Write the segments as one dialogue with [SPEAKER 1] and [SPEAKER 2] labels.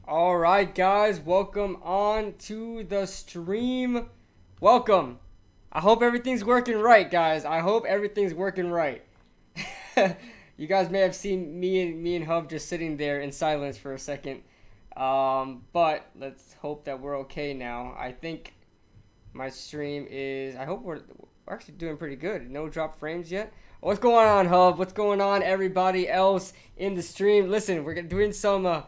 [SPEAKER 1] All right, guys, welcome on to the stream. Welcome. I hope everything's working right, guys. I hope everything's working right. You guys may have seen me and Hub just sitting there in silence for a second. But let's hope that we're okay now. I think my stream is. I hope we're actually doing pretty good. No drop frames yet. What's going on, Hub? What's going on, everybody else in the stream? Listen, we're doing some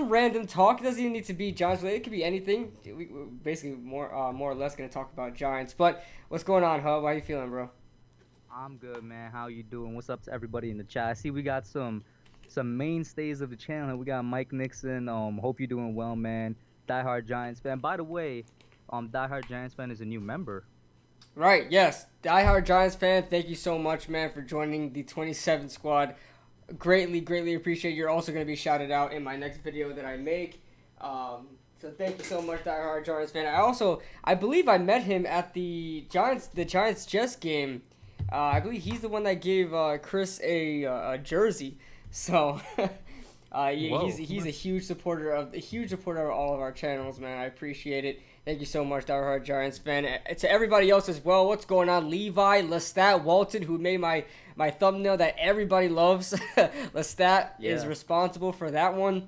[SPEAKER 1] random talk. It doesn't even need to be Giants related. It could be anything. We're basically more or less gonna talk about Giants. But what's going on, Hub? How you feeling, bro?
[SPEAKER 2] I'm good, man. How you doing? What's up to everybody in the chat? I see we got some mainstays of the channel. We got Mike Nixon. Hope you're doing well, man. Diehard Giants fan. By the way, Diehard Giants fan is a new member.
[SPEAKER 1] Right. Yes. Diehard Giants fan. Thank you so much, man, for joining the 27 squad. Greatly appreciate. You're also gonna be shouted out in my next video that I make. So thank you so much, diehard Giants fan. I believe I met him at the Giants Jets game. I believe he's the one that gave Chris a jersey. So he's a huge supporter of all of our channels, man. I appreciate it. Thank you so much, diehard Giants fan. To everybody else as well, what's going on? Levi, Lestat, Walton, who made my thumbnail that everybody loves. Lestat is responsible for that one.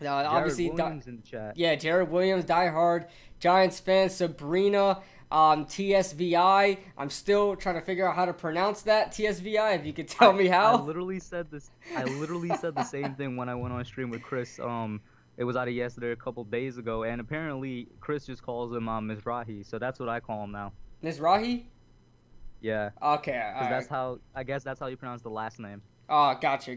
[SPEAKER 1] Obviously,
[SPEAKER 2] Williams in the chat.
[SPEAKER 1] Yeah, Jared Williams, diehard Giants fan. Sabrina, TSVI. I'm still trying to figure out how to pronounce that TSVI. If you could tell me how.
[SPEAKER 2] I literally said the same thing when I went on stream with Chris. It was out of yesterday, a couple days ago, and apparently Chris just calls him Mizrahi, so that's what I call him now.
[SPEAKER 1] Mizrahi?
[SPEAKER 2] Yeah.
[SPEAKER 1] Okay.
[SPEAKER 2] Because I guess that's how you pronounce the last name.
[SPEAKER 1] Oh, gotcha.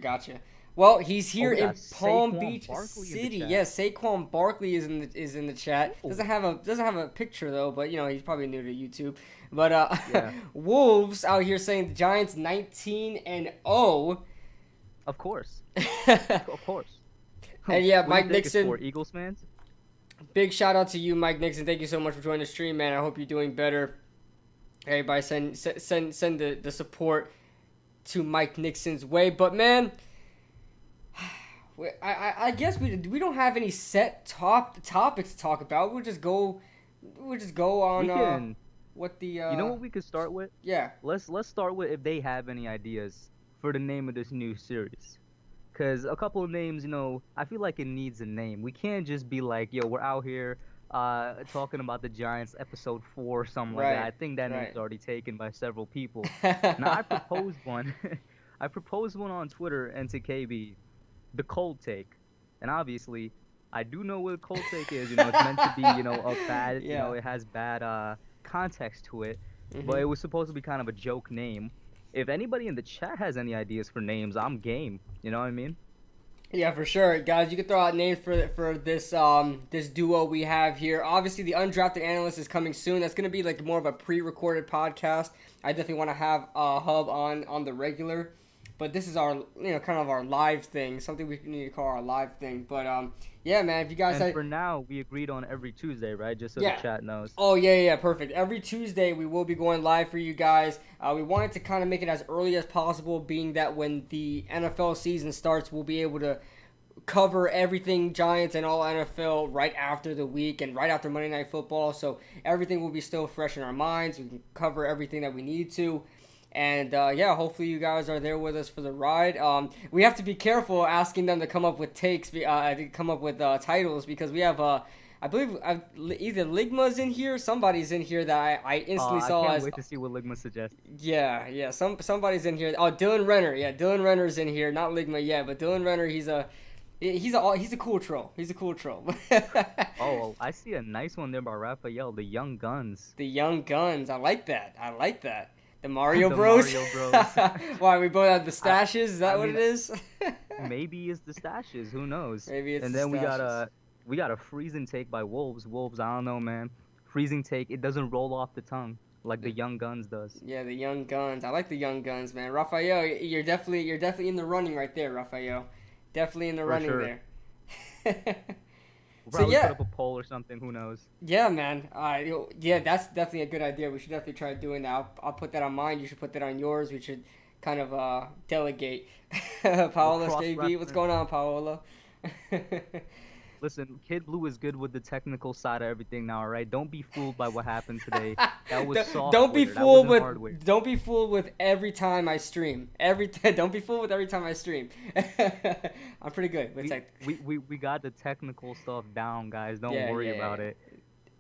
[SPEAKER 1] Well, he's here in Palm
[SPEAKER 2] Saquon
[SPEAKER 1] Beach
[SPEAKER 2] Barkley
[SPEAKER 1] City. Yes, Saquon Barkley is in the chat.
[SPEAKER 2] Ooh.
[SPEAKER 1] Doesn't have a picture though, but he's probably new to YouTube. But
[SPEAKER 2] Yeah.
[SPEAKER 1] Wolves out here saying the Giants 19-0.
[SPEAKER 2] Of course. Of course.
[SPEAKER 1] And yeah,
[SPEAKER 2] What
[SPEAKER 1] Mike
[SPEAKER 2] do you think it's
[SPEAKER 1] Nixon.
[SPEAKER 2] for, Eagles fans?
[SPEAKER 1] Big shout out to you, Mike Nixon. Thank you so much for joining the stream, man. I hope you're doing better. Everybody send the support to Mike Nixon's way. But man, I guess we don't have any set topics to talk about. We'll just go on what the
[SPEAKER 2] You know what we could start with?
[SPEAKER 1] Yeah.
[SPEAKER 2] Let's start with if they have any ideas for the name of this new series. Cause a couple of names, I feel like it needs a name. We can't just be like, yo, we're out here talking about the Giants episode 4 or something like that. I think that name's already taken by several people. Now I proposed one. I proposed one on Twitter and to KB, the cold take. And obviously, I do know what a cold take is. It's meant to be, a bad, it has bad context to it.
[SPEAKER 1] Mm-hmm.
[SPEAKER 2] But it was supposed to be kind of a joke name. If anybody in the chat has any ideas for names, I'm game. You know what I mean?
[SPEAKER 1] Yeah, for sure, guys. You can throw out names for this duo we have here. Obviously, the undrafted analyst is coming soon. That's gonna be like more of a pre-recorded podcast. I definitely want to have Hub on the regular, but this is our kind of our live thing. Something we need to call our live thing. But yeah, man. If you guys
[SPEAKER 2] for now, we agreed on every Tuesday, right? Just so the chat knows.
[SPEAKER 1] Oh yeah, perfect. Every Tuesday we will be going live for you guys. We wanted to kind of make it as early as possible, being that when the NFL season starts, we'll be able to cover everything Giants and all NFL right after the week and right after Monday Night Football. So everything will be still fresh in our minds. We can cover everything that we need to. And yeah, hopefully you guys are there with us for the ride. We have to be careful asking them to come up with takes, to come up with titles, because we have I believe either Ligma's in here, somebody's in here that I instantly saw.
[SPEAKER 2] I can't wait to see what Ligma suggests.
[SPEAKER 1] Yeah, somebody's in here. Oh, Dylan Renner. Yeah, Dylan Renner's in here. Not Ligma yet, but Dylan Renner. He's a cool troll. He's a cool troll.
[SPEAKER 2] Oh, I see a nice one there by Raphael. The Young Guns.
[SPEAKER 1] The Young Guns. I like that. The Mario Bros.
[SPEAKER 2] Mario Bros.
[SPEAKER 1] Why, we both have the stashes? Is that what it is?
[SPEAKER 2] Maybe it's the stashes. Who knows?
[SPEAKER 1] Maybe it's.
[SPEAKER 2] And
[SPEAKER 1] the
[SPEAKER 2] then
[SPEAKER 1] stashes.
[SPEAKER 2] we got a freezing take by Wolves. Wolves, I don't know, man. Freezing take. It doesn't roll off the tongue like the Young Guns does.
[SPEAKER 1] Yeah, the Young Guns. I like the Young Guns, man. Raphael, you're definitely in the running right there, Raphael. Definitely in the running there.
[SPEAKER 2] We'll probably put up a poll or something. Who knows?
[SPEAKER 1] Yeah, man. Yeah, that's definitely a good idea. We should definitely try doing that. I'll put that on mine. You should put that on yours. We should kind of delegate. Paola, JB, what's going on, Paola?
[SPEAKER 2] Listen, Kid Blue is good with the technical side of everything now, all right? Don't be fooled by what happened today. That was
[SPEAKER 1] Don't be
[SPEAKER 2] software. That
[SPEAKER 1] fooled
[SPEAKER 2] wasn't
[SPEAKER 1] with
[SPEAKER 2] hardware.
[SPEAKER 1] don't be fooled with every time I stream. Don't be fooled with every time I stream. I'm pretty good with
[SPEAKER 2] We,
[SPEAKER 1] tech.
[SPEAKER 2] we got the technical stuff down, guys. Don't
[SPEAKER 1] Yeah,
[SPEAKER 2] worry
[SPEAKER 1] yeah,
[SPEAKER 2] about
[SPEAKER 1] yeah.
[SPEAKER 2] it.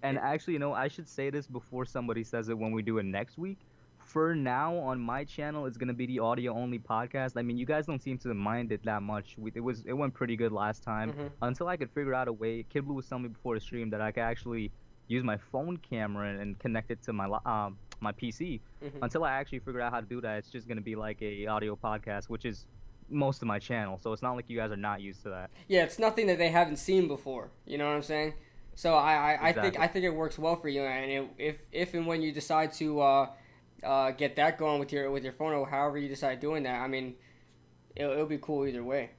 [SPEAKER 2] And actually, I should say this before somebody says it when we do it next week. For now, on my channel, it's gonna be the audio only podcast. I mean, you guys don't seem to mind it that much. It went pretty good last time
[SPEAKER 1] Hmm.
[SPEAKER 2] until I could figure out a way. Kid Blue was telling me before the stream that I could actually use my phone camera and connect it to my PC.
[SPEAKER 1] Hmm.
[SPEAKER 2] Until I actually figure out how to do that, it's just gonna be like a audio podcast, which is most of my channel. So it's not like you guys are not used to that.
[SPEAKER 1] Yeah, it's nothing that they haven't seen before. You know what I'm saying? So I
[SPEAKER 2] Exactly.
[SPEAKER 1] think it works well for you, and if and when you decide to get that going with your phone or however you decide doing that, I mean, it'll be cool either way.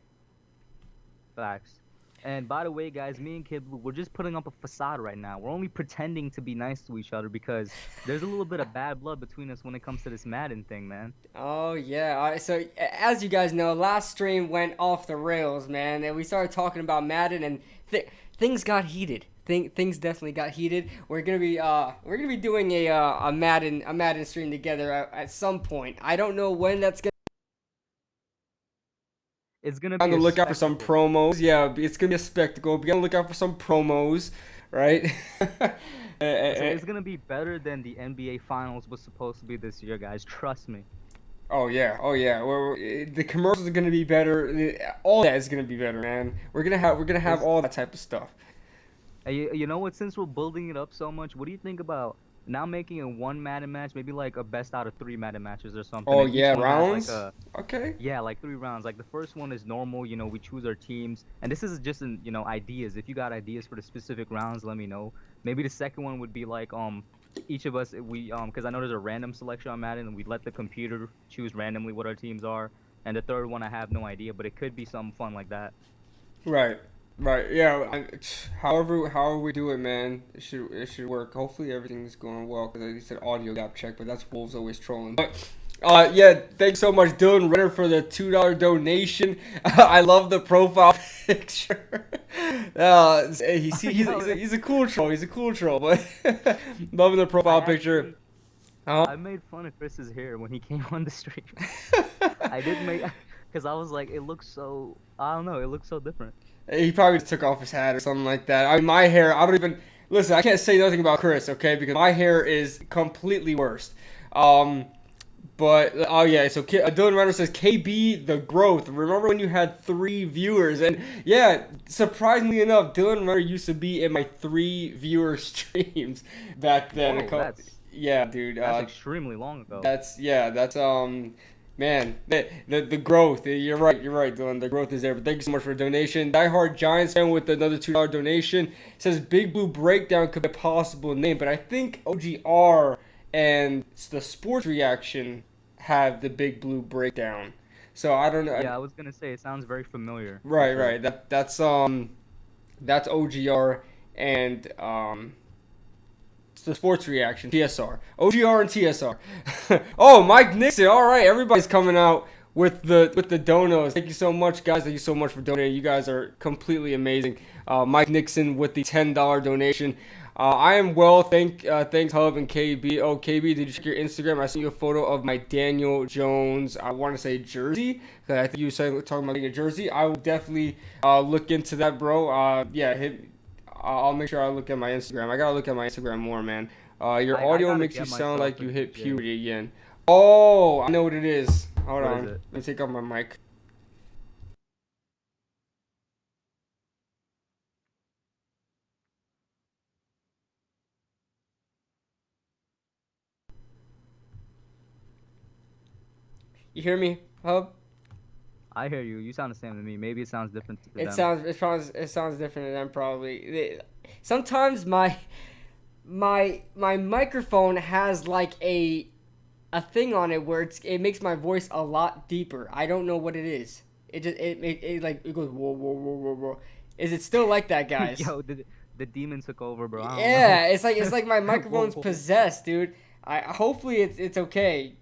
[SPEAKER 2] Facts. And by the way, guys, me and Kid Blue, we're just putting up a facade right now. We're only pretending to be nice to each other because there's a little bit of bad blood between us when it comes to this Madden thing, man.
[SPEAKER 1] Oh yeah. All right, so as you guys know, last stream went off the rails, man, and we started talking about Madden, and things got heated. Things definitely got heated. We're gonna be doing a Madden stream together at some point. I don't know when that's gonna.
[SPEAKER 2] It's gonna
[SPEAKER 1] On
[SPEAKER 2] be
[SPEAKER 1] the
[SPEAKER 2] a
[SPEAKER 1] lookout for some
[SPEAKER 2] spectacle.
[SPEAKER 1] promos. Yeah, it's gonna be a spectacle. Be on the lookout for some promos, right?
[SPEAKER 2] Listen, it's gonna be better than the NBA Finals was supposed to be this year, guys. Trust me.
[SPEAKER 1] Oh yeah, oh yeah. The commercials are gonna be better. All that is gonna be better, man. We're gonna have
[SPEAKER 2] It's
[SPEAKER 1] all that type of stuff.
[SPEAKER 2] You know what? Since we're building it up so much, what do you think about now making a one Madden match, maybe like a best out of three Madden matches or something,
[SPEAKER 1] Oh
[SPEAKER 2] and each
[SPEAKER 1] yeah,
[SPEAKER 2] one has like
[SPEAKER 1] rounds.
[SPEAKER 2] a
[SPEAKER 1] Okay.
[SPEAKER 2] yeah, like 3 rounds. Like the first one is normal, we choose our teams, and this is just ideas. If you got ideas for the specific rounds, let me know. Maybe the second one would be like each of us because I know there's a random selection on Madden, and we let the computer choose randomly what our teams are. And the third one, I have no idea, but it could be something fun like that.
[SPEAKER 1] Right. Right. Yeah. However we do it, man, it should work. Hopefully everything's going well because like you said audio gap check, but that's Wolves always trolling. But yeah, thanks so much, Dylan Renner, for the $2 donation. I love the profile picture. He's a cool troll. He's a cool troll, but loving the
[SPEAKER 2] I
[SPEAKER 1] profile picture.
[SPEAKER 2] actually
[SPEAKER 1] Uh-huh.
[SPEAKER 2] I made fun of Chris's hair when he came on the stream. I did make because I was like, it looks so I don't know, it looks so different.
[SPEAKER 1] He probably just took off his hat or something like that. I mean, my hair, I don't even listen. I can't say nothing about Chris, okay? Because my hair is completely worst. But oh yeah, so Dylan Renner says KB the growth. Remember when you had 3 viewers? And yeah, surprisingly enough, Dylan Renner used to be in my 3 viewer streams back then.
[SPEAKER 2] Whoa,
[SPEAKER 1] Yeah, dude.
[SPEAKER 2] that's extremely long ago.
[SPEAKER 1] That's man, the growth. You're right, Dylan. The growth is there. But thank you so much for the donation. Diehard Giants fan with another $2 donation says Big Blue Breakdown could be a possible name, but I think OGR and the Sports Reaction have the Big Blue Breakdown. So I don't know.
[SPEAKER 2] Yeah, I was gonna say it sounds very familiar for
[SPEAKER 1] Right,
[SPEAKER 2] sure.
[SPEAKER 1] right. That's OGR and it's the Sports Reaction TSR. OGR and TSR. Oh, Mike Nixon. All right, everybody's coming out with the donos. Thank you so much, guys. Thank you so much for donating. You guys are completely amazing. Mike Nixon with the $10 donation. I am well, thanks Hub and KB. Oh, KB, did you check your Instagram? I sent you a photo of my Daniel Jones, I want to say jersey. I think you were talking about getting a jersey. I will definitely look into that, bro. I'll make sure I look at my Instagram. I gotta look at my Instagram more, man. Your
[SPEAKER 2] I
[SPEAKER 1] audio
[SPEAKER 2] gotta
[SPEAKER 1] makes you
[SPEAKER 2] get
[SPEAKER 1] sound
[SPEAKER 2] myself
[SPEAKER 1] like you
[SPEAKER 2] an
[SPEAKER 1] hit
[SPEAKER 2] yeah.
[SPEAKER 1] puberty again. Oh, I know what it is. Hold
[SPEAKER 2] What is
[SPEAKER 1] on.
[SPEAKER 2] it?
[SPEAKER 1] Let me take off my mic. You hear me, Hub?
[SPEAKER 2] I hear you. You sound the same to me. Maybe it sounds different to
[SPEAKER 1] It
[SPEAKER 2] them.
[SPEAKER 1] sounds different to them probably. Sometimes my microphone has like a thing on it where it makes my voice a lot deeper. I don't know what it is. It just it like it goes whoa whoa whoa whoa whoa. Is it still like that, guys?
[SPEAKER 2] Yo, the demon took over, bro. I don't know.
[SPEAKER 1] Yeah, it's like my
[SPEAKER 2] Whoa,
[SPEAKER 1] microphone's
[SPEAKER 2] whoa.
[SPEAKER 1] possessed, dude. I hopefully it's okay.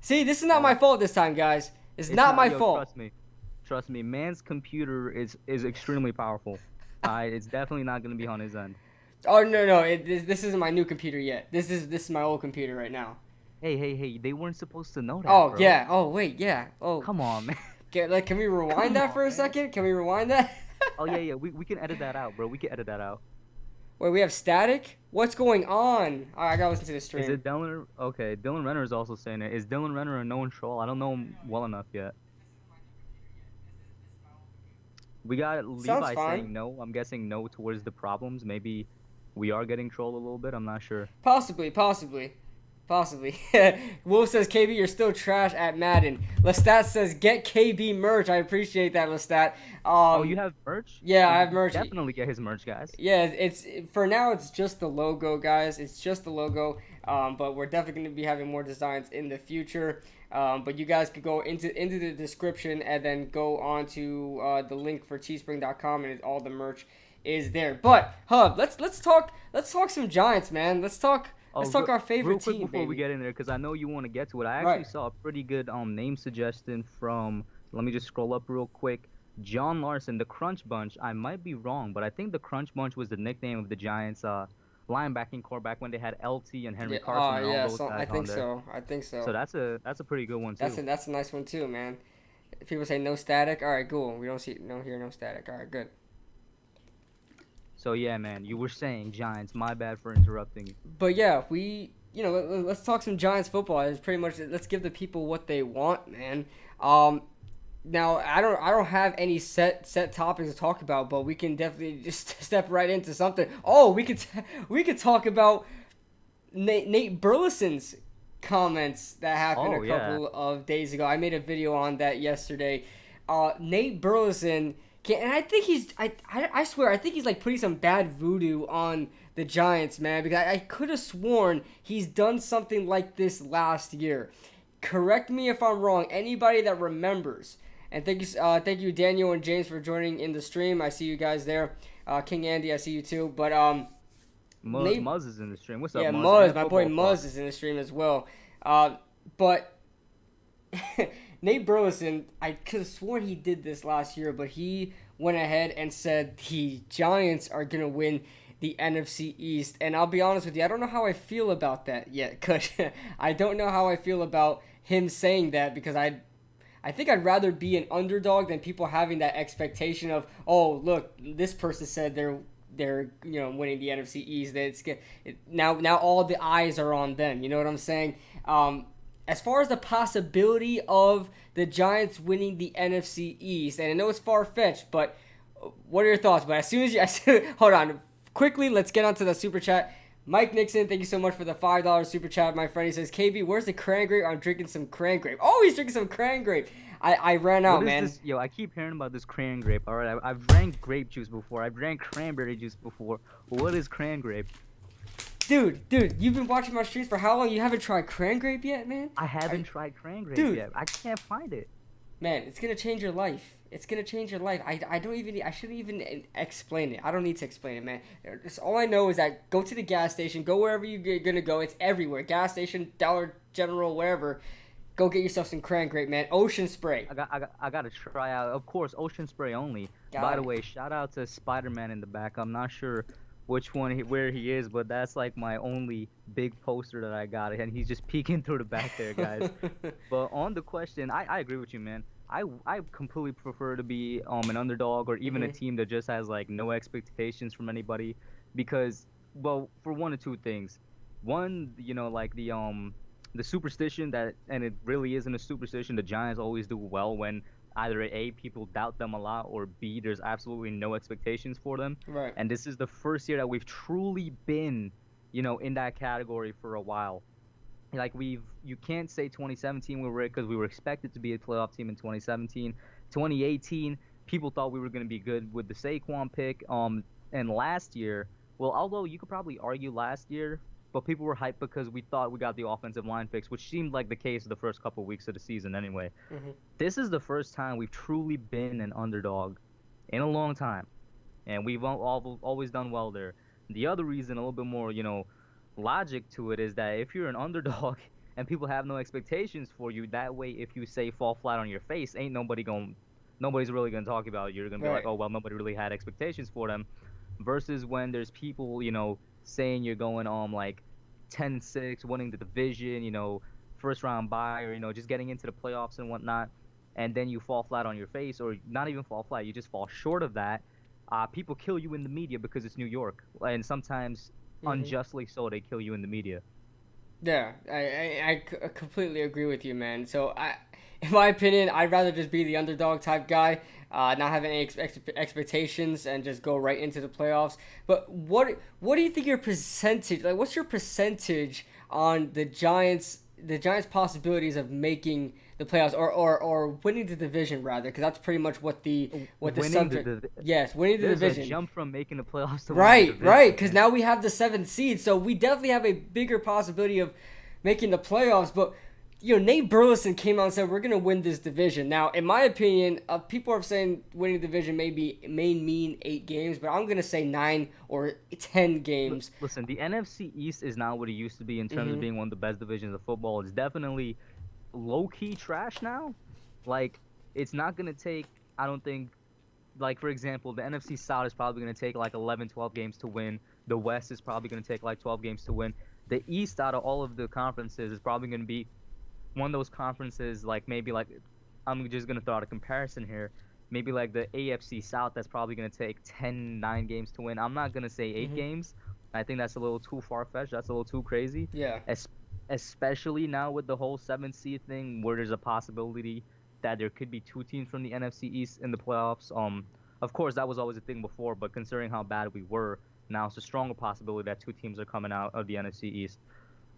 [SPEAKER 1] See, this is not my
[SPEAKER 2] Oh,
[SPEAKER 1] fault this time, guys. It's
[SPEAKER 2] it's
[SPEAKER 1] not
[SPEAKER 2] not.
[SPEAKER 1] my
[SPEAKER 2] Yo,
[SPEAKER 1] fault.
[SPEAKER 2] trust me. Trust me. Man's computer is extremely powerful. It's definitely not gonna be on his end.
[SPEAKER 1] Oh no, this isn't my new computer yet. This is my old computer right now.
[SPEAKER 2] Hey, they weren't supposed to know that,
[SPEAKER 1] Oh
[SPEAKER 2] bro.
[SPEAKER 1] yeah. Oh wait, yeah. Oh,
[SPEAKER 2] Come on, man.
[SPEAKER 1] can we rewind
[SPEAKER 2] Come
[SPEAKER 1] that
[SPEAKER 2] on,
[SPEAKER 1] for a
[SPEAKER 2] man.
[SPEAKER 1] second? Can we rewind that?
[SPEAKER 2] Oh yeah. We can edit that out, bro. We can edit that out.
[SPEAKER 1] Wait, we have static. What's going on? All right, I gotta listen to the
[SPEAKER 2] Is
[SPEAKER 1] stream.
[SPEAKER 2] it Dylan? Okay, Dylan Renner is also saying it. Is Dylan Renner a known troll? I don't know him well enough yet. We got
[SPEAKER 1] Sounds
[SPEAKER 2] Levi
[SPEAKER 1] fine.
[SPEAKER 2] saying no. I'm guessing no towards the problems. Maybe we are getting trolled a little bit. I'm not sure.
[SPEAKER 1] Possibly. Wolf says, KB, you're still trash at Madden. Lestat says, get KB merch. I appreciate that, Lestat.
[SPEAKER 2] Oh, you have merch?
[SPEAKER 1] Yeah, I have merch.
[SPEAKER 2] Definitely get his merch, guys.
[SPEAKER 1] Yeah, it's for now. It's just the logo, guys. It's just the logo. But we're definitely going to be having more designs in the future. But you guys could go into the description and then go on to the link for teespring.com, and all the merch is there. But Hub, let's talk some Giants, man.
[SPEAKER 2] Oh,
[SPEAKER 1] Let's talk our
[SPEAKER 2] real
[SPEAKER 1] favorite
[SPEAKER 2] quick
[SPEAKER 1] team,
[SPEAKER 2] before we
[SPEAKER 1] baby.
[SPEAKER 2] get in there, because I know you want to get to it. I actually
[SPEAKER 1] Right.
[SPEAKER 2] saw a pretty good name suggestion from. Let me just scroll up real quick. John Larson, the Crunch Bunch. I might be wrong, but I think the Crunch Bunch was the nickname of the Giants' linebacking core back when they had LT and
[SPEAKER 1] Yeah.
[SPEAKER 2] Henry Carson and all
[SPEAKER 1] Yeah.
[SPEAKER 2] those
[SPEAKER 1] So I
[SPEAKER 2] guys on
[SPEAKER 1] think
[SPEAKER 2] there.
[SPEAKER 1] so. I think
[SPEAKER 2] So
[SPEAKER 1] so.
[SPEAKER 2] that's a pretty good one too.
[SPEAKER 1] That's a nice one too, man. If people say no static, all right, cool. We don't see no here, no static. All right, good.
[SPEAKER 2] So yeah, man, you were saying Giants. My bad for interrupting you.
[SPEAKER 1] But yeah, let's talk some Giants football. It's pretty much let's give the people what they want, man. Um, Now I don't have any set topics to talk about, but we can definitely just step right into something. Oh, we could talk about Nate Burleson's comments that happened a
[SPEAKER 2] Oh yeah.
[SPEAKER 1] couple of days ago. I made a video on that yesterday. Nate Burleson can, and I think I swear I think he's like putting some bad voodoo on the Giants, man, because I could have sworn he's done something like this last year. Correct me if I'm wrong. Anybody that remembers. And thank you, Daniel and James, for joining in the stream. I see you guys there. King Andy, I see you too. But Nate,
[SPEAKER 2] Muzz is in the stream. What's up,
[SPEAKER 1] yeah,
[SPEAKER 2] Muzz?
[SPEAKER 1] Muzz,
[SPEAKER 2] And
[SPEAKER 1] my boy
[SPEAKER 2] football talk.
[SPEAKER 1] Muzz is in the stream as well. But Nate Burleson, I could have sworn he did this last year, but he went ahead and said the Giants are gonna win the NFC East. And I'll be honest with you, I don't know how I feel about that yet, cause I don't know how I feel about him saying that because I think I'd rather be an underdog than people having that expectation of, oh, look, this person said they're winning the NFC East. That now all the eyes are on them. You know what I'm saying? As far as the possibility of the Giants winning the NFC East, and I know it's far fetched, but what are your thoughts? But as soon as you hold on quickly, let's get onto the super chat. Mike Nixon, thank you so much for the $5 super chat, my friend. He says, KB, where's the cran grape? I'm drinking some cran grape. Oh, he's drinking some cran grape. I ran
[SPEAKER 2] What
[SPEAKER 1] out,
[SPEAKER 2] is
[SPEAKER 1] man.
[SPEAKER 2] this? Yo, I keep hearing about this cran grape. All right, I've drank grape juice before. I've drank cranberry juice before. What is cran grape?
[SPEAKER 1] Dude, you've been watching my streams for how long? You haven't tried cran grape yet, man?
[SPEAKER 2] I haven't tried cran grape
[SPEAKER 1] Dude,
[SPEAKER 2] yet. I can't find it.
[SPEAKER 1] man, it's gonna change your life. It's gonna change your life. I shouldn't even explain it. I don't need to explain it, man. All I know is that go to the gas station, go wherever you're gonna go. It's everywhere. Gas station, Dollar General, wherever. Go get yourself some cran grape, man. Ocean spray.
[SPEAKER 2] I got to try out. Of course, Ocean Spray only. By
[SPEAKER 1] Got
[SPEAKER 2] the
[SPEAKER 1] it.
[SPEAKER 2] way, shout out to Spider-Man in the back. I'm not sure which one where he is, but that's like my only big poster that I got, and he's just peeking through the back there, guys. But on the question, I agree with you, man. I completely prefer to be an underdog or even a
[SPEAKER 1] Mhm.
[SPEAKER 2] team that just has like no expectations from anybody, because well, for one or two things. One, like the superstition that, and it really isn't a superstition. The Giants always do well when either A, people doubt them a lot, or B, there's absolutely no expectations for them.
[SPEAKER 1] Right.
[SPEAKER 2] And this is the first year that we've truly been, in that category for a while. Like you can't say 2017 we were, because we were expected to be a playoff team in 2017. 2018, people thought we were going to be good with the Saquon pick. And last year, well, although you could probably argue last year, but people were hyped because we thought we got the offensive line fix, which seemed like the case the first couple of weeks of the season anyway.
[SPEAKER 1] Mhm.
[SPEAKER 2] This is the first time we've truly been an underdog in a long time, and we've always done well there. The other reason, a little bit more, logic to it, is that if you're an underdog and people have no expectations for you, that way, if you say fall flat on your face, ain't nobody going nobody's really gonna talk about it. You're gonna be like,
[SPEAKER 1] Right.
[SPEAKER 2] oh well, nobody really had expectations for them. Versus when there's people, saying you're going on like 10-6, winning the division, first round bye, or just getting into the playoffs and whatnot, and then you fall flat on your face, or not even fall flat, you just fall short of that. People kill you in the media because it's New York, and sometimes
[SPEAKER 1] Hmm.
[SPEAKER 2] unjustly so, they kill you in the media.
[SPEAKER 1] Yeah, I completely agree with you, man. So in my opinion, I'd rather just be the underdog type guy, not have any expectations, and just go right into the playoffs. But what do you think your percentage? Like, what's your percentage on the Giants' possibilities of making the playoffs, or winning the division rather? Because that's pretty much what the
[SPEAKER 2] Winning
[SPEAKER 1] subject. Yes, winning the
[SPEAKER 2] there's a
[SPEAKER 1] division.
[SPEAKER 2] jump from making the playoffs to winning the
[SPEAKER 1] Right, right.
[SPEAKER 2] division,
[SPEAKER 1] Because
[SPEAKER 2] man.
[SPEAKER 1] now we have the seventh seed, so we definitely have a bigger possibility of making the playoffs. But Nate Burleson came out and said we're gonna win this division. Now, in my opinion, people are saying winning the division may mean 8 games, but I'm gonna say 9 or 10 games.
[SPEAKER 2] Listen, the NFC East is not what it used to be in terms of
[SPEAKER 1] Hmm.
[SPEAKER 2] being one of the best divisions of football. It's definitely low key trash now. Like, it's not gonna take, I don't think, like, for example, the NFC South is probably gonna take like 11, 12 games to win. The West is probably gonna take like 12 games to win. The East, out of all of the conferences, is probably gonna be one of those conferences, like maybe like, I'm just gonna throw out a comparison here. Maybe like the AFC South, that's probably gonna take 10, 9 games to win. I'm not gonna say eight
[SPEAKER 1] Hmm.
[SPEAKER 2] games. I think that's a little too far fetched. That's a little too crazy.
[SPEAKER 1] Yeah.
[SPEAKER 2] Es- Especially now with the whole seven seed thing, where there's a possibility that there could be two teams from the NFC East in the playoffs. Of course that was always a thing before, but considering how bad we were, now it's a stronger possibility that two teams are coming out of the NFC East.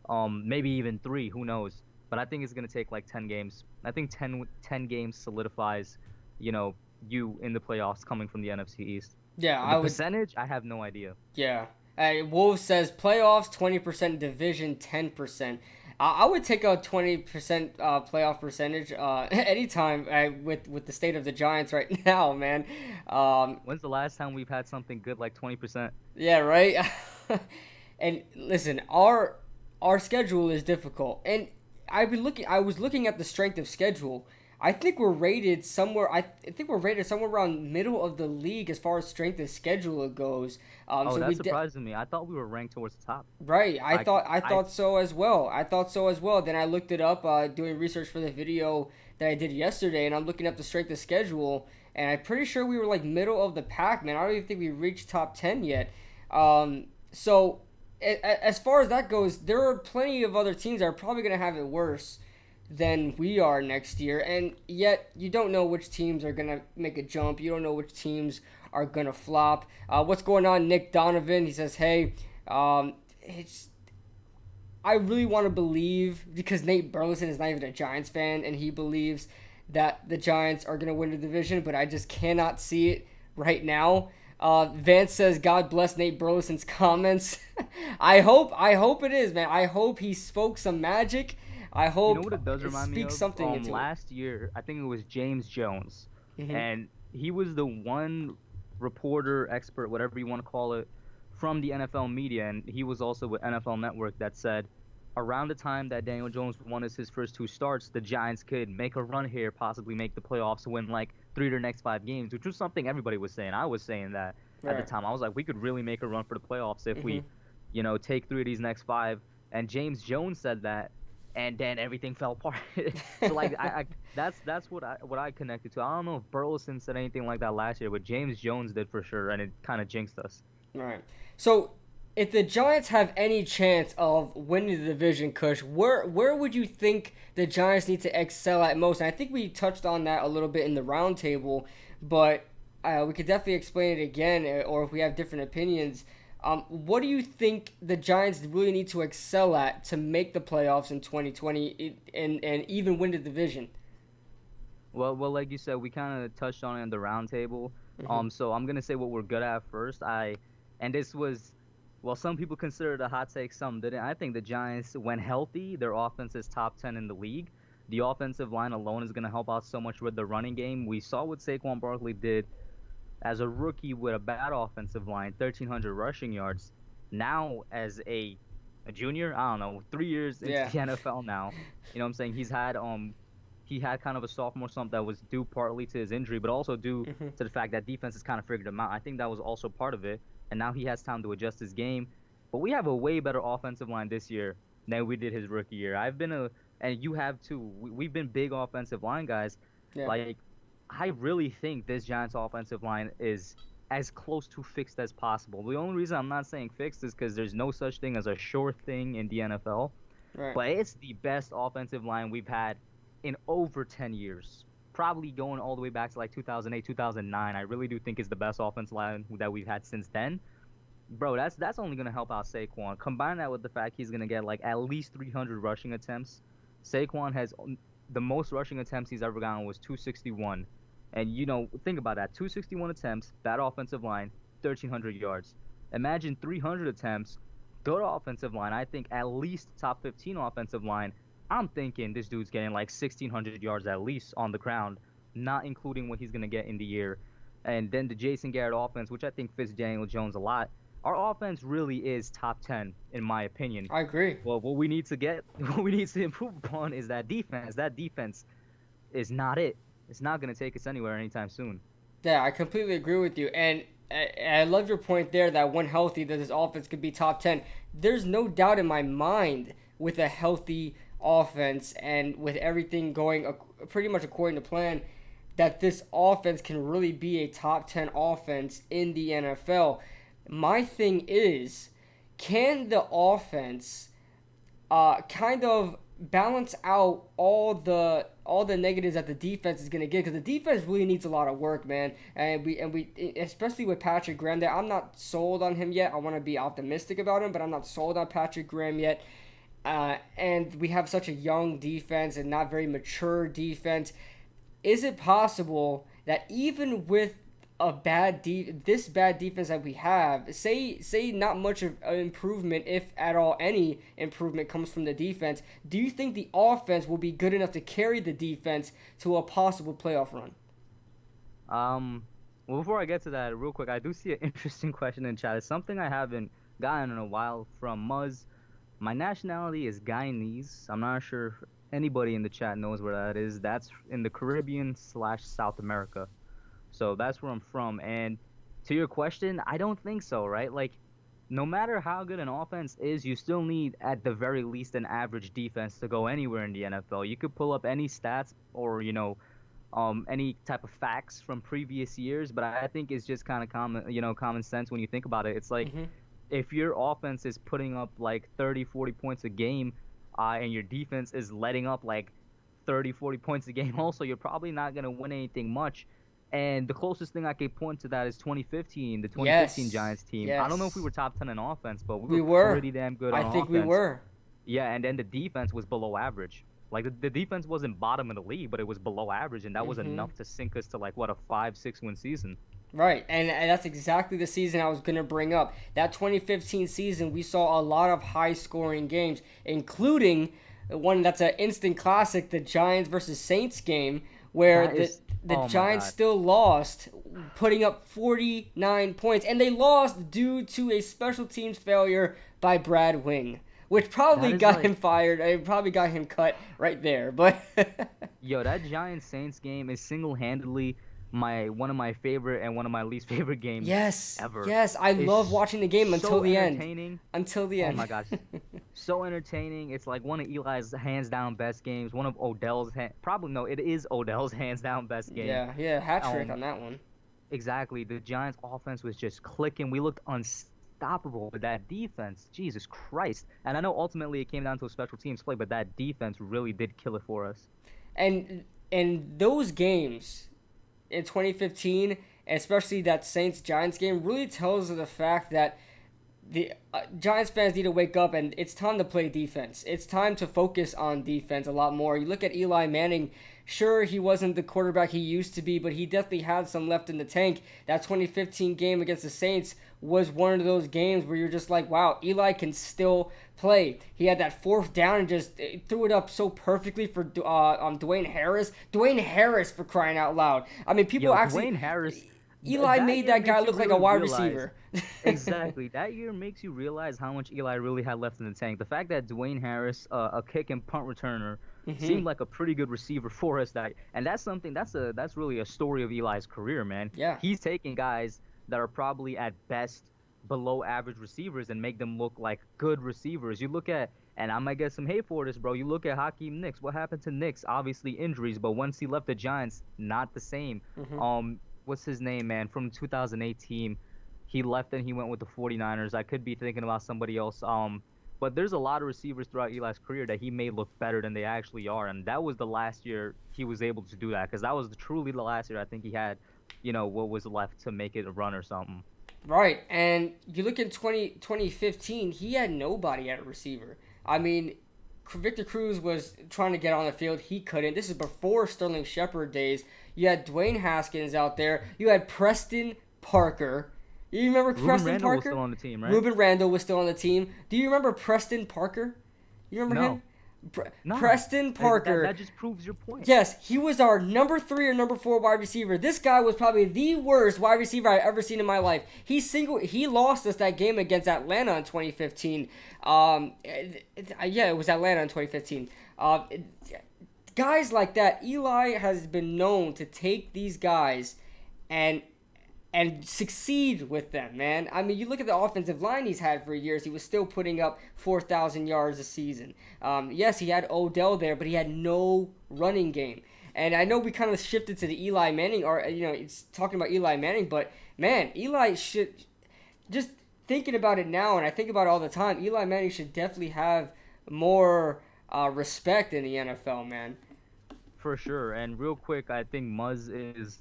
[SPEAKER 2] Maybe even three, who knows? But I think it's gonna take like 10 games. I think 10 games solidifies, you know, you in the playoffs coming from the NFC East.
[SPEAKER 1] Yeah,
[SPEAKER 2] The
[SPEAKER 1] I would.
[SPEAKER 2] percentage, I have no idea.
[SPEAKER 1] Yeah. Wolves says playoffs 20%, division 10%. I would take a 20% playoff percentage anytime with the state of the Giants right now, man. Um,
[SPEAKER 2] When's the last time we've had something good like 20%?
[SPEAKER 1] yeah, right. And listen, our schedule is difficult, and I was looking at the strength of schedule. I think we're rated somewhere. I think we're rated somewhere around middle of the league as far as strength of schedule goes.
[SPEAKER 2] Oh,
[SPEAKER 1] So
[SPEAKER 2] that surprises me. I thought we were ranked towards the top.
[SPEAKER 1] right. I
[SPEAKER 2] Like,
[SPEAKER 1] thought I
[SPEAKER 2] I
[SPEAKER 1] thought so as well. I thought so as well. Then I looked it up, doing research for the video that I did yesterday, and I'm looking up the strength of schedule, and I'm pretty sure we were like middle of the pack, man. I don't even think we reached top 10 yet. So as far as that goes, there are plenty of other teams that are probably going to have it worse than we are next year, and yet you don't know which teams are going to make a jump. You don't know which teams are going to flop. What's going on, Nick Donovan? He says, "Hey, it's I really want to believe because Nate Burleson is not even a Giants fan, and he believes that the Giants are going to win the division, but I just cannot see it right now." Vance says, "God bless Nate Burleson's comments." I hope it is, man. I hope he spoke some magic. I
[SPEAKER 2] You know
[SPEAKER 1] hope
[SPEAKER 2] what it does
[SPEAKER 1] it
[SPEAKER 2] remind me
[SPEAKER 1] speaks
[SPEAKER 2] of?
[SPEAKER 1] something into it.
[SPEAKER 2] Last year, I think it was James Jones,
[SPEAKER 1] Hmm.
[SPEAKER 2] and he was the one reporter, expert, whatever you want to call it, from the NFL media, and he was also with NFL Network, that said around the time that Daniel Jones won his first two starts, the Giants could make a run here, possibly make the playoffs, win like three of their next 5 games, which was something everybody was saying. I was saying that at the
[SPEAKER 1] Right.
[SPEAKER 2] time. I was like, we could really make a run for the playoffs if
[SPEAKER 1] Hmm.
[SPEAKER 2] we, take three of these next five. And James Jones said that, and then everything fell apart. So like, that's what I connected to. I don't know if Burleson said anything like that last year, but James Jones did for sure, and it kind of jinxed us.
[SPEAKER 1] Right. So, if the Giants have any chance of winning the division, Kush, where would you think the Giants need to excel at most? And I think we touched on that a little bit in the roundtable, but we could definitely explain it again, or if we have different opinions. What do you think the Giants really need to excel at to make the playoffs in 2020 and even win the division?
[SPEAKER 2] Well, like you said, we kind of touched on it in the roundtable.
[SPEAKER 1] Hmm.
[SPEAKER 2] So I'm gonna say what we're good at first. And this was, well, some people consider it a hot take, some didn't. I think the Giants, when healthy, their offense is top 10 in the league. The offensive line alone is gonna help out so much with the running game. We saw what Saquon Barkley did as a rookie with a bad offensive line, 1,300 rushing yards. Now, as a junior, I don't know, 3 years into
[SPEAKER 1] Yeah.
[SPEAKER 2] the NFL now, you know what I'm saying? He's had he had kind of a sophomore slump that was due partly to his injury, but also due
[SPEAKER 1] Hmm.
[SPEAKER 2] to the fact that defense has kind of figured him out. I think that was also part of it, and now he has time to adjust his game. But we have a way better offensive line this year than we did his rookie year. And you have too. We've been big offensive line guys.
[SPEAKER 1] Yeah.
[SPEAKER 2] Like, I really think this Giants offensive line is as close to fixed as possible. The only reason I'm not saying fixed is because there's no such thing as a sure thing in the NFL.
[SPEAKER 1] Right.
[SPEAKER 2] But it's the best offensive line we've had in over 10 years. Probably going all the way back to like 2008, 2009. I really do think it's the best offensive line that we've had since then. Bro, that's only gonna help out Saquon. Combine that with the fact he's gonna get like at least 300 rushing attempts. Saquon has the most rushing attempts he's ever gotten was 261, and think about that: 261 attempts, that offensive line, 1,300 yards. Imagine 300 attempts, good offensive line. I think at least top 15 offensive line. I'm thinking this dude's getting like 1,600 yards at least on the ground, not including what he's gonna get in the air. And then the Jason Garrett offense, which I think fits Daniel Jones a lot. Our offense really is top 10 in my opinion.
[SPEAKER 1] I agree.
[SPEAKER 2] Well, what we need to get, what we need to improve upon is that defense. That defense is not it. It's not going to take us anywhere anytime soon.
[SPEAKER 1] Yeah, I completely agree with you, and I love your point there that when healthy, that this offense could be top 10. There's no doubt in my mind with a healthy offense and with everything going pretty much according to plan, that this offense can really be a top 10 offense in the NFL. My thing is, can the offense kind of balance out all the negatives that the defense is going to get, because the defense really needs a lot of work, man. And we especially with Patrick Graham there, I'm not sold on him yet. I want to be optimistic about him, but I'm not sold on Patrick Graham yet. And we have such a young defense and not very mature defense. Is it possible that even with this bad defense that we have, say not much of an improvement, if at all any improvement comes from the defense, do you think the offense will be good enough to carry the defense to a possible playoff run?
[SPEAKER 2] Well, before I get to that, real quick, I do see an interesting question in chat. It's something I haven't gotten in a while from Muzz. My nationality is Guyanese. I'm not sure if anybody in the chat knows where that is. That's in the Caribbean/South America. So that's where I'm from. And to your question, I don't think so, right? Like, no matter how good an offense is, you still need, at the very least, an average defense to go anywhere in the NFL. You could pull up any stats or, any type of facts from previous years, but I think it's just kind of common sense when you think about it. It's like, if your offense is putting up like 30, 40 points a game, and your defense is letting up like 30, 40 points a game also, you're probably not going to win anything much. And the closest thing I could point to that is 2015, the 2015 Giants team.
[SPEAKER 1] Yes.
[SPEAKER 2] I don't know if we were top 10 in offense, but we
[SPEAKER 1] We were
[SPEAKER 2] pretty damn good on offense.
[SPEAKER 1] I think we were.
[SPEAKER 2] Yeah, and then the defense was below average. Like, the defense wasn't bottom of the league, but it was below average, and that was enough to sink us to, like, what, a 5-6 win season.
[SPEAKER 1] Right, and that's exactly the season I was going to bring up. That 2015 season, we saw a lot of high-scoring games, including one that's an instant classic, the Giants versus Saints game, where the Giants still lost, putting up 49 points. And they lost due to a special teams failure by Brad Wing, which probably got him fired. It probably got him cut right there. But
[SPEAKER 2] yo, that Giants-Saints game is single-handedly one of my favorite and one of my least favorite games ever.
[SPEAKER 1] Yes, I love watching the game until the end. Until the end.
[SPEAKER 2] Oh my gosh. So entertaining. It's like one of Eli's hands down best games. One of Odell's it is Odell's hands down best game.
[SPEAKER 1] Yeah, hat trick on that one.
[SPEAKER 2] Exactly. The Giants offense was just clicking. We looked unstoppable with that defense. Jesus Christ. And I know ultimately it came down to a special teams play, but that defense really did kill it for us.
[SPEAKER 1] And those games in 2015, especially that Saints-Giants game, really tells of the fact that the Giants fans need to wake up, and it's time to play defense. It's time to focus on defense a lot more. You look at Eli Manning, sure, he wasn't the quarterback he used to be, but he definitely had some left in the tank. That 2015 game against the Saints was one of those games where you're just like, wow, Eli can still play. He had that fourth down and just threw it up so perfectly for Dwayne Harris. Dwayne Harris, for crying out loud. I mean, people
[SPEAKER 2] Dwayne Harris
[SPEAKER 1] Eli
[SPEAKER 2] that
[SPEAKER 1] made
[SPEAKER 2] year
[SPEAKER 1] that guy
[SPEAKER 2] makes you
[SPEAKER 1] look like a
[SPEAKER 2] really
[SPEAKER 1] wide
[SPEAKER 2] realize.
[SPEAKER 1] receiver.
[SPEAKER 2] Exactly. That year makes you realize how much Eli really had left in the tank. The fact that Dwayne Harris, a kick and punt returner,
[SPEAKER 1] Hmm.
[SPEAKER 2] seemed like a pretty good receiver for us that, and that's something that's really a story of Eli's career, man.
[SPEAKER 1] Yeah.
[SPEAKER 2] He's taking guys that are probably at best below average receivers and make them look like good receivers. You look at, and I might get some hate for this, bro. You look at Hakeem Nicks. What happened to Nicks? Obviously injuries, but once he left the Giants, not the same.
[SPEAKER 1] Hmm.
[SPEAKER 2] What's his name, man? From 2018, he left and he went with the 49ers. I could be thinking about somebody else. But there's a lot of receivers throughout Eli's career that he made look better than they actually are, and that was the last year he was able to do that because that was truly the last year I think he had, what was left to make it a run or something.
[SPEAKER 1] Right, and you look in 2015, he had nobody at receiver. I mean, Victor Cruz was trying to get on the field. He couldn't. This is before Sterling Shepard days. You had Dwayne Haskins out there. You had Preston Parker. You remember
[SPEAKER 2] Ruben
[SPEAKER 1] Preston
[SPEAKER 2] Randall was still
[SPEAKER 1] Parker?
[SPEAKER 2] on the team, right?
[SPEAKER 1] Ruben Randall was still on the team. Do you remember Preston Parker? You remember him?
[SPEAKER 2] No, no.
[SPEAKER 1] Preston
[SPEAKER 2] That
[SPEAKER 1] Parker.
[SPEAKER 2] that just proves your point.
[SPEAKER 1] Yes, he was our number 3 or number 4 wide receiver. This guy was probably the worst wide receiver I've ever seen in my life. He lost us that game against Atlanta in 2015. Yeah, it was Atlanta in 2015. Guys like that, Eli has been known to take these guys and succeed with them, man. I mean, you look at the offensive line he's had for years. He was still putting up 4,000 yards a season. Yes, he had Odell there, but he had no running game. And I know we kind of shifted to the Eli Manning, or it's talking about Eli Manning, but man, Eli should, just thinking about it now, and I think about it all the time. Eli Manning should definitely have more respect in the NFL, man.
[SPEAKER 2] For sure. And real quick, I think Muzz is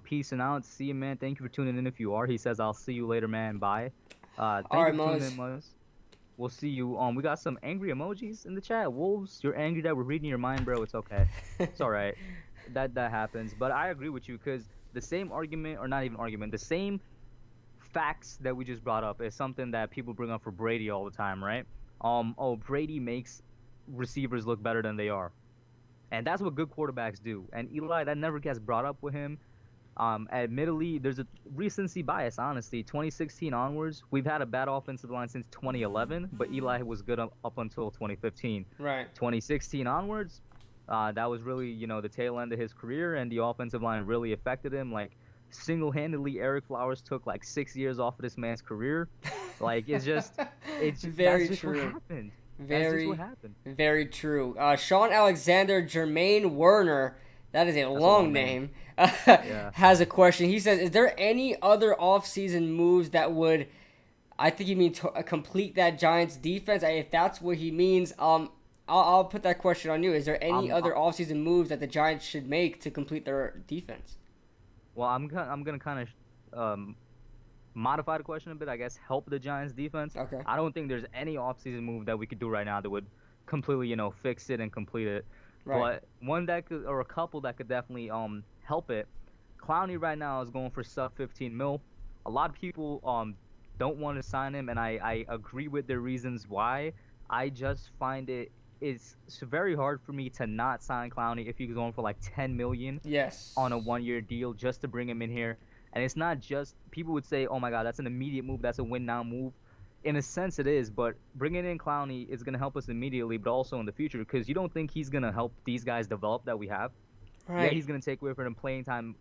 [SPEAKER 2] peacing out. See you, man. Thank you for tuning in if you are. He says, I'll see you later, man. Bye.
[SPEAKER 1] All
[SPEAKER 2] Thank
[SPEAKER 1] right,
[SPEAKER 2] you for tuning in,
[SPEAKER 1] Muzz.
[SPEAKER 2] Muzz. We'll see you. We got some angry emojis in the chat. Wolves, you're angry that we're reading your mind, bro. It's okay. It's all right. That happens. But I agree with you because the same argument, or not even argument, the same facts that we just brought up is something that people bring up for Brady all the time, right? Oh, Brady makes receivers look better than they are. And that's what good quarterbacks do. And Eli, that never gets brought up with him. Admittedly, there's a recency bias, honestly. 2016 onwards, we've had a bad offensive line since 2011, but Eli was good up until 2015.
[SPEAKER 1] Right.
[SPEAKER 2] 2016 onwards, that was really, the tail end of his career, and the offensive line really affected him. Like, single-handedly, Eric Flowers took, like, 6 years off of this man's career. Like,
[SPEAKER 1] Very
[SPEAKER 2] that's just what
[SPEAKER 1] true.
[SPEAKER 2] happened. That's just what
[SPEAKER 1] Very,
[SPEAKER 2] happened.
[SPEAKER 1] very true. Sean Alexander Jermaine Werner, that is a
[SPEAKER 2] That's a
[SPEAKER 1] long
[SPEAKER 2] long
[SPEAKER 1] name,
[SPEAKER 2] name. Yeah.
[SPEAKER 1] has a question. He says, is there any other offseason moves that would, I think he means complete that Giants defense? If that's what he means, I'll put that question on you. Is there any
[SPEAKER 2] I'm,
[SPEAKER 1] other offseason moves that the Giants should make to complete their defense?
[SPEAKER 2] Well, I'm gonna kind of modify the question a bit. I guess help the Giants defense.
[SPEAKER 1] Okay.
[SPEAKER 2] I don't think there's any offseason move that we could do right now that would completely fix it and complete it.
[SPEAKER 1] Right.
[SPEAKER 2] But one that could, or a couple that could definitely help it. Clowney right now is going for sub 15 mil. A lot of people don't want to sign him, and I agree with their reasons why. I just find it's very hard for me to not sign Clowney if he's going for like 10 million
[SPEAKER 1] Yes.
[SPEAKER 2] on a 1 year deal just to bring him in here. And it's not just, people would say, oh my God, that's an immediate move, that's a win now move. In a sense, it is, but bringing in Clowney is going to help us immediately, but also in the future, because you don't think he's going to help these guys develop that we have.
[SPEAKER 1] Right.
[SPEAKER 2] Yeah, he's going to take away from them playing time,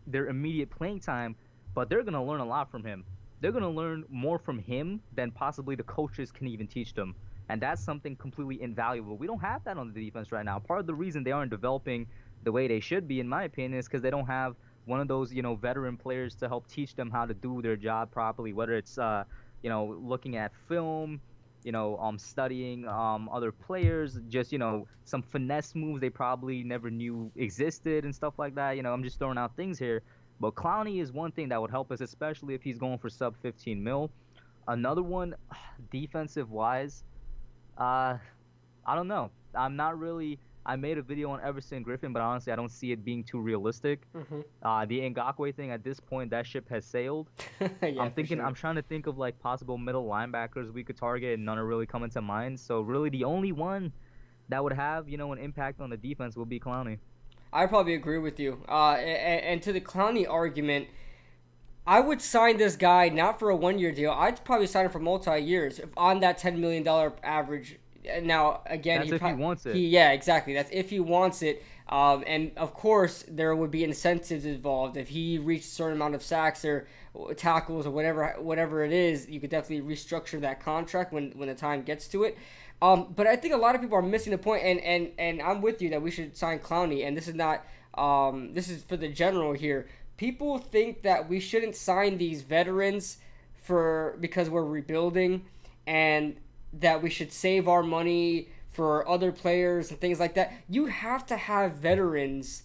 [SPEAKER 2] their immediate playing time, but they're going to learn a lot from him. They're going to learn more from him than possibly the coaches can even teach them. And that's something completely invaluable. We don't have that on the defense right now. Part of the reason they aren't developing the way they should be, in my opinion, is because they don't have one of those, veteran players to help teach them how to do their job properly, whether it's, looking at film, studying other players, just, some finesse moves they probably never knew existed and stuff like that. I'm just throwing out things here. But Clowney is one thing that would help us, especially if he's going for sub 15 mil. Another one, defensive-wise, I don't know. I'm not really. I made a video on Everson Griffin, but honestly, I don't see it being too realistic.
[SPEAKER 1] Mm-hmm.
[SPEAKER 2] The Ngakoue thing at this point, that ship has sailed.
[SPEAKER 1] Yeah, for sure.
[SPEAKER 2] I'm trying to think of like possible middle linebackers we could target, and none are really coming to mind. So really, the only one that would have, an impact on the defense will be Clowney.
[SPEAKER 1] I probably agree with you. And to the Clowney argument, I would sign this guy not for a 1 year deal. I'd probably sign him for multi years on that $10 million average. Now again,
[SPEAKER 2] That's if he wants it.
[SPEAKER 1] he yeah, exactly. That's if he wants it. And of course, there would be incentives involved. If he reached a certain amount of sacks or tackles or whatever it is, you could definitely restructure that contract when the time gets to it. But I think a lot of people are missing the point, and I'm with you that we should sign Clowney. And this is not this is for the general here. People think that we shouldn't sign these veterans because we're rebuilding, and that we should save our money for other players and things like that. You have to have veterans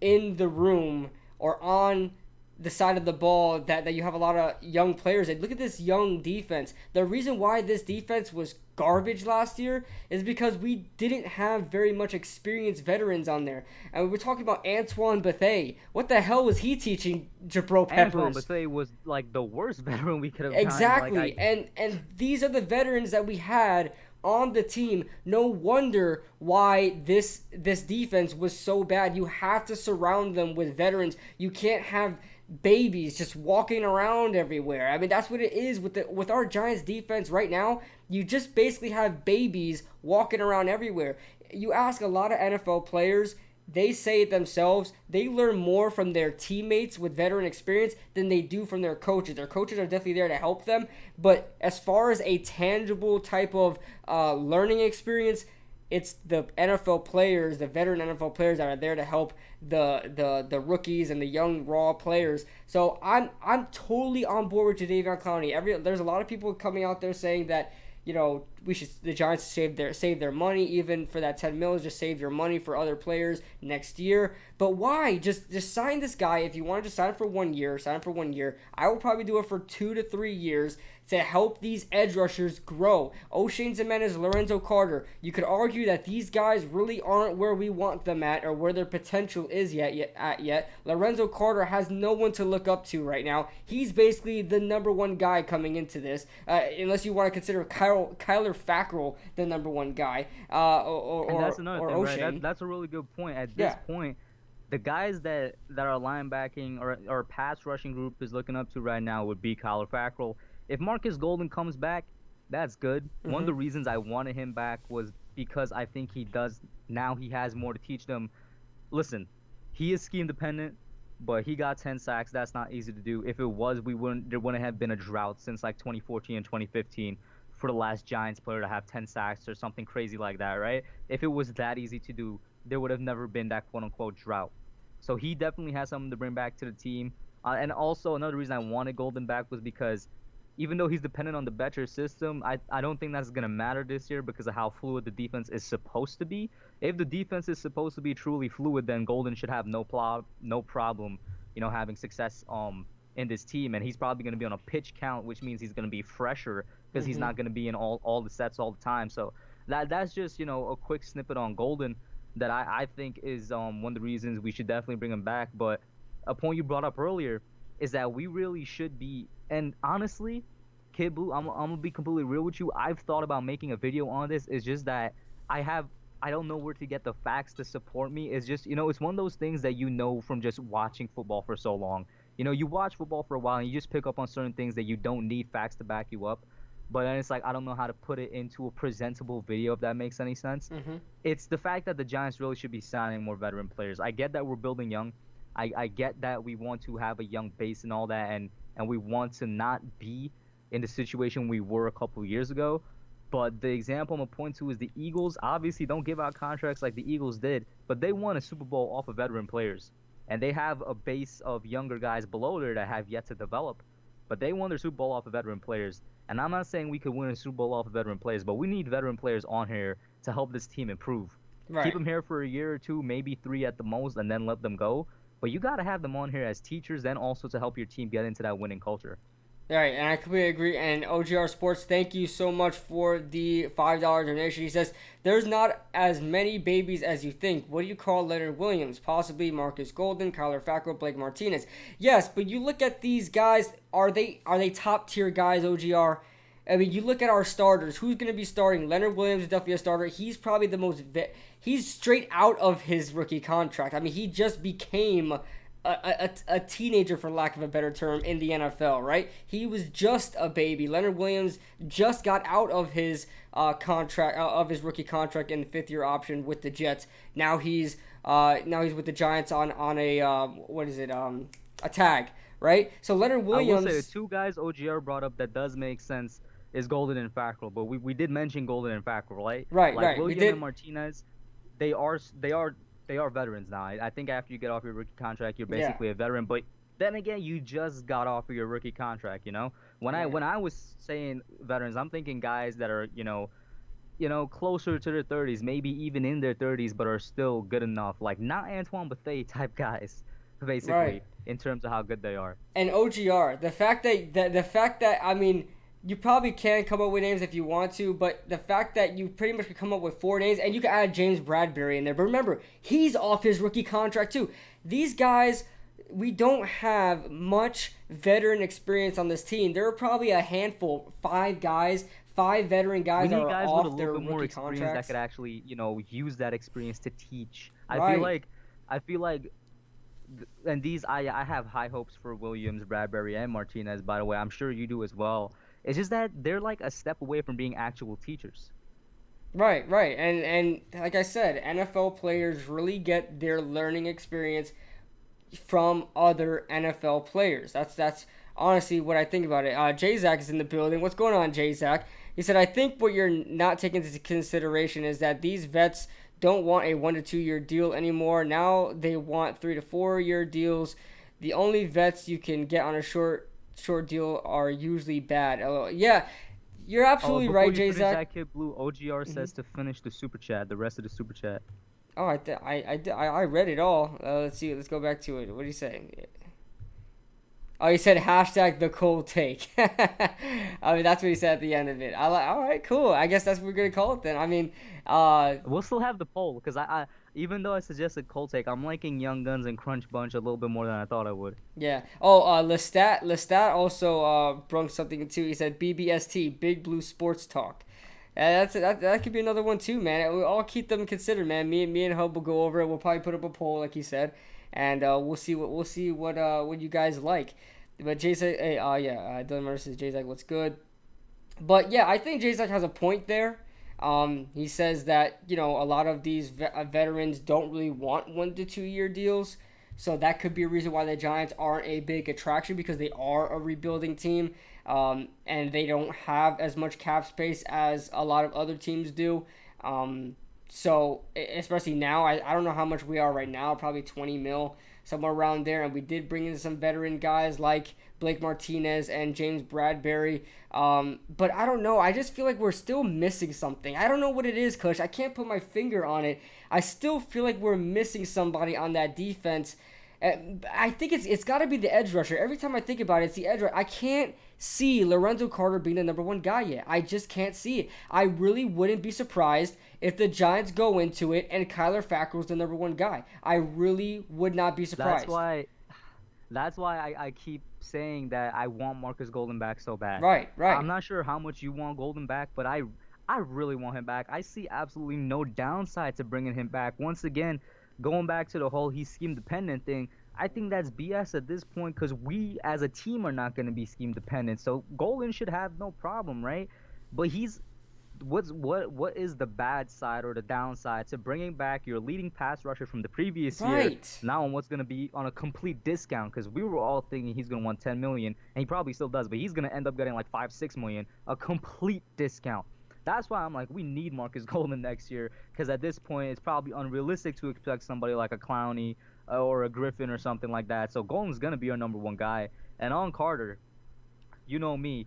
[SPEAKER 1] in the room or on the side of the ball that you have a lot of young players. And look at this young defense. The reason why this defense was garbage last year is because we didn't have very much experienced veterans on there. And we're talking about Antoine Bethea. What the hell was he teaching Jabril Peppers?
[SPEAKER 2] Antoine Bethea was like the worst veteran we could have
[SPEAKER 1] exactly.
[SPEAKER 2] gotten. Like,
[SPEAKER 1] and these are the veterans that we had on the team. No wonder why this defense was so bad. You have to surround them with veterans. You can't have babies just walking around everywhere. I mean, that's what it is with our Giants defense right now. You just basically have babies walking around everywhere. You ask a lot of NFL players, they say it themselves, they learn more from their teammates with veteran experience than they do from their coaches. Their coaches are definitely there to help them, but as far as a tangible type of learning experience, it's the NFL players, the veteran NFL players that are there to help the rookies and the young raw players. So I'm totally on board with Jadeveon Clowney. There's a lot of people coming out there saying that, you know, the Giants save their money even for that $10 million. Just save your money for other players next year. But why? Just sign this guy. If you wanted to sign him for 1 year, sign him for 1 year. I would probably do it for 2 to 3 years to help these edge rushers grow. O'Shane Ximines, Lorenzo Carter. You could argue that these guys really aren't where we want them at or where their potential is yet. Lorenzo Carter has no one to look up to right now. He's basically the number one guy coming into this, unless you want to consider Kyler Fackrell the number one guy,
[SPEAKER 2] and that's another thing,
[SPEAKER 1] O'Shane.
[SPEAKER 2] right? That's a really good point. At this point, the guys that our linebacking or pass rushing group is looking up to right now would be Kyler Fackrell. If Marcus Golden comes back, that's good. Mm-hmm. One of the reasons I wanted him back was because I think he has more to teach them. Listen, he is scheme dependent, but he got 10 sacks. That's not easy to do. If it was, there wouldn't have been a drought since like 2014 and 2015 for the last Giants player to have 10 sacks or something crazy like that, right? If it was that easy to do, there would have never been that quote-unquote drought. So he definitely has something to bring back to the team. And also another reason I wanted Golden back was because even though he's dependent on the Betcher system, I don't think that's going to matter this year because of how fluid the defense is supposed to be. If the defense is supposed to be truly fluid, then Golden should have no problem, having success in this team. And he's probably going to be on a pitch count, which means he's going to be fresher because he's not going to be in all the sets all the time. So that's just, a quick snippet on Golden that I think is one of the reasons we should definitely bring him back. But a point you brought up earlier is that we really should be, and honestly, Kid Blue, I'm gonna be completely real with you. I've thought about making a video on this. It's just that I don't know where to get the facts to support me. It's just, it's one of those things that from just watching football for so long. You watch football for a while and you just pick up on certain things that you don't need facts to back you up. But then it's like, I don't know how to put it into a presentable video, if that makes any sense. Mm-hmm. It's the fact that the Giants really should be signing more veteran players. I get that we're building young. I get that we want to have a young base and all that, and we want to not be in the situation we were a couple years ago. But the example I'm going to point to is the Eagles obviously don't give out contracts like the Eagles did, but they won a Super Bowl off of veteran players. And they have a base of younger guys below there that have yet to develop. But they won their Super Bowl off of veteran players. And I'm not saying we could win a Super Bowl off of veteran players, but we need veteran players on here to help this team improve. Right. Keep them here for a year or two, maybe 3 at the most, and then let them go. But you got to have them on here as teachers and also to help your team get into that winning culture.
[SPEAKER 1] All right, and I completely agree. And OGR Sports, thank you so much for the $5 donation. He says, there's not as many babies as you think. What do you call Leonard Williams? Possibly Marcus Golden, Kyler Fackrell, Blake Martinez. Yes, but you look at these guys, are they top-tier guys, OGR? I mean, you look at our starters. Who's going to be starting? Leonard Williams is definitely a starter. He's probably the most. He's straight out of his rookie contract. I mean, he just became a teenager, for lack of a better term, in the NFL, right? He was just a baby. Leonard Williams just got out of his contract, of his rookie contract in the 5th-year option with the Jets. Now he's with the Giants on a what is it? A tag, right? So Leonard
[SPEAKER 2] I will say the
[SPEAKER 1] Williams.
[SPEAKER 2] two guys OGR brought up that does make sense is Golden and Fackrell, but we did mention Golden and Fackrell, right?
[SPEAKER 1] Right,
[SPEAKER 2] Like
[SPEAKER 1] right. We
[SPEAKER 2] William and
[SPEAKER 1] did.
[SPEAKER 2] Martinez, they are they are they are veterans now. I think after you get off your rookie contract, you're
[SPEAKER 1] Yeah.
[SPEAKER 2] basically a veteran. But then again, you just got off of your rookie contract. When I
[SPEAKER 1] Right.
[SPEAKER 2] when I was saying veterans, I'm thinking guys that are closer to their 30s, maybe even in their 30s, but are still good enough. Like not Antoine Bethea type guys,
[SPEAKER 1] Right.
[SPEAKER 2] basically, in terms of how good they are.
[SPEAKER 1] And OGR, the fact that I mean, you probably can come up with names if you want to, but the fact that you pretty much could come up with 4 names, and you can add James Bradbury in there. But remember, he's off his rookie contract too. These guys, we don't have much veteran experience on this team. There are probably a handful, 5 guys, 5 veteran
[SPEAKER 2] We
[SPEAKER 1] guys that
[SPEAKER 2] need
[SPEAKER 1] are
[SPEAKER 2] guys with a
[SPEAKER 1] off their
[SPEAKER 2] little bit more
[SPEAKER 1] rookie
[SPEAKER 2] experience that
[SPEAKER 1] contracts.
[SPEAKER 2] could actually, use that experience to teach.
[SPEAKER 1] Right.
[SPEAKER 2] I feel like, and these I have high hopes for Williams, Bradbury, and Martinez. By the way, I'm sure you do as well. It's just that they're like a step away from being actual teachers.
[SPEAKER 1] Right, right. And like I said, NFL players really get their learning experience from other NFL players. That's honestly what I think about it. Jay Zach is in the building. What's going on, Jay Zach? He said, I think what you're not taking into consideration is that these vets don't want a 1 to 2 year deal anymore. Now they want 3 to 4 year deals. The only vets you can get on a short deal are usually bad. Yeah, you're
[SPEAKER 2] Oh,
[SPEAKER 1] absolutely
[SPEAKER 2] before
[SPEAKER 1] right,
[SPEAKER 2] you
[SPEAKER 1] Jay
[SPEAKER 2] finish
[SPEAKER 1] Zach.
[SPEAKER 2] that, Kid Blue, OGR says to finish the super chat, the rest of the super chat.
[SPEAKER 1] Oh, I read it all. Let's see. Let's go back to it. What did he say? Oh, he said hashtag the cold take. I mean, that's what he said at the end of it. I like. All right, cool. I guess that's what we're gonna call it then. I mean,
[SPEAKER 2] We'll still have the poll because even though I suggested cold take, I'm liking Young Guns and Crunch Bunch a little bit more than I thought I would.
[SPEAKER 1] yeah. Oh, Lestat also brung something too. He said BBST, Big Blue Sports Talk. That could be another one too, man. We'll all keep them considered, man. Me and Hub will go over it. We'll probably put up a poll, like he said, and we'll see what you guys like. But Jason, hey, yeah, Dylan Murray says Jay what's good? But yeah, I think Jay has a point there. He says that a lot of these veterans don't really want 1 to 2 year deals, so that could be a reason why the Giants aren't a big attraction because they are a rebuilding team, and they don't have as much cap space as a lot of other teams do. So especially now, I don't know how much we are right now, probably 20 mil, somewhere around there. And we did bring in some veteran guys like Blake Martinez and James Bradbury. But I don't know. I just feel like we're still missing something. I don't know what it is, Kush. I can't put my finger on it. I still feel like we're missing somebody on that defense. I think it's got to be the edge rusher. Every time I think about it, it's the edge rusher. I can't see Lorenzo Carter being the number 1 guy yet. I just can't see it. I really wouldn't be surprised if the Giants go into it and Kyler Fackrell's the number 1 guy. I really would not be
[SPEAKER 2] That's
[SPEAKER 1] surprised.
[SPEAKER 2] why that's why I keep saying that I want Marcus Golden back so bad.
[SPEAKER 1] Right,
[SPEAKER 2] I'm
[SPEAKER 1] right.
[SPEAKER 2] not sure how much you want Golden back, but I really want him back. I see absolutely no downside to bringing him back. Once again, going back to the whole he's scheme dependent thing, I think that's BS at this point because we as a team are not going to be scheme dependent. So Golden should have no problem, right? But what is the bad side or the downside to bringing back your leading pass rusher from the previous year
[SPEAKER 1] Right.
[SPEAKER 2] now on what's going to be on a complete discount? Because we were all thinking he's going to want 10 million, and he probably still does, but he's going to end up getting like 5-6 million, a complete discount. That's why I'm like, we need Marcus Golden next year because at this point it's probably unrealistic to expect somebody like a Clowney or a Griffin or something like that. So Golden's going to be our number 1 guy. And on Carter, you know me,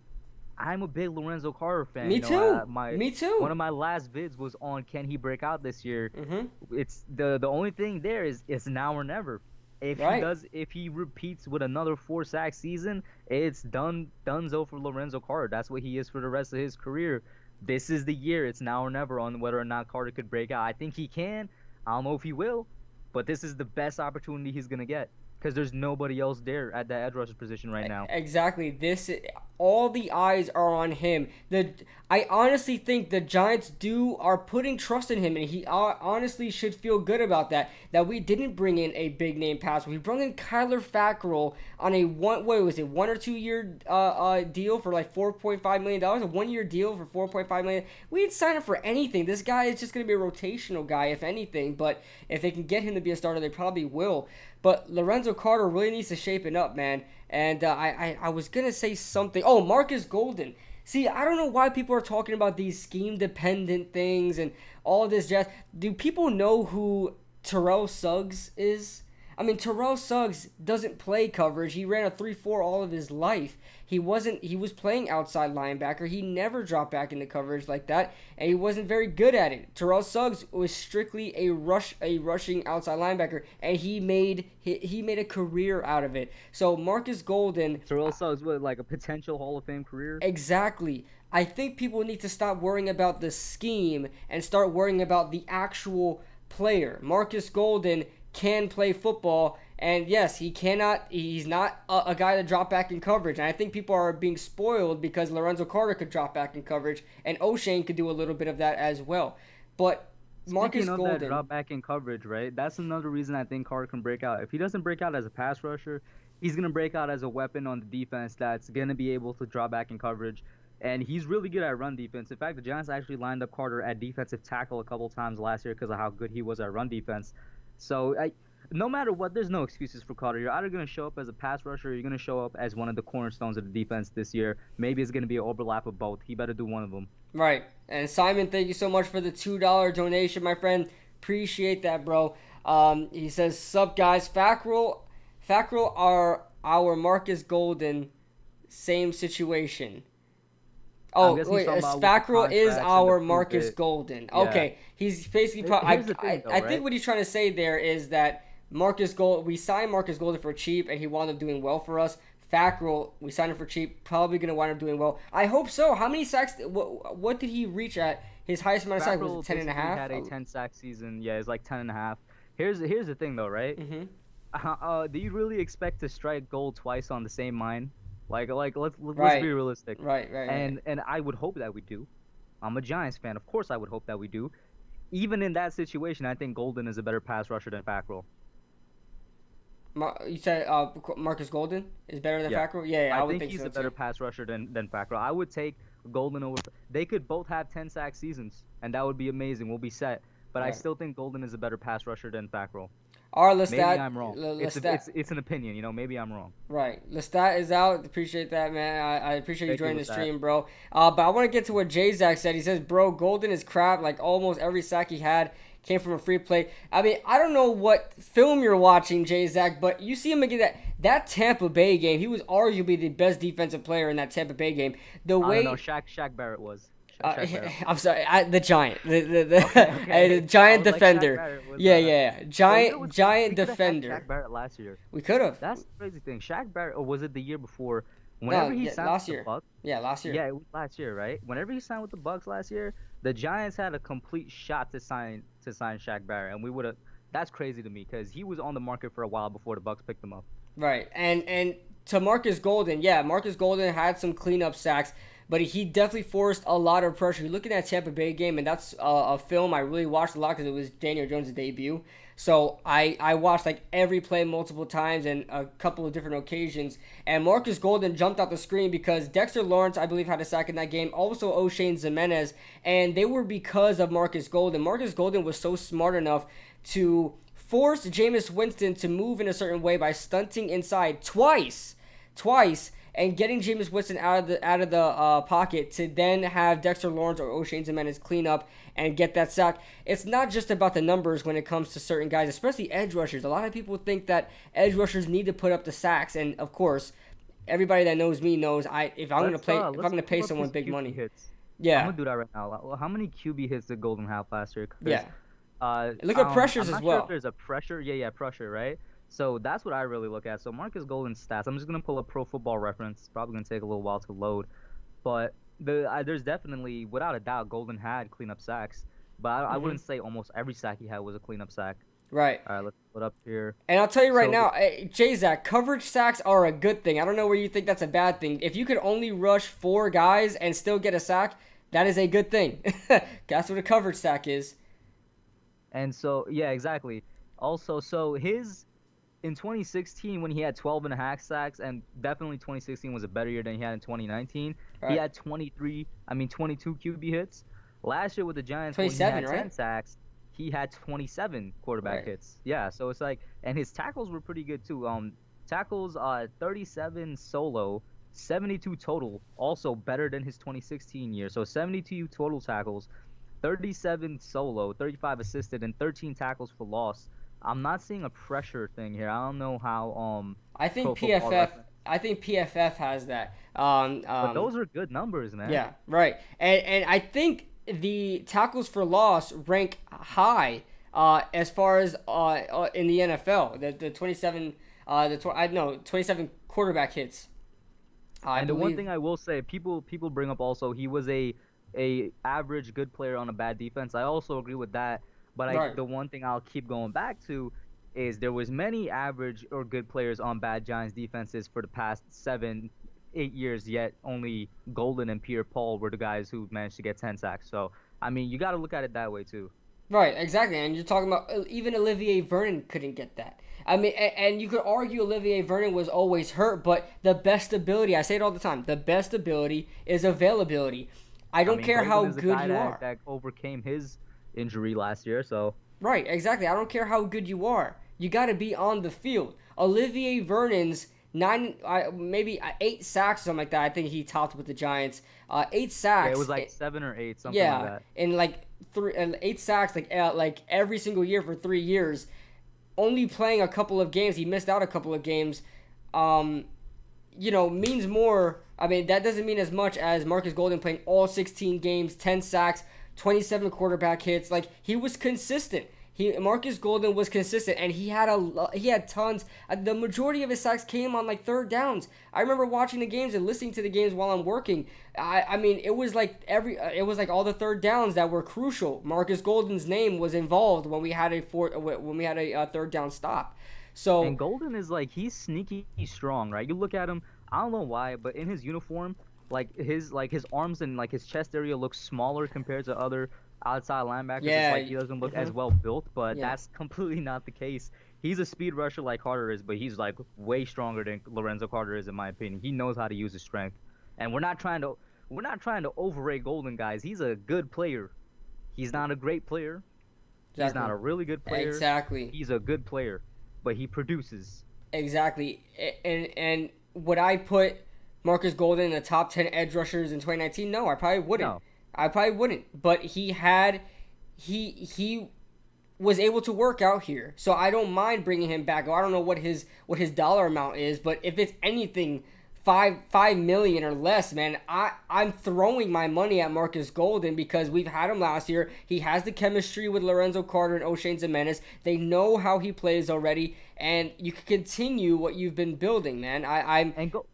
[SPEAKER 2] I'm a big Lorenzo Carter fan.
[SPEAKER 1] Me too.
[SPEAKER 2] My
[SPEAKER 1] Me
[SPEAKER 2] one
[SPEAKER 1] too.
[SPEAKER 2] of my last vids was on can he break out this year.
[SPEAKER 1] Mhm.
[SPEAKER 2] It's the only thing there is it's now or never.
[SPEAKER 1] Right.
[SPEAKER 2] If he repeats with another 4 sack season, it's donezo for Lorenzo Carter. That's what he is for the rest of his career. This is the year. It's now or never on whether or not Carter could break out. I think he can. I don't know if he will, but this is the best opportunity he's gonna get. because there's nobody else there at that edge rusher position right now.
[SPEAKER 1] Exactly. All the eyes are on him. I honestly think the Giants are putting trust in him, and he honestly should feel good about that. That we didn't bring in a big name passer. We brought in Kyler Fackrell on a 1 or 2 year deal for like $4.5 million. A 1 year deal for $4.5 million. We didn't sign him for anything. This guy is just going to be a rotational guy, if anything. But if they can get him to be a starter, they probably will. But Lorenzo Carter really needs to shape it up, man. And I was going to say something. Oh, Marcus Golden. See, I don't know why people are talking about these scheme-dependent things and all this jazz. Do people know who Terrell Suggs is? I mean, Terrell Suggs doesn't play coverage. He ran a 3-4 all of his life. He was playing outside linebacker. He never dropped back into coverage like that, and he wasn't very good at it. Terrell Suggs was strictly a rushing outside linebacker, and he made a career out of it. So Marcus Golden,
[SPEAKER 2] Terrell Suggs with like a potential Hall of Fame career.
[SPEAKER 1] exactly. I think people need to stop worrying about the scheme and start worrying about the actual player. Marcus Golden can play football, and yes, he's not a guy to drop back in coverage, and I think people are being spoiled because Lorenzo Carter could drop back in coverage, and O'Shane could do a little bit of that as well. But Marcus
[SPEAKER 2] Speaking of
[SPEAKER 1] Golden,
[SPEAKER 2] that drop back in coverage, right? That's another reason I think Carter can break out. If he doesn't break out as a pass rusher, he's gonna break out as a weapon on the defense that's gonna be able to drop back in coverage. And he's really good at run defense. In fact, the Giants actually lined up Carter at defensive tackle a couple times last year because of how good he was at run defense. So no matter what, there's no excuses for Carter. You're either going to show up as a pass rusher or you're going to show up as one of the cornerstones of the defense this year. Maybe it's going to be an overlap of both. He better do one of them.
[SPEAKER 1] right? And Simon, thank you so much for the $2 donation, my friend. Appreciate that, bro. He says, "Sup, guys? Fackrell are our Marcus Golden, same situation." Oh, wait, Fackrell is our Marcus Golden.
[SPEAKER 2] Yeah.
[SPEAKER 1] Okay, he's basically. I think what he's trying to say there is that we signed Marcus Golden for cheap, and he wound up doing well for us. Fackrell, we signed him for cheap, probably going to wind up doing well. I hope so. How many sacks? What did he reach at his highest amount of sacks? Was it 10 and a half?
[SPEAKER 2] Had a 10-sack season. Yeah, it's like 10 and a half. Here's the thing, though, right?
[SPEAKER 1] Mm-hmm.
[SPEAKER 2] Do you really expect to strike gold twice on the same mine? Let's
[SPEAKER 1] Right.
[SPEAKER 2] be realistic.
[SPEAKER 1] Right.
[SPEAKER 2] And I would hope that we do. I'm a Giants fan. Of course I would hope that we do. Even in that situation, I think Golden is a better pass rusher than Fackrell.
[SPEAKER 1] You said Marcus Golden is better than
[SPEAKER 2] Yeah.
[SPEAKER 1] Fackrell? Yeah, I would think
[SPEAKER 2] he's
[SPEAKER 1] so
[SPEAKER 2] a better
[SPEAKER 1] too.
[SPEAKER 2] pass rusher than Fackrell. I would take Golden over. They could both have 10-sack seasons, and that would be amazing. We'll be set. But I
[SPEAKER 1] Right.
[SPEAKER 2] still think Golden is a better pass rusher than Fackrell.
[SPEAKER 1] All right,
[SPEAKER 2] Maybe I'm wrong.
[SPEAKER 1] Lestat,
[SPEAKER 2] It's an opinion, Maybe I'm wrong.
[SPEAKER 1] right. Lestat is out. Appreciate that, man. I appreciate you
[SPEAKER 2] Thank you,
[SPEAKER 1] joining the
[SPEAKER 2] Lestat.
[SPEAKER 1] stream, bro. But I want to get to what J-Zack said. He says, "Bro, Golden is crap. Like almost every sack he had came from a free play." I mean, I don't know what film you're watching, J-Zack, but you see him again that Tampa Bay game. He was arguably the best defensive player in that Tampa Bay game. The way
[SPEAKER 2] I don't know. Shaq Barrett was. Shaq Barrett.
[SPEAKER 1] I'm sorry, the Giant, the
[SPEAKER 2] Okay.
[SPEAKER 1] Giant
[SPEAKER 2] I was like, Shaq
[SPEAKER 1] defender.
[SPEAKER 2] Barrett was,
[SPEAKER 1] Yeah. Giant
[SPEAKER 2] we could've had
[SPEAKER 1] defender.
[SPEAKER 2] Shaq Barrett last year.
[SPEAKER 1] We could have.
[SPEAKER 2] That's the crazy thing. Shaq Barrett, or was it the year before? Whenever he signed
[SPEAKER 1] last
[SPEAKER 2] with
[SPEAKER 1] year.
[SPEAKER 2] the Bucks,
[SPEAKER 1] Yeah, last year.
[SPEAKER 2] yeah, it was last year, right? Whenever he signed with the Bucks last year, the Giants had a complete shot to sign Shaq Barrett, and we would have. That's crazy to me because he was on the market for a while before the Bucks picked him up.
[SPEAKER 1] Right, and to Marcus Golden, yeah, Marcus Golden had some cleanup sacks, but he definitely forced a lot of pressure. You're looking at Tampa Bay game, and that's a film I really watched a lot because it was Daniel Jones' debut. So I watched like every play multiple times and a couple of different occasions. And Marcus Golden jumped out the screen because Dexter Lawrence, I believe, had a sack in that game. Also O'Shane Jimenez, and they were because of Marcus Golden. Marcus Golden was so smart enough to force Jameis Winston to move in a certain way by stunting inside twice, and getting Jameis Winston out of the pocket to then have Dexter Lawrence or O'Shane Jimenez clean up and get that sack. It's not just about the numbers when it comes to certain guys, especially edge rushers. A lot of people think that edge rushers need to put up the sacks, and of course, everybody that knows me knows if I'm gonna pay someone big money.
[SPEAKER 2] Hits.
[SPEAKER 1] Yeah,
[SPEAKER 2] I'm gonna do that right now. How many QB hits did Golden have last year?
[SPEAKER 1] Yeah. Look at pressures
[SPEAKER 2] I'm
[SPEAKER 1] as
[SPEAKER 2] not
[SPEAKER 1] well.
[SPEAKER 2] Sure if there's a pressure. Yeah, pressure, right? So that's what I really look at. So Marcus Golden's stats. I'm just gonna pull up Pro Football Reference. It's probably gonna take a little while to load, but there's definitely, without a doubt, Golden had cleanup sacks. But I wouldn't say almost every sack he had was a cleanup sack.
[SPEAKER 1] Right.
[SPEAKER 2] All right, let's put up here.
[SPEAKER 1] And I'll tell you right
[SPEAKER 2] So
[SPEAKER 1] now, J-Zach, coverage sacks are a good thing. I don't know where you think that's a bad thing. If you could only rush 4 guys and still get a sack, that is a good thing. That's what a coverage sack is.
[SPEAKER 2] and so yeah, exactly. Also, so his in 2016 when he had 12 and a half sacks, and definitely 2016 was a better year than he had in 2019. He
[SPEAKER 1] Right.
[SPEAKER 2] had 22 QB hits. Last year with the Giants when he
[SPEAKER 1] 27,
[SPEAKER 2] had
[SPEAKER 1] right?
[SPEAKER 2] 10 sacks, he had 27 quarterback
[SPEAKER 1] Right.
[SPEAKER 2] hits. Yeah, so it's like, and his tackles were pretty good too. Tackles 37 solo, 72 total, also better than his 2016 year. So 72 total tackles, 37 solo, 35 assisted, and 13 tackles for loss. I'm not seeing a pressure thing here. I don't know how
[SPEAKER 1] I think
[SPEAKER 2] Pro Football
[SPEAKER 1] PFF.
[SPEAKER 2] Reference,
[SPEAKER 1] I think PFF has that.
[SPEAKER 2] but those are good numbers, man.
[SPEAKER 1] Yeah, right. And I think the tackles for loss rank high as far as in the NFL. The 27 I know 27 quarterback hits. I
[SPEAKER 2] And the one
[SPEAKER 1] believe.
[SPEAKER 2] thing I will say, people bring up also he was a average good player on a bad defense. I also agree with that. But
[SPEAKER 1] Right.
[SPEAKER 2] the one thing I'll keep going back to is there was many average or good players on bad Giants defenses for the past 7, 8 years. Yet only Golden and Pierre Paul were the guys who managed to get 10 sacks. So I mean, you got to look at it that way too.
[SPEAKER 1] Right, exactly. And you're talking about even Olivier Vernon couldn't get that. I mean, and you could argue Olivier Vernon was always hurt, but the best ability, I say it all the time, the best ability is availability. I
[SPEAKER 2] I
[SPEAKER 1] don't
[SPEAKER 2] mean,
[SPEAKER 1] care how
[SPEAKER 2] Golden is a
[SPEAKER 1] good
[SPEAKER 2] guy
[SPEAKER 1] you
[SPEAKER 2] that
[SPEAKER 1] are.
[SPEAKER 2] that overcame his injury last year. So
[SPEAKER 1] Right, exactly. I don't care how good you are. You got to be on the field. Olivier Vernon's maybe 8 sacks, something like that. I think he topped with the Giants. Eight
[SPEAKER 2] yeah, it
[SPEAKER 1] sacks.
[SPEAKER 2] was like 7 or 8, something like
[SPEAKER 1] Yeah,
[SPEAKER 2] that.
[SPEAKER 1] and like 8 sacks, like every single year for 3 years. Only playing a couple of games, he missed out a couple of games. Um, means more. I mean, that doesn't mean as much as Marcus Golden playing all 16 games, 10 sacks, 27 quarterback hits. Like he was consistent. Marcus Golden was consistent, and he had tons. The majority of his sacks came on like third downs. I remember watching the games and listening to the games while I'm working. I mean, it was like all the third downs that were crucial. Marcus Golden's name was involved when we had a third down stop.
[SPEAKER 2] And
[SPEAKER 1] So
[SPEAKER 2] Golden is like he's sneaky strong, right? You look at him, I don't know why, but in his uniform, like his arms and like his chest area looks smaller compared to other outside linebackers. It's
[SPEAKER 1] yeah,
[SPEAKER 2] like he doesn't look as
[SPEAKER 1] hmm
[SPEAKER 2] well built, but
[SPEAKER 1] yeah.
[SPEAKER 2] that's completely not the case. He's a speed rusher like Carter is, but he's like way stronger than Lorenzo Carter is in my opinion. He knows how to use his strength. And we're not trying to overrate Golden, guys. He's a good player. He's not a great player. He's not
[SPEAKER 1] Exactly.
[SPEAKER 2] a really good player.
[SPEAKER 1] Exactly.
[SPEAKER 2] He's a good player, but he produces.
[SPEAKER 1] Exactly. And would I put Marcus Golden in the top 10 edge rushers in 2019? No, I probably wouldn't.
[SPEAKER 2] No.
[SPEAKER 1] I probably wouldn't. But he was able to work out here. So I don't mind bringing him back. I don't know what his dollar amount is, but if it's anything 5 million or less, man, I'm throwing my money at Marcus Golden because we've had him last year. He has the chemistry with Lorenzo Carter and O'Shane Zimenez. They know how he plays already, and you can continue what you've been building, man. I'm
[SPEAKER 2] And go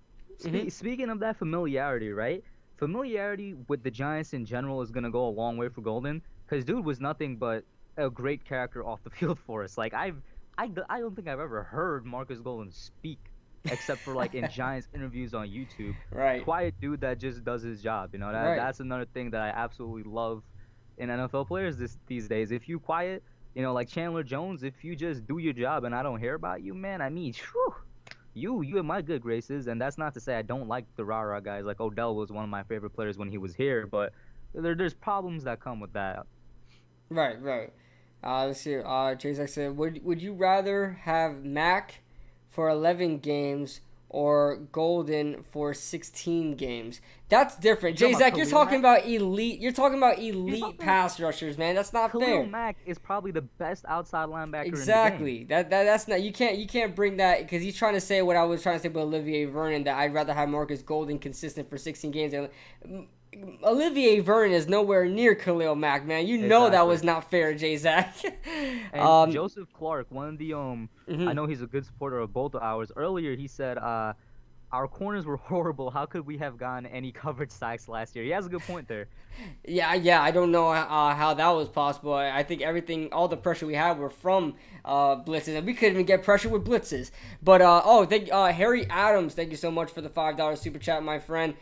[SPEAKER 1] mhm.
[SPEAKER 2] speaking of that familiarity, right? Familiarity with the Giants in general is gonna go a long way for Golden, because dude was nothing but a great character off the field for us. Like I don't think I've ever heard Marcus Golden speak, except for like in Giants interviews on YouTube.
[SPEAKER 1] Right,
[SPEAKER 2] Quiet dude that just does his job. You know that
[SPEAKER 1] right.
[SPEAKER 2] that's another thing that I absolutely love in NFL players these days. If you quiet, like Chandler Jones, if you just do your job and I don't hear about you, man, I mean, whew, you in my good graces. And that's not to say I don't like the rah-rah guys. Like Odell was one of my favorite players when he was here, but there's problems that come with that.
[SPEAKER 1] Right, right. Let's see. Jay said, would you rather have Mac for 11 games or Golden for 16 games? That's different.
[SPEAKER 2] You talking
[SPEAKER 1] Jay
[SPEAKER 2] about
[SPEAKER 1] Zach, you're
[SPEAKER 2] Khalil
[SPEAKER 1] talking
[SPEAKER 2] Mack?
[SPEAKER 1] about elite. You're talking about
[SPEAKER 2] You're
[SPEAKER 1] elite
[SPEAKER 2] talking
[SPEAKER 1] pass rushers, man. That's not
[SPEAKER 2] Khalil
[SPEAKER 1] fair.
[SPEAKER 2] Mack is probably the best outside linebacker in the game.
[SPEAKER 1] Exactly. That's not. You can't bring that because he's trying to say what I was trying to say with Olivier Vernon, that I'd rather have Marcus Golden consistent for 16 games. Olivier Vernon is nowhere near Khalil Mack, man. You know that
[SPEAKER 2] Exactly.
[SPEAKER 1] was not fair, Jay Zach.
[SPEAKER 2] And
[SPEAKER 1] um.
[SPEAKER 2] Joseph Clark, one of the I
[SPEAKER 1] Mhm.
[SPEAKER 2] know he's a good supporter of both of ours. Earlier he said our corners were horrible. How could we have gotten any coverage sacks last year? He has a good point there.
[SPEAKER 1] Yeah. I don't know how that was possible. I think all the pressure we had were from blitzes, and we couldn't even get pressure with blitzes. But thank Harry Adams. Thank you so much for the $5 super chat, my friend.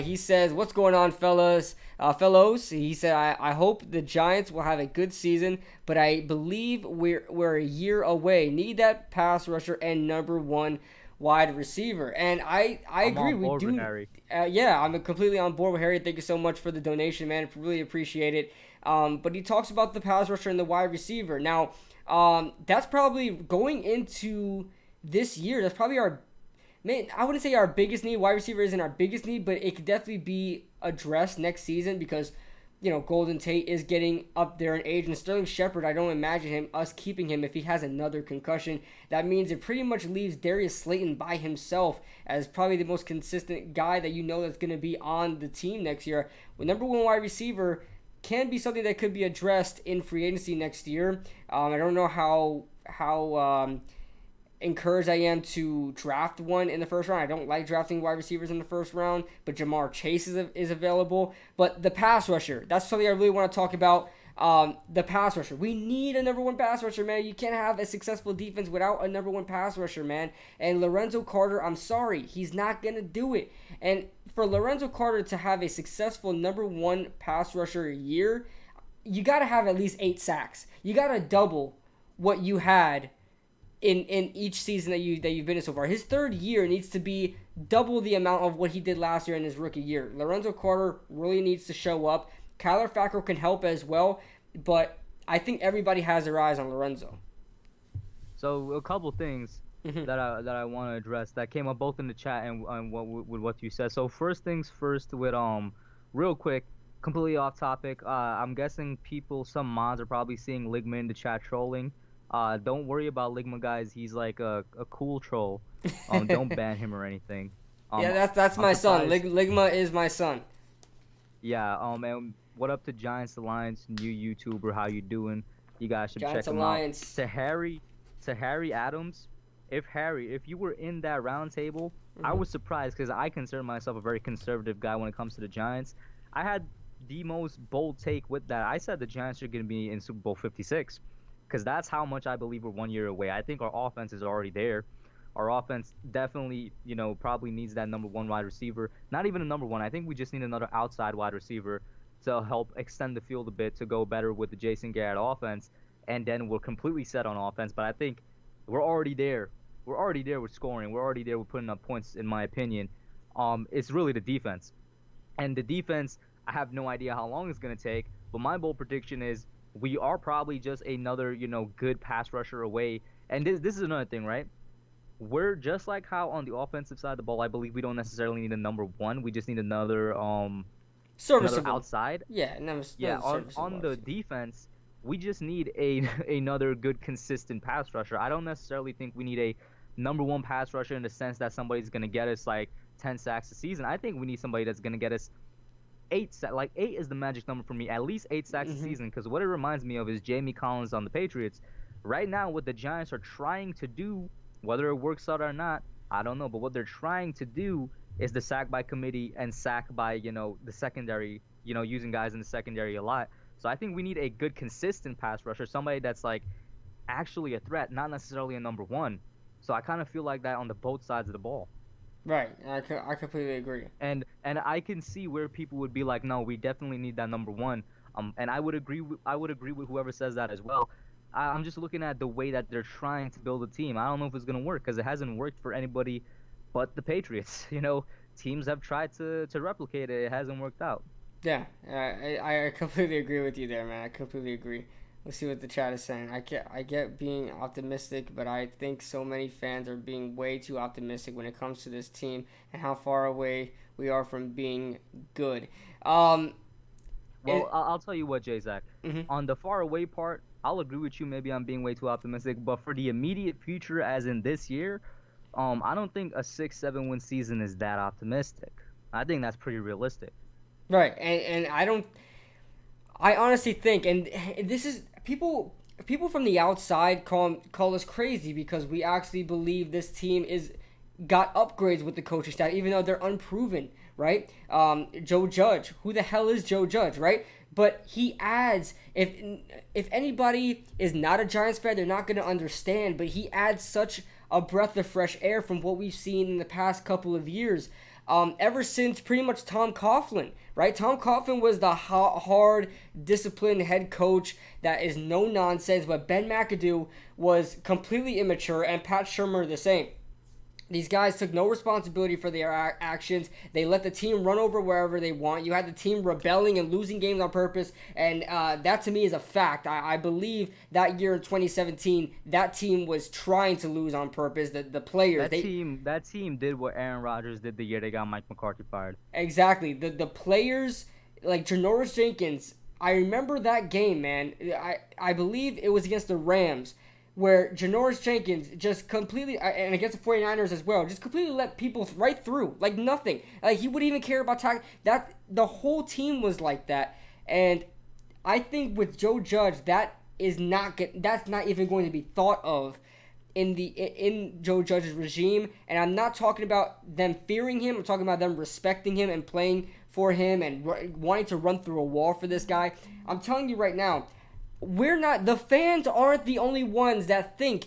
[SPEAKER 1] He says, "What's going on, fellows?" He said, "I hope the Giants will have a good season, but I believe we're a year away. Need that pass rusher and number one wide receiver." And I
[SPEAKER 2] I'm
[SPEAKER 1] agree.
[SPEAKER 2] on
[SPEAKER 1] We
[SPEAKER 2] board with
[SPEAKER 1] do.
[SPEAKER 2] Harry.
[SPEAKER 1] Yeah, I'm completely on board with Harry. Thank you so much for the donation, man. Really appreciate it. But he talks about the pass rusher and the wide receiver. Now, that's probably going into this year. That's probably our man. I wouldn't say our biggest need. Wide receiver isn't our biggest need, but it could definitely be addressed next season because Golden Tate is getting up there in age, and Sterling Shepard, I don't imagine us keeping him if he has another concussion. That means it pretty much leaves Darius Slayton by himself as probably the most consistent guy that that's going to be on the team next year. With number one wide receiver can be something that could be addressed in free agency next year. I don't know how encouraged I am to draft one in the first round. I don't like drafting wide receivers in the first round, but Jamar Chase is available. But the pass rusher, that's something I really want to talk about. The pass rusher. We need a number one pass rusher, man. You can't have a successful defense without a number one pass rusher, man. And Lorenzo Carter, I'm sorry, he's not going to do it. And for Lorenzo Carter to have a successful number one pass rusher year, you got to have at least 8 sacks. You got to double what you had in each season that you've been in so far. His third year needs to be double the amount of what he did last year in his rookie year. Lorenzo Carter really needs to show up. Kyler Fackrell can help as well, but I think everybody has their eyes on Lorenzo.
[SPEAKER 2] So a couple things that I want to address that came up both in the chat and with what you said. So first things first with real quick, completely off topic. I'm guessing some mods are probably seeing Ligma in the chat trolling. Don't worry about Ligma, guys. He's like a cool troll. Don't ban him or anything.
[SPEAKER 1] Yeah, that's my son. Ligma is my son.
[SPEAKER 2] Yeah. And what up to Giants Alliance, new YouTuber? How you doing? You guys should
[SPEAKER 1] Giants
[SPEAKER 2] check him
[SPEAKER 1] Alliance.
[SPEAKER 2] out. To Harry Adams, if you were in that round table, I was surprised because I consider myself a very conservative guy when it comes to the Giants. I had the most bold take with that. I said the Giants are going to be in Super Bowl 56 because that's how much I believe we're 1 year away. I think our offense is already there. Our offense definitely, probably needs that number one wide receiver. Not even a number one. I think we just need another outside wide receiver to help extend the field a bit to go better with the Jason Garrett offense. And then we're completely set on offense. But I think we're already there. We're already there with scoring. We're already there with putting up points, in my opinion. It's really the defense. And the defense, I have no idea how long it's going to take. But my bold prediction is we are probably just another, good pass rusher away. And this is another thing, right? We're just like how on the offensive side of the ball, I believe we don't necessarily need a number one. We just need another
[SPEAKER 1] serviceable
[SPEAKER 2] outside.
[SPEAKER 1] Yeah,
[SPEAKER 2] On the defense, we just need another good consistent pass rusher. I don't necessarily think we need a number one pass rusher in the sense that somebody's gonna get us like 10 sacks a season. I think we need somebody that's gonna get us 8 sacks. Like 8 is the magic number for me. At least 8 sacks a season. Because what it reminds me of is Jamie Collins on the Patriots. Right now, what the Giants are trying to do, whether it works out or not, I don't know. But what they're trying to do is the sack by committee and sack by the secondary. Using guys in the secondary a lot. So I think we need a good, consistent pass rusher, somebody that's like actually a threat, not necessarily a number one. So I kind of feel like that on the both sides of the ball.
[SPEAKER 1] Right, I completely agree.
[SPEAKER 2] And I can see where people would be like, no, we definitely need that number one. And I would agree with whoever says that as well. I'm just looking at the way that they're trying to build a team. I don't know if it's gonna work because it hasn't worked for anybody but the Patriots. Teams have tried to replicate it. It hasn't worked out.
[SPEAKER 1] Yeah, I completely agree with you there, man. I completely agree. Let's see what the chat is saying. I get being optimistic, but I think so many fans are being way too optimistic when it comes to this team and how far away we are from being good.
[SPEAKER 2] I'll tell you what, J-Zach. On the far away part, I'll agree with you. Maybe I'm being way too optimistic, but for the immediate future, as in this year, I don't think a 6-7 win season is that optimistic. I think that's pretty realistic.
[SPEAKER 1] Right, and I honestly think, and this is people from the outside call us crazy because we actually believe this team is got upgrades with the coaching staff, even though they're unproven, right? Joe Judge, who the hell is Joe Judge, right? But he adds, if anybody is not a Giants fan, they're not going to understand, but he adds such a breath of fresh air from what we've seen in the past couple of years. Ever since pretty much Tom Coughlin, right? Tom Coughlin was the hard, disciplined head coach that is no nonsense, but Ben McAdoo was completely immature, and Pat Shurmur the same. These guys took no responsibility for their actions. They let the team run over wherever they want. You had the team rebelling and losing games on purpose, and that to me is a fact. I believe that year in 2017, that team was trying to lose on purpose. The players,
[SPEAKER 2] that team did what Aaron Rodgers did the year they got Mike McCarthy fired.
[SPEAKER 1] Exactly. The players, like Janoris Jenkins, I remember that game, man. I believe it was against the Rams, where Janoris Jenkins just completely, and against the 49ers as well, just completely let people right through, like nothing. Like he wouldn't even care about that. The whole team was like that, and I think with Joe Judge, that's not even going to be thought of in Joe Judge's regime. And I'm not talking about them fearing him. I'm talking about them respecting him and playing for him and wanting to run through a wall for this guy. I'm telling you right now, the fans aren't the only ones that think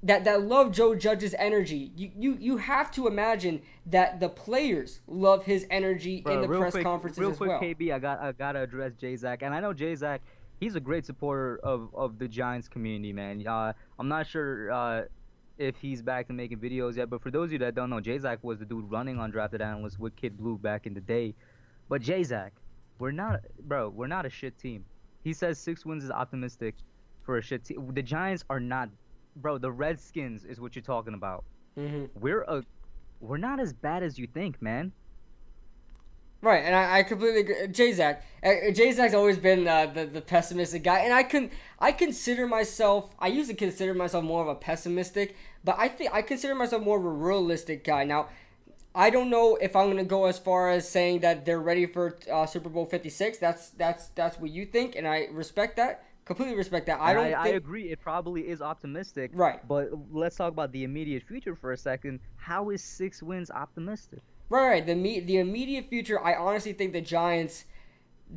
[SPEAKER 1] that love Joe Judge's energy. You have to imagine that the players love his energy in the press conferences as well.
[SPEAKER 2] Real quick, KB, I gotta address Jay-Zach, and I know Jay-Zach, he's a great supporter of the Giants community, man. I'm not sure if he's back to making videos yet, but for those of you that don't know, Jay-Zach was the dude running on Drafted Analyst with Kid Blue back in the day. But Jay-Zach, we're not a shit team. He says 6 wins is optimistic for a shit team. The Giants are not, bro. The Redskins is what you're talking about.
[SPEAKER 1] Mm-hmm.
[SPEAKER 2] We're not as bad as you think, man.
[SPEAKER 1] Right, and I completely agree. Jay-Zach's always been the pessimistic guy, and I consider myself. I used to consider myself more of a pessimistic, but I consider myself more of a realistic guy now. I don't know if I'm gonna go as far as saying that they're ready for Super Bowl 56. That's what you think, and I respect that. Completely respect that.
[SPEAKER 2] I agree. It probably is optimistic.
[SPEAKER 1] Right.
[SPEAKER 2] But let's talk about the immediate future for a second. How is 6 wins optimistic?
[SPEAKER 1] Right. The immediate future. I honestly think the Giants,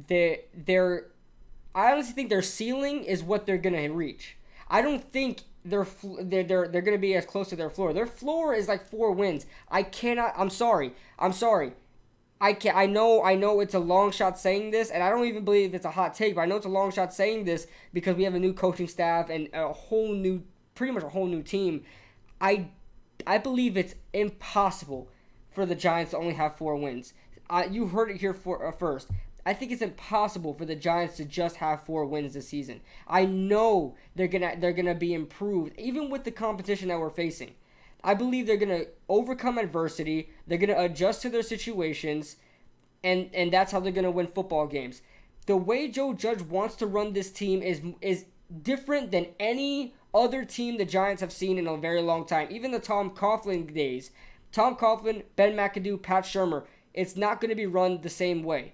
[SPEAKER 1] I honestly think their ceiling is what they're gonna reach. I don't think they're gonna be as close to their floor. Their floor is like 4 wins. I'm sorry. I know it's a long shot saying this, and I don't even believe it's a hot take, but I know it's a long shot saying this because we have a new coaching staff and pretty much a whole new team. I believe it's impossible for the Giants to only have 4 wins. You heard it here first. I think it's impossible for the Giants to just have 4 wins this season. I know they're gonna be improved, even with the competition that we're facing. I believe they're gonna overcome adversity. They're gonna adjust to their situations, and that's how they're gonna win football games. The way Joe Judge wants to run this team is different than any other team the Giants have seen in a very long time. Even the Tom Coughlin days. Tom Coughlin, Ben McAdoo, Pat Shurmur. It's not gonna be run the same way.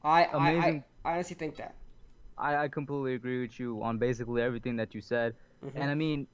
[SPEAKER 1] I honestly think that.
[SPEAKER 2] I completely agree with you on basically everything that you said. Mm-hmm. And I mean,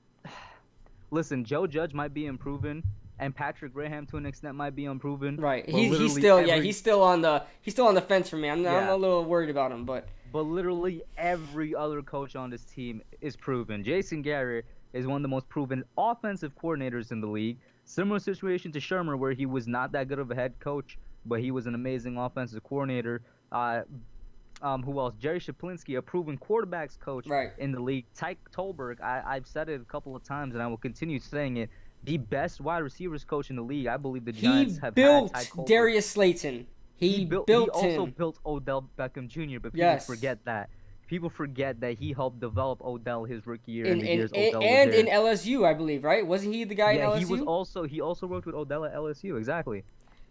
[SPEAKER 2] listen, Joe Judge might be improving, and Patrick Graham to an extent might be improving.
[SPEAKER 1] Right. He's still on the fence for me. I'm a little worried about him, but
[SPEAKER 2] literally every other coach on this team is proven. Jason Garrett is one of the most proven offensive coordinators in the league. Similar situation to Shurmur, where he was not that good of a head coach, but he was an amazing offensive coordinator. Who else? Jerry Shaplinski, a proven quarterbacks coach in the league. Tyke Tolberg, I've said it a couple of times, and I will continue saying it. The best wide receivers coach in the league. I believe the Giants have had Tyke Tolberg.
[SPEAKER 1] Darius Slayton. He
[SPEAKER 2] also built Odell Beckham Jr., but people forget that. People forget that he helped develop Odell his rookie year and the years Odell was there.
[SPEAKER 1] In LSU, I believe, right? Wasn't he the guy in LSU?
[SPEAKER 2] He also worked with Odell at LSU, exactly.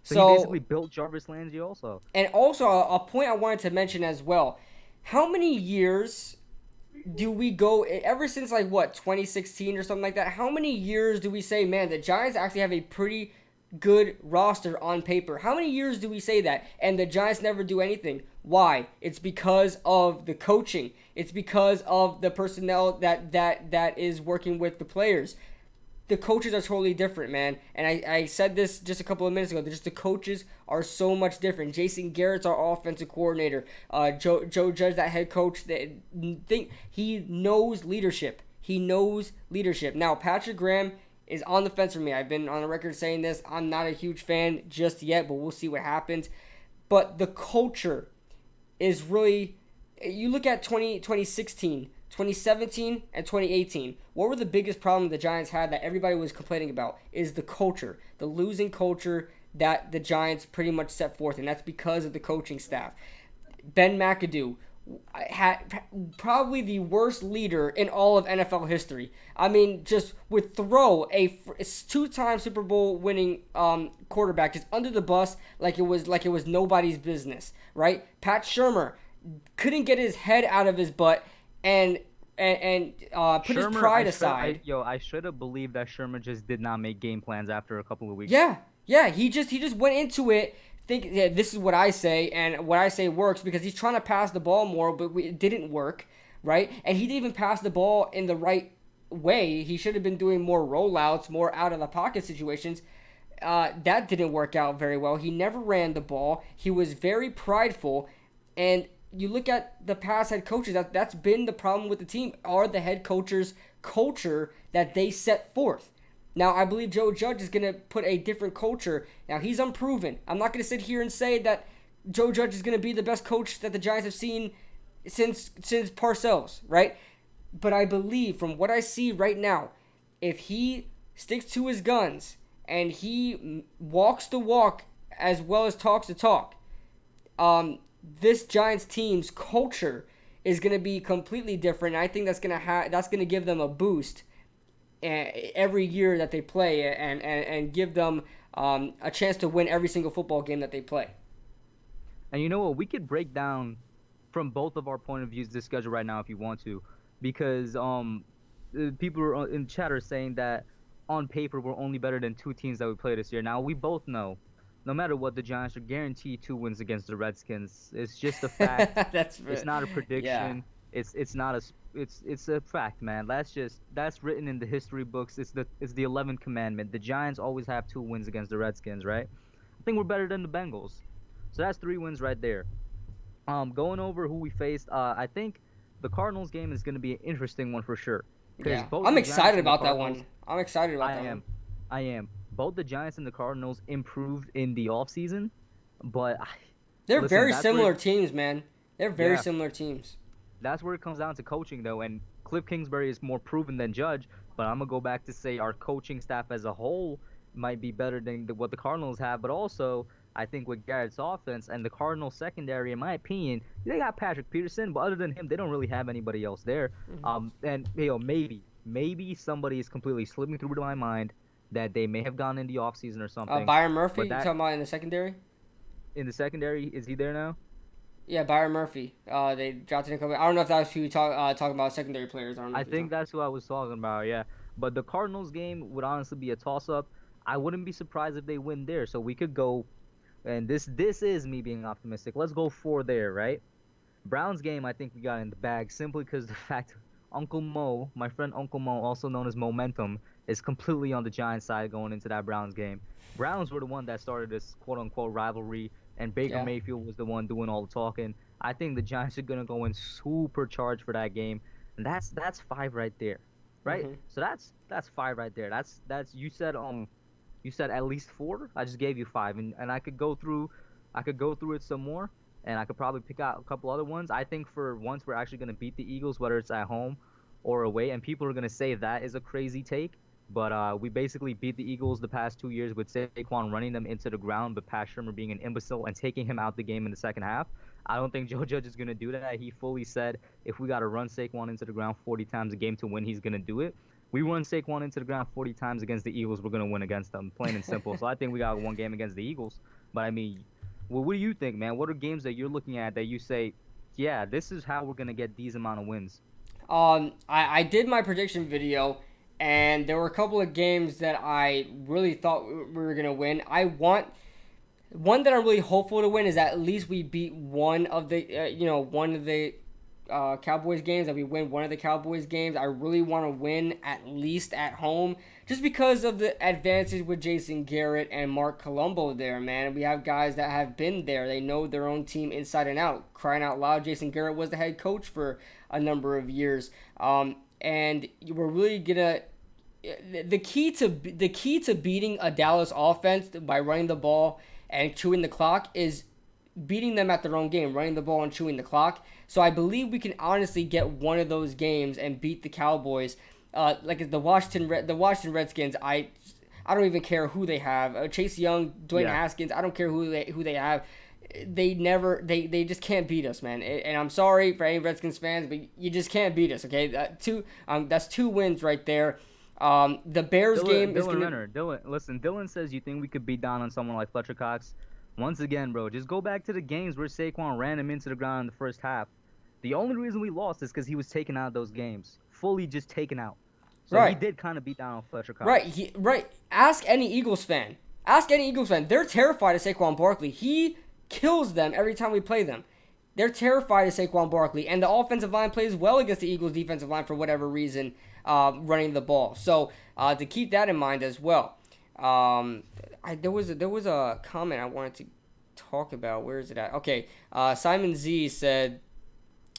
[SPEAKER 2] So he basically built Jarvis Landry also.
[SPEAKER 1] And also, a point I wanted to mention as well. How many years do we go, ever since 2016 or something like that, how many years do we say, man, the Giants actually have a pretty good roster on paper? How many years do we say that? And the Giants never do anything. Why? It's because of the coaching. It's because of the personnel that is working with the players. the coaches are totally different, man. And I said this just a couple of minutes ago. Just the coaches are so much different. Jason Garrett's our offensive coordinator. Joe Judge, that head coach, he knows leadership. He knows leadership. Now, Patrick Graham is on the fence for me. I've been on the record saying this. I'm not a huge fan just yet, but we'll see what happens. But the culture is really... You look at 2016, 2017, and 2018. What were the biggest problems the Giants had that everybody was complaining about? Is the culture. The losing culture that the Giants pretty much set forth, and that's because of the coaching staff. Ben McAdoo had probably the worst leader in all of NFL history. I mean, just would throw a two-time Super Bowl winning quarterback just under the bus like it was nobody's business, right? Pat Shurmur couldn't get his head out of his butt and put his pride aside.
[SPEAKER 2] I should have believed that Shurmur just did not make game plans after a couple of weeks.
[SPEAKER 1] Yeah, he just went into it this is what I say, and what I say works because he's trying to pass the ball more, but it didn't work, right? And he didn't even pass the ball in the right way. He should have been doing more rollouts, more out of the pocket situations. That didn't work out very well. He never ran the ball. He was very prideful, and you look at the past head coaches, that's been the problem with the team, are the head coaches' culture that they set forth. Now, I believe Joe Judge is going to put a different culture. Now, he's unproven. I'm not going to sit here and say that Joe Judge is going to be the best coach that the Giants have seen since Parcells, right? But I believe, from what I see right now, if he sticks to his guns and he walks the walk as well as talks the talk, this Giants team's culture is going to be completely different. And I think that's going to give them a boost every year that they play and give them a chance to win every single football game that they play.
[SPEAKER 2] And you know what? We could break down from both of our point of views this schedule right now if you want to, because people are in chat are saying that on paper we're only better than two teams that we play this year. Now, we both know no matter what, the Giants are guaranteed 2 wins against the Redskins. It's just a fact. It's not a prediction. Yeah. It's a fact, man. That's written in the history books. It's the 11th commandment. The Giants always have 2 wins against the Redskins, right? I think we're better than the Bengals. So that's 3 wins right there. Going over who we faced, I think the Cardinals game is going to be an interesting one for sure.
[SPEAKER 1] Yeah. I'm excited about that one. I'm excited about that one.
[SPEAKER 2] I am. Both the Giants and the Cardinals improved in the offseason, but
[SPEAKER 1] they're very similar teams, man. They're very similar teams.
[SPEAKER 2] That's where it comes down to coaching, though, and Cliff Kingsbury is more proven than Judge, but I'm going to go back to say our coaching staff as a whole might be better than what the Cardinals have, but also I think with Garrett's offense and the Cardinals secondary, in my opinion, they got Patrick Peterson, but other than him, they don't really have anybody else there. Mm-hmm. And maybe somebody is completely slipping through to my mind that they may have gone in the offseason or something.
[SPEAKER 1] Byron Murphy, you talking about in the secondary?
[SPEAKER 2] In the secondary, is he there now?
[SPEAKER 1] Yeah, Byron Murphy. They dropped in a couple. I don't know if that's who you talking about secondary players.
[SPEAKER 2] I think that's who I was talking about. Yeah, but the Cardinals game would honestly be a toss-up. I wouldn't be surprised if they win there. So we could go, and this is me being optimistic. Let's go 4 there, right? Browns game, I think we got in the bag simply because the fact Uncle Mo, my friend Uncle Mo, also known as Momentum, is completely on the Giants side going into that Browns game. Browns were the one that started this quote-unquote rivalry, and Baker Mayfield was the one doing all the talking. I think the Giants are going to go in supercharged for that game, and that's 5 right there, right? Mm-hmm. So that's 5 right there. That's you said at least 4. I just gave you 5, and I could go through it some more, and I could probably pick out a couple other ones. I think for once we're actually going to beat the Eagles, whether it's at home or away, and people are going to say that is a crazy take. But we basically beat the Eagles the past 2 years with Saquon running them into the ground, but Pat Shurmur being an imbecile and taking him out the game in the second half. I don't think Joe Judge is going to do that. He fully said if we got to run Saquon into the ground 40 times a game to win, he's going to do it. We run Saquon into the ground 40 times against the Eagles, we're going to win against them, plain and simple. So I think we got 1 game against the Eagles. But, I mean, what do you think, man? What are games that you're looking at that you say, yeah, this is how we're going to get these amount of wins?
[SPEAKER 1] I did my prediction video, and there were a couple of games that I really thought we were going to win. One that I'm really hopeful to win is at least we beat one of the Cowboys games, that we win one of the Cowboys games. I really want to win at least at home, just because of the advantage with Jason Garrett and Mark Colombo there, man. We have guys that have been there. They know their own team inside and out. Crying out loud, Jason Garrett was the head coach for a number of years. And we're really gonna the key to beating a Dallas offense by running the ball and chewing the clock is beating them at their own game, running the ball and chewing the clock. So I believe we can honestly get one of those games and beat the Cowboys. Like the Washington Redskins, I don't even care who they have. Chase Young, Dwayne Haskins, I don't care who they have. They just can't beat us, man. And I'm sorry for any Redskins fans, but you just can't beat us. Okay, that's 2 wins right there. The Bears game is
[SPEAKER 2] Dylan says you think we could beat down on someone like Fletcher Cox. Once again, bro, just go back to the games where Saquon ran him into the ground in the first half. The only reason we lost is because he was taken out of those games, fully just taken out. So he did kind of beat down on Fletcher Cox.
[SPEAKER 1] Right. Ask any Eagles fan. They're terrified of Saquon Barkley. He kills them every time we play them. They're terrified of Saquon Barkley, and the offensive line plays well against the Eagles' defensive line for whatever reason, running the ball. So to keep that in mind as well. There was a comment I wanted to talk about. Where is it at? Okay, Simon Z said,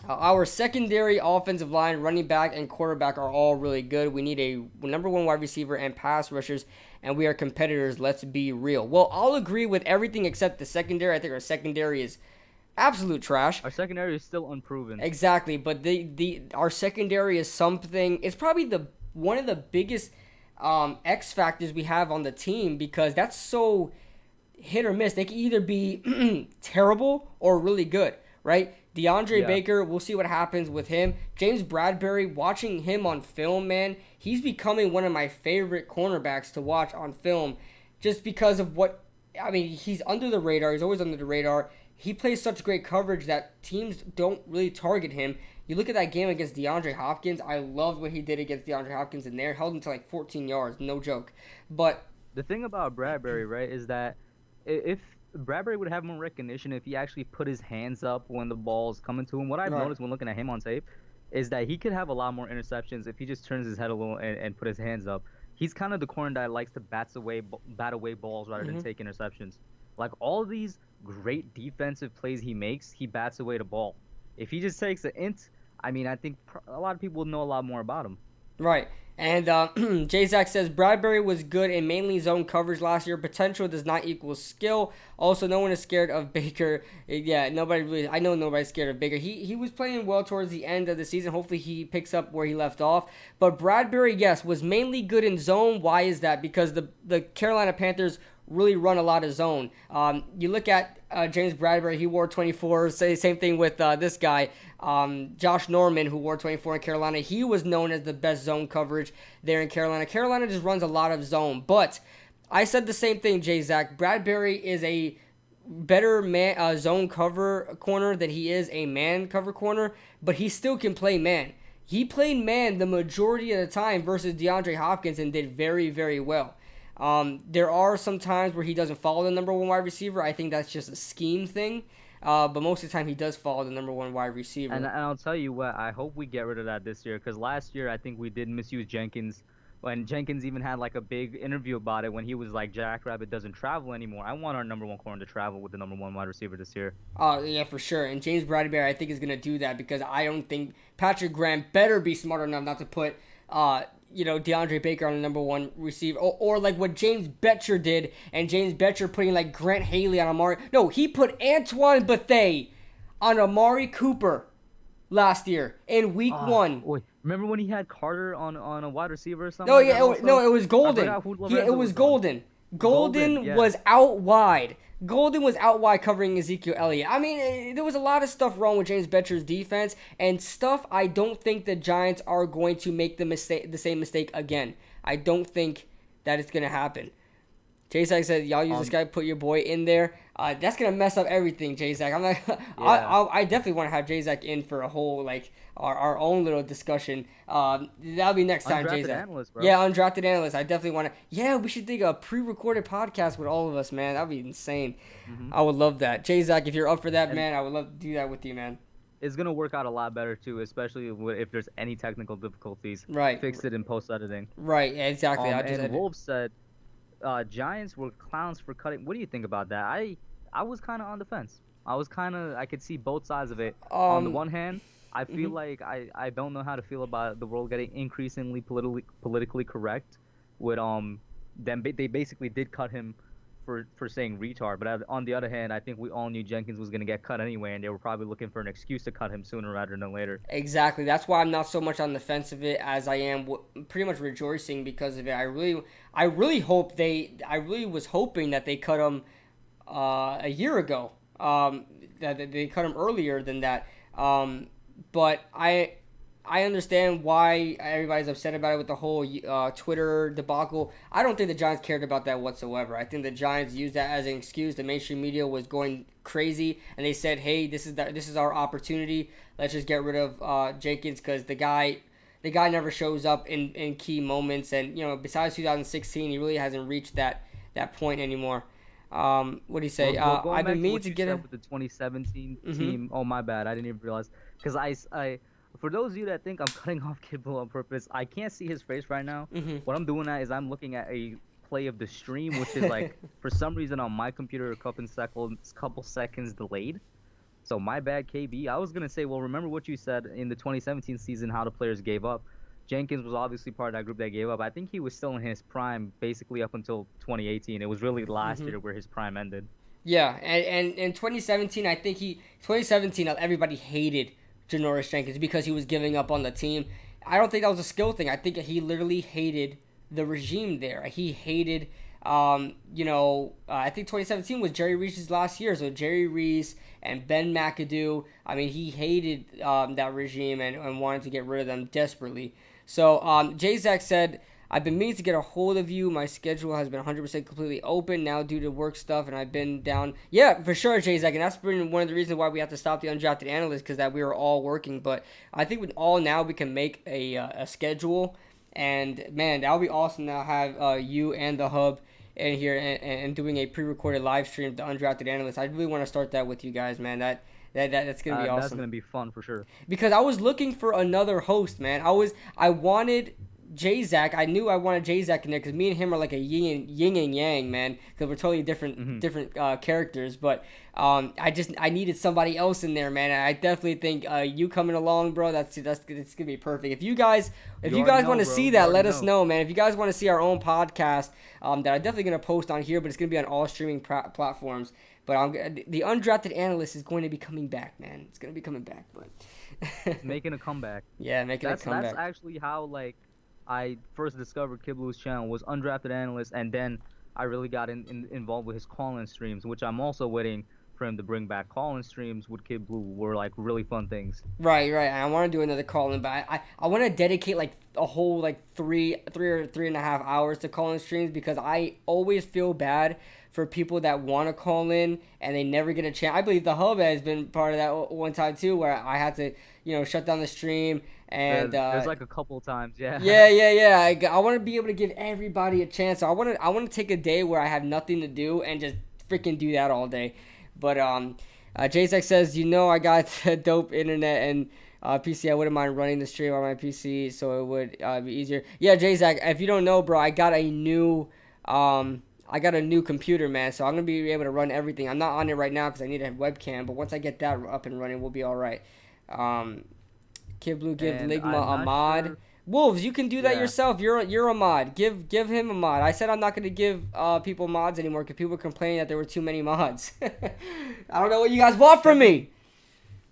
[SPEAKER 1] our secondary, offensive line, running back, and quarterback are all really good. We need a number 1 wide receiver and pass rushers, and we are competitors. Let's be real. Well, I'll agree with everything except the secondary. I think our secondary is absolute trash.
[SPEAKER 2] Our secondary is still unproven.
[SPEAKER 1] Exactly, but our secondary is something. It's probably one of the biggest X factors we have on the team, because that's so hit or miss. They can either be terrible or really good, right? DeAndre Baker, we'll see what happens with him. James Bradbury, watching him on film, man, he's becoming one of my favorite cornerbacks to watch on film, just because of he's under the radar. He's always under the radar. He plays such great coverage that teams don't really target him. You look at that game against DeAndre Hopkins. I loved what he did against DeAndre Hopkins in there. Held him to like 14 yards, no joke. But
[SPEAKER 2] the thing about Bradbury, right, is that if Bradbury would have more recognition if he actually put his hands up when the ball's coming to him. What I've noticed when looking at him on tape is that he could have a lot more interceptions if he just turns his head a little and put his hands up. He's kind of the corner that likes to bat away balls rather than take interceptions. Like all of these great defensive plays he makes, he bats away the ball. If he just takes an int, I think a lot of people will know a lot more about him.
[SPEAKER 1] Right. And J-Zack says, Bradbury was good in mainly zone coverage last year. Potential does not equal skill. Also, no one is scared of Baker. Yeah, I know nobody's scared of Baker. He was playing well towards the end of the season. Hopefully he picks up where he left off. But Bradbury, yes, was mainly good in zone. Why is that? Because the Carolina Panthers really run a lot of zone. You look at James Bradbury, he wore 24. Same thing with this guy, Josh Norman, who wore 24 in Carolina. He was known as the best zone coverage there in Carolina. Carolina just runs a lot of zone. But I said the same thing, J-Zack. Bradbury is a better zone cover corner than he is a man cover corner, but he still can play man. He played man the majority of the time versus DeAndre Hopkins and did very, very well. There are some times where he doesn't follow the number 1 wide receiver. I think that's just a scheme thing. But most of the time he does follow the number 1 wide receiver.
[SPEAKER 2] And I'll tell you what, I hope we get rid of that this year, because last year I think we did misuse Jenkins. When Jenkins even had like a big interview about it when he was like, Jackrabbit doesn't travel anymore. I want our number 1 corner to travel with the number 1 wide receiver this year.
[SPEAKER 1] Oh, yeah, for sure. And James Bradbury, I think, is going to do that, because I don't think Patrick Graham better be smart enough not to put DeAndre Baker on the number 1 receiver, or like what James Betcher did, and James Betcher putting like Grant Haley on Amari. No, he put Antoine Bethea on Amari Cooper last year in week 1.
[SPEAKER 2] Wait, remember when he had Carter on a wide receiver or something?
[SPEAKER 1] No, it was Golden. It was Golden. Golden was out wide. Golden was out wide covering Ezekiel Elliott. There was a lot of stuff wrong with James Betcher's defense, and stuff I don't think the Giants are going to make the same mistake again. I don't think that it's going to happen. J-Zack said, y'all use this guy, put your boy in there. That's going to mess up everything, J-Zack. I definitely want to have J-Zack in for a whole, our own little discussion. That'll be next time, J-Zack.
[SPEAKER 2] Analyst, bro.
[SPEAKER 1] Yeah, undrafted analyst. I definitely want to. Yeah, we should think a pre-recorded podcast with all of us, man. That'd be insane. I would love that. J-Zack, if you're up for that, man, I would love to do that with you, man.
[SPEAKER 2] it's gonna work out a lot better too, especially if there's any technical difficulties.
[SPEAKER 1] Right.
[SPEAKER 2] Fix it in post editing.
[SPEAKER 1] Right. Yeah, exactly. I just
[SPEAKER 2] And
[SPEAKER 1] edit.
[SPEAKER 2] Wolves said Giants were clowns for cutting. What do you think about that? I was kind of on the fence. I could see both sides of it. On the
[SPEAKER 1] Um.
[SPEAKER 2] one hand, I feel
[SPEAKER 1] Mhm.
[SPEAKER 2] like I don't know how to feel about the world getting increasingly politically correct. With they basically did cut him for saying retard. But on the other hand, I think we all knew Jenkins was gonna get cut anyway, and they were probably looking for an excuse to cut him sooner rather than later.
[SPEAKER 1] Exactly. That's why I'm not so much on the fence of it as I am pretty much rejoicing because of it. I really hope I really was hoping that they cut him a year ago. That they cut him earlier than that. But I understand why everybody's upset about it with the whole Twitter debacle. I don't think the Giants cared about that whatsoever. I think the Giants used that as an excuse. The mainstream media was going crazy, and they said, "Hey, this is our opportunity. Let's just get rid of Jenkins because the guy never shows up in key moments, and besides 2016, he really hasn't reached that point anymore." What do you say?
[SPEAKER 2] Well, going
[SPEAKER 1] I've been
[SPEAKER 2] back to
[SPEAKER 1] meaning
[SPEAKER 2] what
[SPEAKER 1] to
[SPEAKER 2] you
[SPEAKER 1] get
[SPEAKER 2] said
[SPEAKER 1] a.
[SPEAKER 2] with the 2017
[SPEAKER 1] Mm-hmm.
[SPEAKER 2] team. Oh, my bad. I didn't even realize. Because for those of you that think I'm cutting off Kid Blue on purpose, I can't see his face right now.
[SPEAKER 1] Mm-hmm.
[SPEAKER 2] What I'm doing is I'm looking at a play of the stream, which is like, for some reason on my computer, couple seconds delayed. So my bad, KB. I was gonna say, well, remember what you said in the 2017 season, how the players gave up. Jenkins was obviously part of that group that gave up. I think he was still in his prime, basically up until 2018. It was really last
[SPEAKER 1] Mm-hmm.
[SPEAKER 2] year where his prime ended.
[SPEAKER 1] Yeah, and in 2017, I think 2017 everybody hated Janoris Jenkins because he was giving up on the team. I don't think that was a skill thing. I think he literally hated the regime there. He hated, I think 2017 was Jerry Reese's last year. So Jerry Reese and Ben McAdoo. I mean, he hated that regime and wanted to get rid of them desperately. So Jay Zach said, I've been meaning to get a hold of you. My schedule has been 100% completely open now due to work stuff, and I've been down. Yeah, for sure, Jay Zach, and that's been one of the reasons why we have to stop the undrafted analysts because that we were all working. But I think with all now we can make a schedule, and man, that would be awesome to have you and the hub in here and doing a pre-recorded live stream of the undrafted analysts. I really want to start that with you guys, man. That's gonna be
[SPEAKER 2] That's
[SPEAKER 1] awesome
[SPEAKER 2] gonna be fun for sure.
[SPEAKER 1] because I was looking for another host, man. I wanted J-Zack. I knew I wanted J-Zack in there because me and him are like a yin and yang, man. Because we're totally
[SPEAKER 2] Hmm.
[SPEAKER 1] different characters. But I needed somebody else in there, man. I definitely think you coming along, bro. That's gonna be perfect. If
[SPEAKER 2] You
[SPEAKER 1] you
[SPEAKER 2] already
[SPEAKER 1] guys
[SPEAKER 2] know,
[SPEAKER 1] want to
[SPEAKER 2] bro.
[SPEAKER 1] see
[SPEAKER 2] You
[SPEAKER 1] that,
[SPEAKER 2] already
[SPEAKER 1] let us
[SPEAKER 2] know.
[SPEAKER 1] know, man. If you guys want to see our own podcast, that I'm definitely gonna post on here, but it's gonna be on all streaming platforms. But the undrafted analyst is going to be coming back, man. It's going to be coming back, but
[SPEAKER 2] It's making a comeback.
[SPEAKER 1] yeah, making a
[SPEAKER 2] That's
[SPEAKER 1] comeback.
[SPEAKER 2] actually how like I first discovered Kid Blue's channel was undrafted analyst, and then I really got involved with his call-in streams, which I'm also waiting for him to bring back. Call-in streams with Kid Blue were like really fun things.
[SPEAKER 1] Right, right. I want to do another call in, but I want to dedicate like a whole like three or 3.5 hours to call in streams because I always feel bad for people that want to call in and they never get a chance. I believe the hub has been part of that one time too, where I had to shut down the stream and
[SPEAKER 2] There's like a couple times, yeah.
[SPEAKER 1] yeah. I want to be able to give everybody a chance. So I want to take a day where I have nothing to do and just freaking do that all day. But JSX says, I got dope internet and PC. I wouldn't mind running the stream on my PC, so it would be easier. Yeah, JSX, if you don't know, bro, I got a new computer, man. So I'm gonna be able to run everything. I'm not on it right now because I need a webcam. But once I get that up and running, we'll be all right. Um, Kid Blue give
[SPEAKER 2] And
[SPEAKER 1] Ligma
[SPEAKER 2] I'm
[SPEAKER 1] a
[SPEAKER 2] not
[SPEAKER 1] mod.
[SPEAKER 2] sure.
[SPEAKER 1] Wolves, you can do that
[SPEAKER 2] Yeah.
[SPEAKER 1] yourself. You're a mod. Give him a mod. I said I'm not gonna give people mods anymore because people were complaining that there were too many mods. I don't know what you guys want from
[SPEAKER 2] Kevin,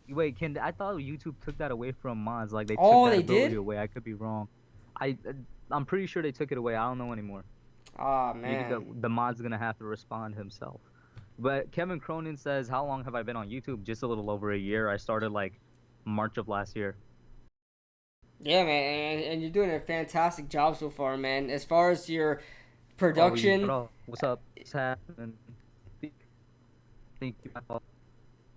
[SPEAKER 1] me.
[SPEAKER 2] wait, can I thought YouTube took that away from mods? Like they took
[SPEAKER 1] Oh,
[SPEAKER 2] that
[SPEAKER 1] they
[SPEAKER 2] ability
[SPEAKER 1] did?
[SPEAKER 2] away. I could be wrong. I I'm pretty sure they took it away. I don't know anymore.
[SPEAKER 1] Ah,
[SPEAKER 2] The,
[SPEAKER 1] man.
[SPEAKER 2] the mod's gonna have to respond himself. But Kevin Cronin says, "How long have I been on YouTube? Just a little over a year. I started like March of last year."
[SPEAKER 1] Yeah, man, and you're doing a fantastic job so far, man. As far as your
[SPEAKER 2] Oh,
[SPEAKER 1] production,
[SPEAKER 2] bro, what's up? What's happening? Think you might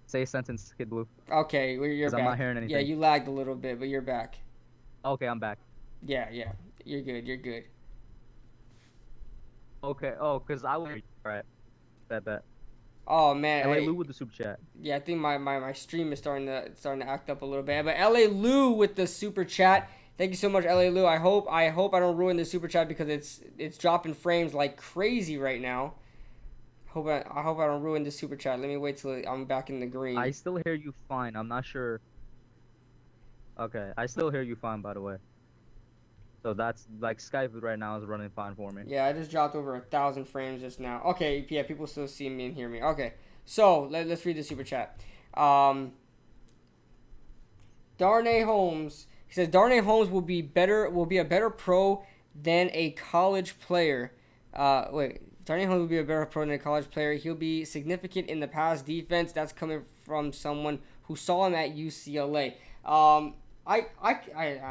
[SPEAKER 2] say a sentence, Kid Blue,
[SPEAKER 1] okay, you're
[SPEAKER 2] because I'm not
[SPEAKER 1] back.
[SPEAKER 2] hearing
[SPEAKER 1] Yeah,
[SPEAKER 2] anything.
[SPEAKER 1] you lagged a little bit, but you're back.
[SPEAKER 2] Okay, I'm back.
[SPEAKER 1] Yeah, you're good. You're good.
[SPEAKER 2] Okay. Oh, because I was. All right. Bet.
[SPEAKER 1] Oh man,
[SPEAKER 2] LA Lou with the super chat.
[SPEAKER 1] yeah, I think my stream is starting to act up a little bit. But LA Lou with the super chat. Thank you so much, LA Lou. I hope I don't ruin the super chat because it's dropping frames like crazy right now. I hope I don't ruin the super chat. Let me wait till I'm back in the green.
[SPEAKER 2] I still hear you fine. I'm not sure. Okay, I still hear you fine, by the way. So that's like Skype right now is running fine for me.
[SPEAKER 1] Yeah, I just dropped over 1,000 frames just now. Okay, yeah, people still see me and hear me. Okay, so let's read the super chat. Um, Darnay Holmes. He says Darnay Holmes will be a better pro than a college player. Darnay Holmes will be a better pro than a college player. He'll be significant in the pass defense. That's coming from someone who saw him at UCLA. I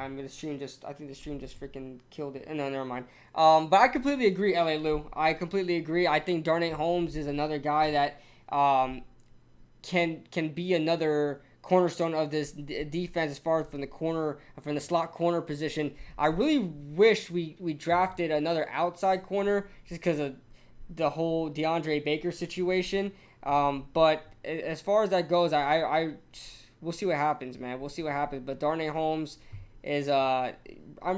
[SPEAKER 1] mean, the stream just, I think the stream just freaking killed it. No, never mind. But I completely agree, LA Lou. I completely agree. I think Darnay Holmes is another guy that can be another cornerstone of this defense as far as from the slot corner position. I really wish we drafted another outside corner just because of the whole DeAndre Baker situation. But as far as that goes, I we'll see what happens, man. We'll see what happens. But Darnay Holmes is I'm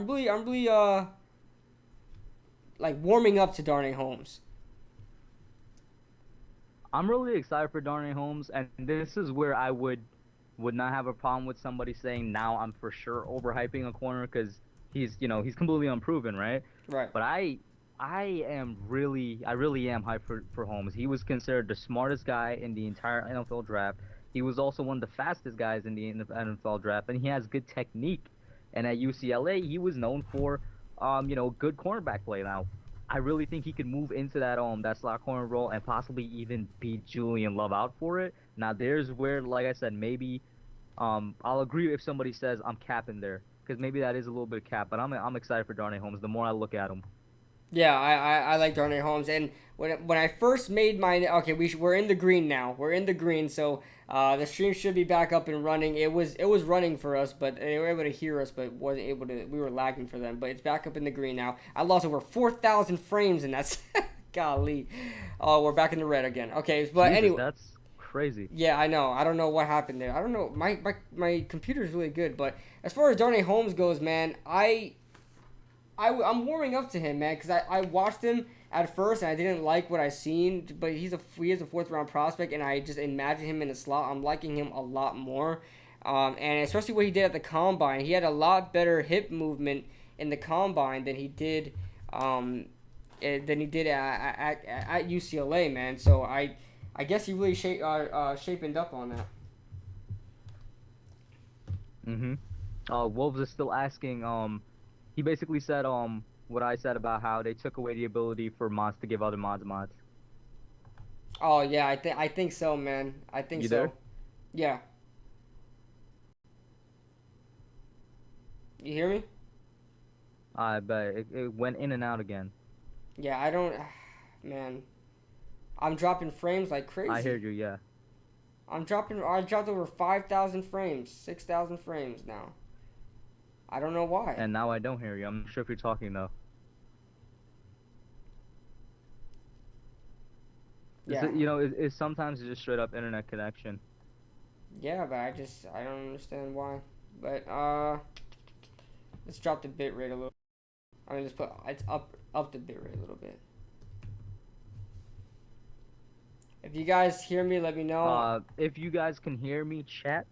[SPEAKER 1] really like warming up to Darnay Holmes.
[SPEAKER 2] I'm really excited for Darnay Holmes, and this is where I would not have a problem with somebody saying now I'm for sure overhyping a corner because he's completely unproven, right?
[SPEAKER 1] Right.
[SPEAKER 2] But I really am hyped for Holmes. He was considered the smartest guy in the entire NFL draft. He was also one of the fastest guys in the NFL draft, and he has good technique. And at UCLA, he was known for good cornerback play. Now, I really think he could move into that slot corner role and possibly even beat Julian Love out for it. Now, there's where, like I said, maybe I'll agree if somebody says I'm capping there because maybe that is a little bit cap. But I'm excited for Darnay Holmes. The more I look at him.
[SPEAKER 1] Yeah, I like Darnay Holmes, and when I first made my okay, we're in the green now. We're in the green, so the stream should be back up and running. It was running for us, but they were able to hear us, but wasn't able to. We were lagging for them, but it's back up in the green now. I lost over 4,000 frames, and that's golly. Oh, we're back in the red again. Okay, but
[SPEAKER 2] Jesus,
[SPEAKER 1] anyway,
[SPEAKER 2] that's crazy.
[SPEAKER 1] yeah, I know. I don't know what happened there. I don't know. My computer is really good, but as far as Darnay Holmes goes, man, I'm warming up to him, man, because I watched him at first and I didn't like what I seen, but he is a fourth round prospect, and I just imagine him in the slot. I'm liking him a lot more, and especially what he did at the combine. He had a lot better hip movement in the combine than he did at UCLA, man. So I guess he really shaping up on that.
[SPEAKER 2] Mm-hmm. Wolves is still asking. He basically said what I said about how they took away the ability for mods to give other mods.
[SPEAKER 1] Oh yeah, I think so, man. I think
[SPEAKER 2] You
[SPEAKER 1] so.
[SPEAKER 2] there?
[SPEAKER 1] Yeah. You hear me?
[SPEAKER 2] I bet it went in and out again.
[SPEAKER 1] Yeah, I don't. Man, I'm dropping frames like
[SPEAKER 2] I
[SPEAKER 1] crazy.
[SPEAKER 2] heard you, yeah.
[SPEAKER 1] I dropped over 5,000 frames, 6,000 frames now. I don't know why.
[SPEAKER 2] And now I don't hear you. I'm not sure if you're talking though.
[SPEAKER 1] Yeah.
[SPEAKER 2] It's sometimes it's just straight up internet connection.
[SPEAKER 1] Yeah, but I don't understand why. But let's drop the bit rate a little. I mean, let's put it's up the bit rate a little bit. If you guys hear me, let me know.
[SPEAKER 2] If you guys can hear me, chat,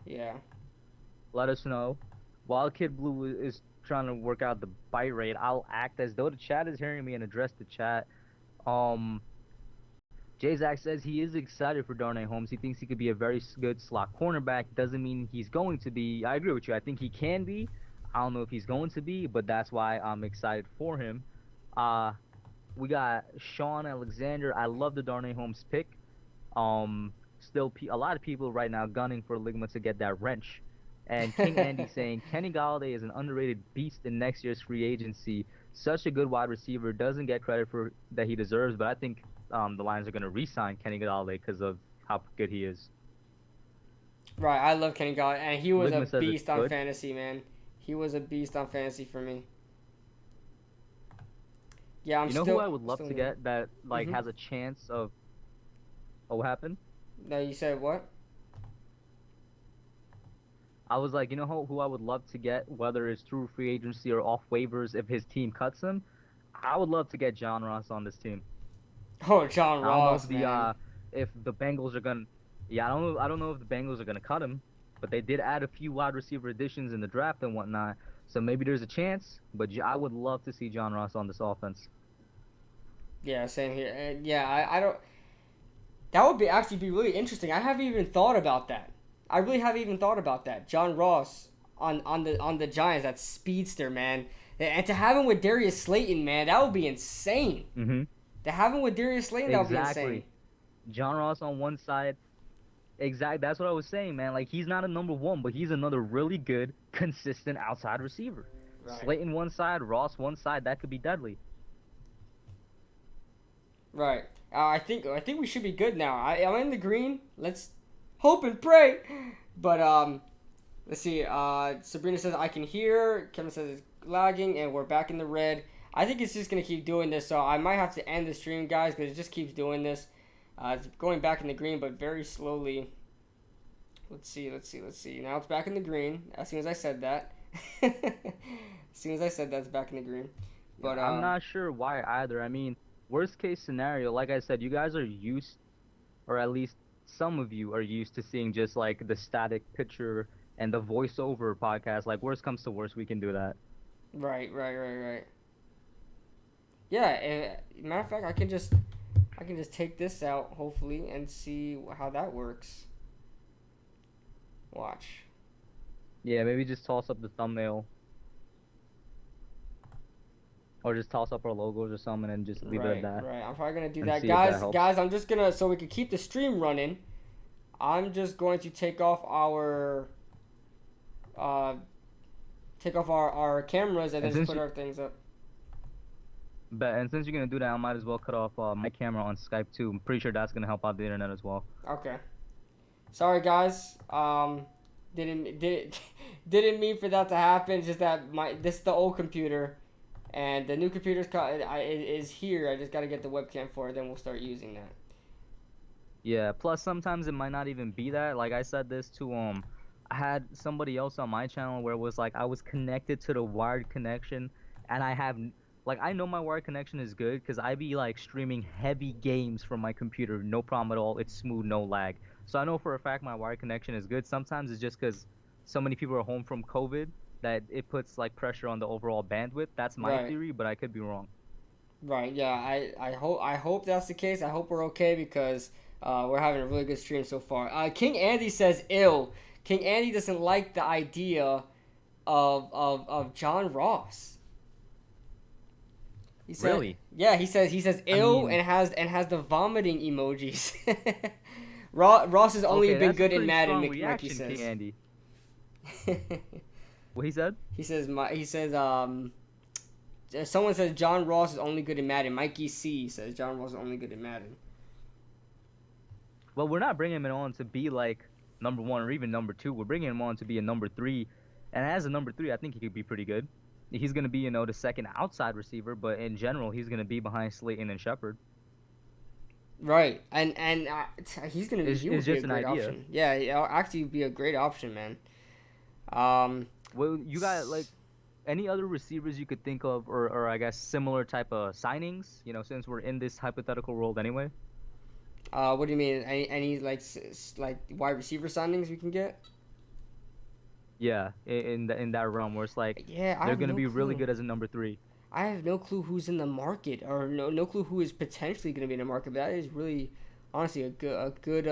[SPEAKER 1] Yeah.
[SPEAKER 2] let us know. While Kid Blue is trying to work out the bite rate, I'll act as though the chat is hearing me and address the chat. Um, Jay-Zach says he is excited for Darnay Holmes. He thinks he could be a very good slot cornerback. Doesn't mean he's going to be. I agree with you. I think he can be. I don't know if he's going to be, but that's why I'm excited for him. We got Sean Alexander. I love the Darnay Holmes pick. A lot of people right now gunning for Ligma to get that wrench. And King Andy saying Kenny Galladay is an underrated beast in next year's free agency. Such a good wide receiver, doesn't get credit for that he deserves. But I think the Lions are going to re-sign Kenny Galladay because of how good he is.
[SPEAKER 1] Right. I love Kenny Galladay, and he was a
[SPEAKER 2] Ligma says it's
[SPEAKER 1] beast on
[SPEAKER 2] good.
[SPEAKER 1] fantasy, man. He was a beast on fantasy for me. Yeah, I'm
[SPEAKER 2] You know
[SPEAKER 1] still.
[SPEAKER 2] who I would love
[SPEAKER 1] still
[SPEAKER 2] to
[SPEAKER 1] here.
[SPEAKER 2] get that
[SPEAKER 1] Mhm.
[SPEAKER 2] has a chance of Oh, what happened?
[SPEAKER 1] No, you said what?
[SPEAKER 2] I was like, you know who I would love to get, whether it's through free agency or off waivers if his team cuts him? I would love to get John Ross on this team.
[SPEAKER 1] Oh, John
[SPEAKER 2] I don't know
[SPEAKER 1] Ross, man.
[SPEAKER 2] if the Bengals are gonna yeah, I don't know if the Bengals are gonna cut him, but they did add a few wide receiver additions in the draft and whatnot. So maybe there's a chance, but I would love to see John Ross on this offense.
[SPEAKER 1] Yeah, same here. And yeah, I don't. That would be actually be really interesting. I haven't even thought about that. I really haven't even thought about that. John Ross on the Giants, that speedster, man. And to have him with Darius Slayton, man, that would be insane.
[SPEAKER 2] Mm-hmm.
[SPEAKER 1] To have him with Darius Slayton, that would be insane.
[SPEAKER 2] Exactly. John Ross on one side. Exactly. That's what I was saying, man. Like he's not a number one, but he's another really good, consistent outside receiver.
[SPEAKER 1] Right.
[SPEAKER 2] Slayton one side, Ross one side. That could be deadly.
[SPEAKER 1] Right. I think we should be good now. I'm in the green. Let's hope and pray. But let's see. Sabrina says I can hear. Kevin says it's lagging, and we're back in the red. I think it's just gonna keep doing this, so I might have to end the stream, guys, because it just keeps doing this. It's going back in the green, but very slowly. Let's see. Now it's back in the green. As soon as I said that. As soon as I said that, it's back in the green. But
[SPEAKER 2] I'm not sure why either. I mean, worst case scenario, like I said, you guys are used, or at least some of you are used to seeing just like the static picture and the voiceover podcast. Like worst comes to worst, we can do that.
[SPEAKER 1] Right. Yeah. Matter of fact, I can just take this out hopefully and see how that works. Watch.
[SPEAKER 2] Yeah, maybe just toss up the thumbnail. Or just toss up our logos or something and just leave it at that.
[SPEAKER 1] Right. I'm probably gonna do
[SPEAKER 2] and
[SPEAKER 1] that,
[SPEAKER 2] see if that helps.
[SPEAKER 1] guys. I'm just gonna so we can keep the stream running. I'm just going to take off our cameras and then just put our things up.
[SPEAKER 2] But and since you're gonna do that, I might as well cut off my camera on Skype too. I'm pretty sure that's gonna help out the internet as well.
[SPEAKER 1] Okay. Sorry, guys. Didn't mean for that to happen. It's just that this is the old computer, and the new computer is here. I just gotta get the webcam for it. Then we'll start using that.
[SPEAKER 2] Yeah. Plus, sometimes it might not even be that. Like I said this to I had somebody else on my channel where it was like I was connected to the wired connection, and I know my wired connection is good because I be like streaming heavy games from my computer, no problem at all. It's smooth, no lag. So I know for a fact my wired connection is good. Sometimes it's just because so many people are home from COVID that it puts like pressure on the overall bandwidth. That's my theory, but I could be wrong.
[SPEAKER 1] Right. Yeah. I hope that's the case. I hope we're okay because we're having a really good stream so far. King Andy says ill. King Andy doesn't like the idea of John Ross. He said,
[SPEAKER 2] really?
[SPEAKER 1] Yeah. He says ill and has the vomiting emojis. Ross has only been good in Madden. Mikey says.
[SPEAKER 2] King Andy. What he said?
[SPEAKER 1] He says someone says John Ross is only good in Madden. Mikey C says John Ross is only good in Madden.
[SPEAKER 2] Well, we're not bringing him on to be like number one or even number two. We're bringing him on to be a number three, and as a number three, I think he could be pretty good. He's gonna be the second outside receiver, but in general, he's gonna be behind Slayton and Shepard.
[SPEAKER 1] Right, and he's gonna be. He would be a great option. Yeah, it'll actually be a great option, man.
[SPEAKER 2] Well, you got like any other receivers you could think of, or I guess similar type of signings? Since we're in this hypothetical world anyway.
[SPEAKER 1] What do you mean? Any like wide receiver signings we can get?
[SPEAKER 2] Yeah, in that realm where it's like they're gonna be really good as a number three.
[SPEAKER 1] I have no clue who's in the market, or no clue who is potentially going to be in the market. But that is really, honestly, a good